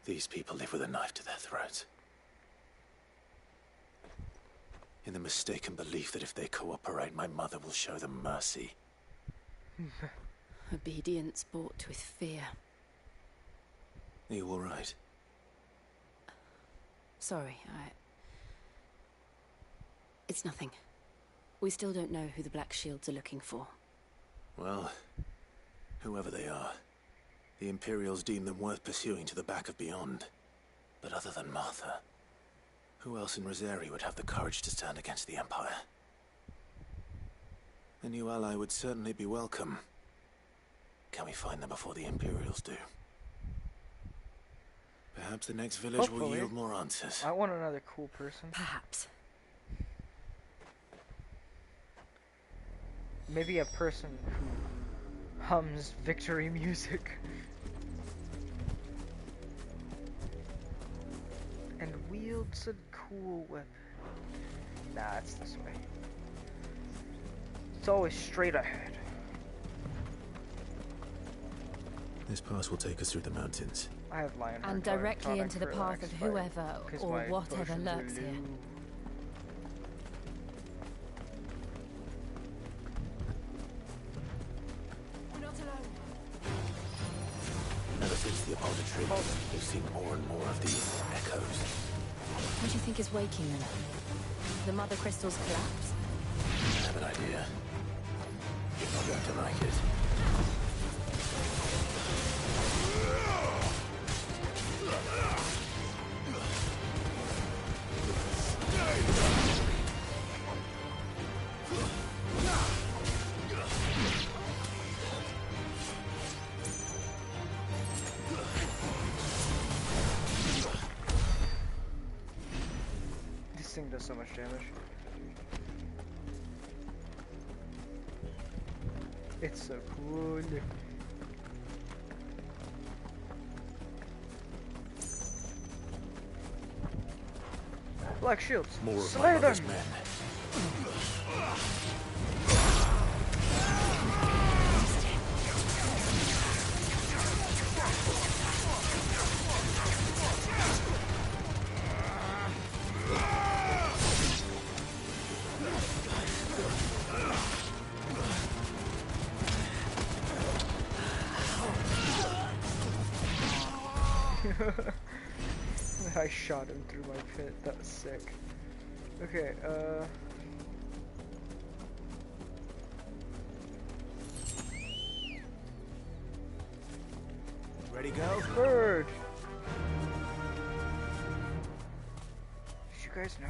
These people live with a knife to their throats. In the mistaken belief that if they cooperate, my mother will show them mercy. Obedience bought with fear. Are you all right? Sorry, It's nothing. We still don't know who the Black Shields are looking for. Well, whoever they are, the Imperials deem them worth pursuing to the back of beyond. But other than Martha, who else in Rosari would have the courage to stand against the Empire? A new ally would certainly be welcome, Can we find them before the Imperials do? Perhaps the next village will Hopefully. yield more answers. I want another cool person. Perhaps. Maybe a person who hums victory music. And wields a cool weapon. Nah, it's this way. It's always straight ahead. This pass will take us through the mountains. I have Lionheart And directly tonic into the for path of Axfire, whoever 'cause or my whatever potions are lurks here. low. Ever since the Apollo trip, we've seen more and more of these echoes. What do you think is waking them? The mother crystal's collapse? I have an idea. You're not going to like it. This thing does so much damage. It's so cool. Black shields. More of Slay my them. mother's men. I shot him through my pit. That was sick. Okay, Ready, go? Bird! Did you guys know?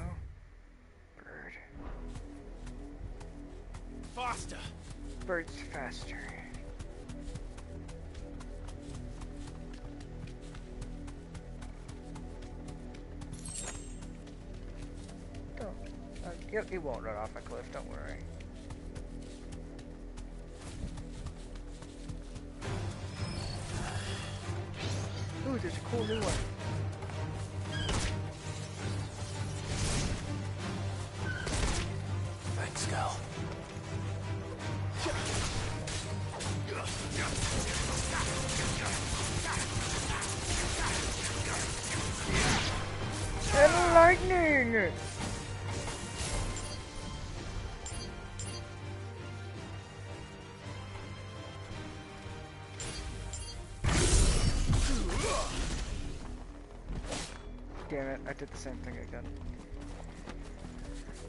Bird. Faster! Bird's faster. It won't run off a cliff, don't worry. Ooh, there's a cool new one. Thanks, Gal. And lightning! Damn it, I did the same thing again.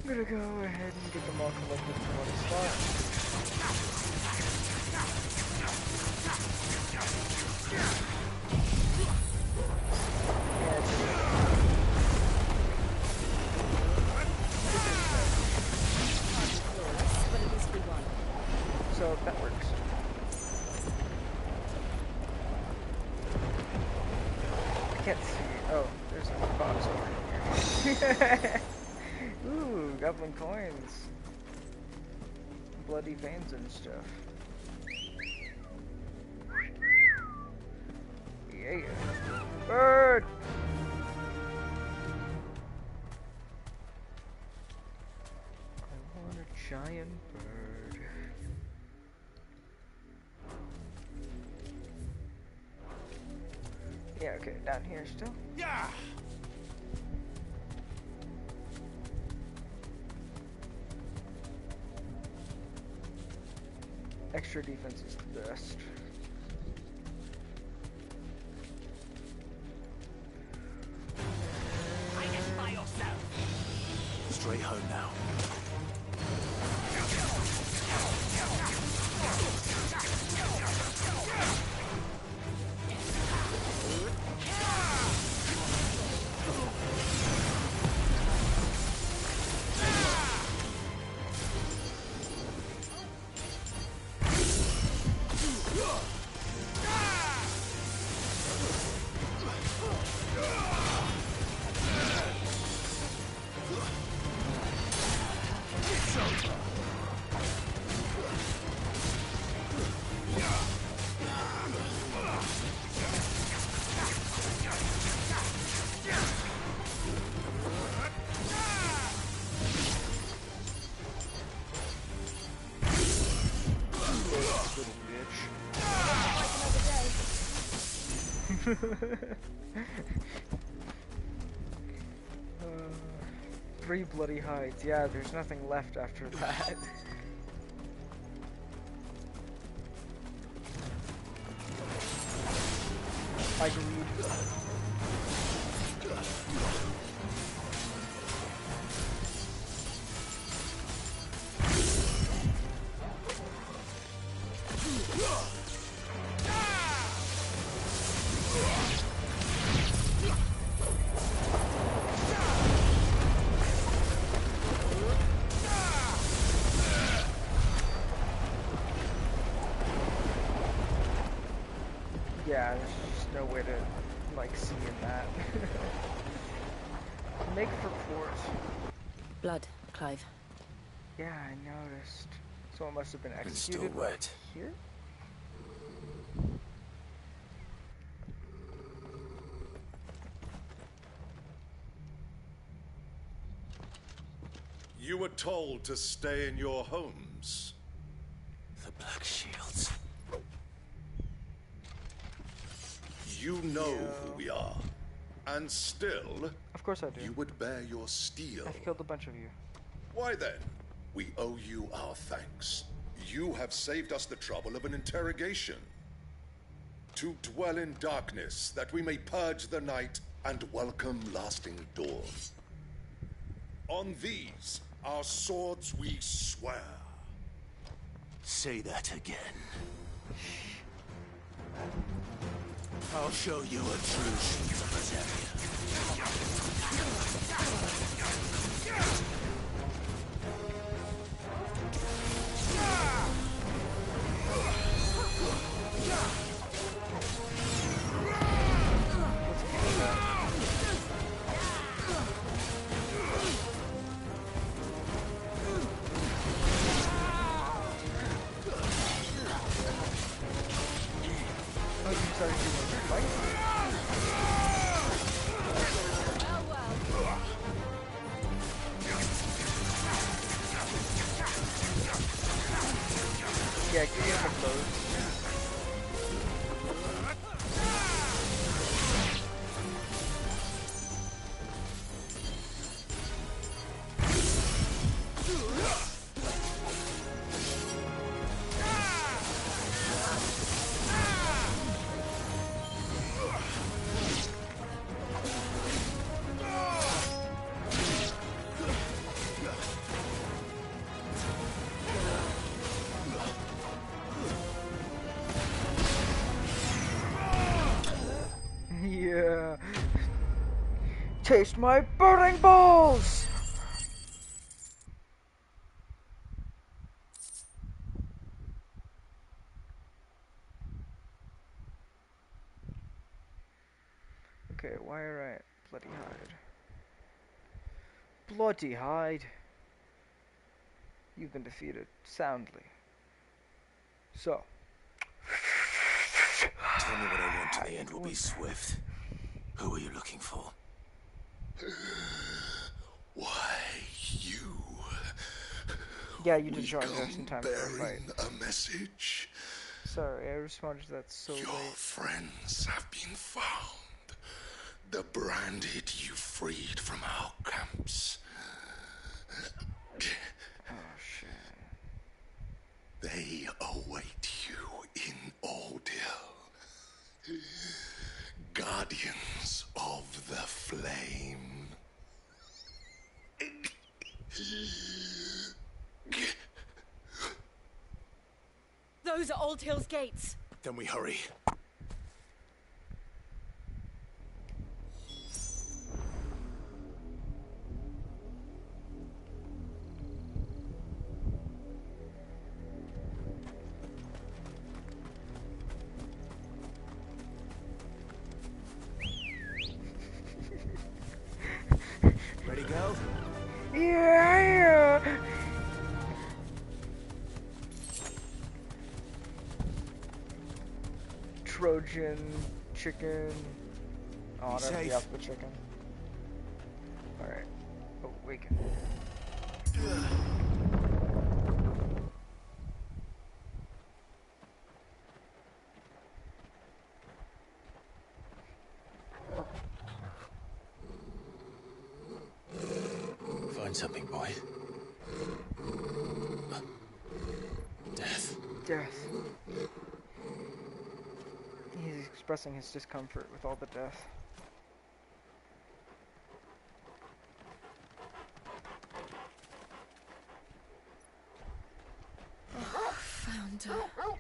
I'm gonna go ahead and get them all collected from one spot. So that works. I can't see. Oh, there's a box over here. Ooh, goblin coins. Bloody veins and stuff. Yeah. Bird! I want a giant bird. Yeah, okay, down here still. Yeah! Extra defense is the best. Identify yourself. Straight home now. Three bloody hides. Yeah, there's nothing left after that. Agreed. Yeah, there's just no way to, like, see in that. Make for port. Blood, Clive. Yeah, I noticed. Someone must have been It's executed still wet. here? You were told to stay in your homes. The Black Shields. You know who we are. And still, Of course I do. you would bear your steel. I've killed a bunch of you. Why then? We owe you our thanks. You have saved us the trouble of an interrogation. To dwell in darkness, that we may purge the night and welcome lasting dawn. On these, our swords we swear. Say that again. I'll show you a true sheep of Yeah, give me some clothes. Yeah. Taste my burning balls! Okay, why right? Bloody hide. Bloody hide. You've been defeated soundly. So. Tell me what I want in the end will be swift. Who are you looking for? Why, you? Yeah, you did We join come just in time for the fight. bearing a message. Sorry, I responded to that so Your late. friends have been found. The branded you freed from our camps. Oh, shit. They await you in Oldhill. Guardians of the Flame. Those are Old Hill's gates. Then we hurry. Ready, go? Yeah! Trojan chicken. Oh, that's safe. the alpha chicken. Alright. Oh, we can. learn something, boy. Death. Death. He's expressing his discomfort with all the death. Found her. Oh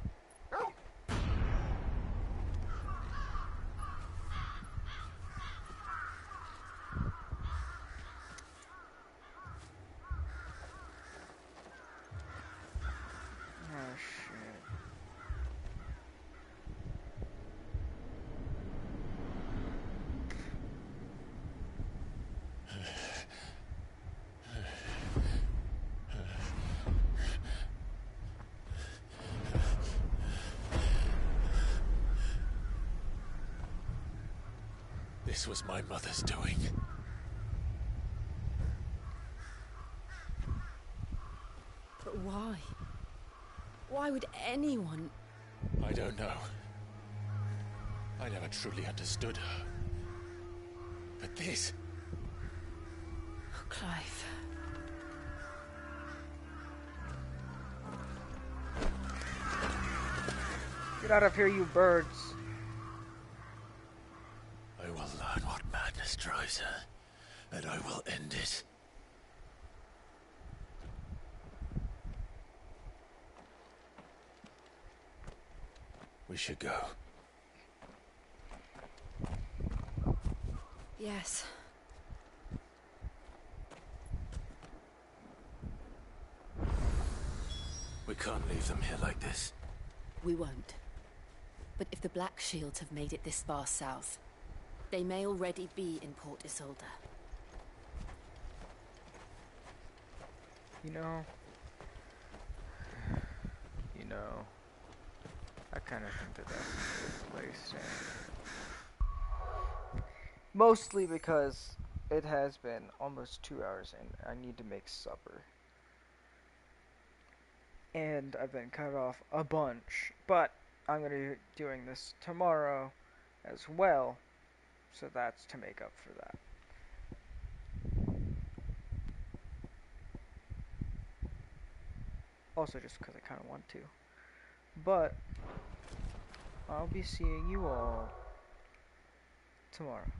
shit. This was my mother's doing. But why? Why would anyone... I don't know. I never truly understood her. But this... Oh, Clive. Get out of here, you birds. I will learn what madness drives her, and I will end it. We should go. Yes. We can't leave them here like this. We won't. But if the Black Shields have made it this far south, they may already be in Port Isolde. You know, I kind of think that that's a good place. Mostly because it has been almost 2 hours and I need to make supper. And I've been cut off a bunch, but I'm going to be doing this tomorrow as well, so that's to make up for that. Also just because I kind of want to. But I'll be seeing you all tomorrow.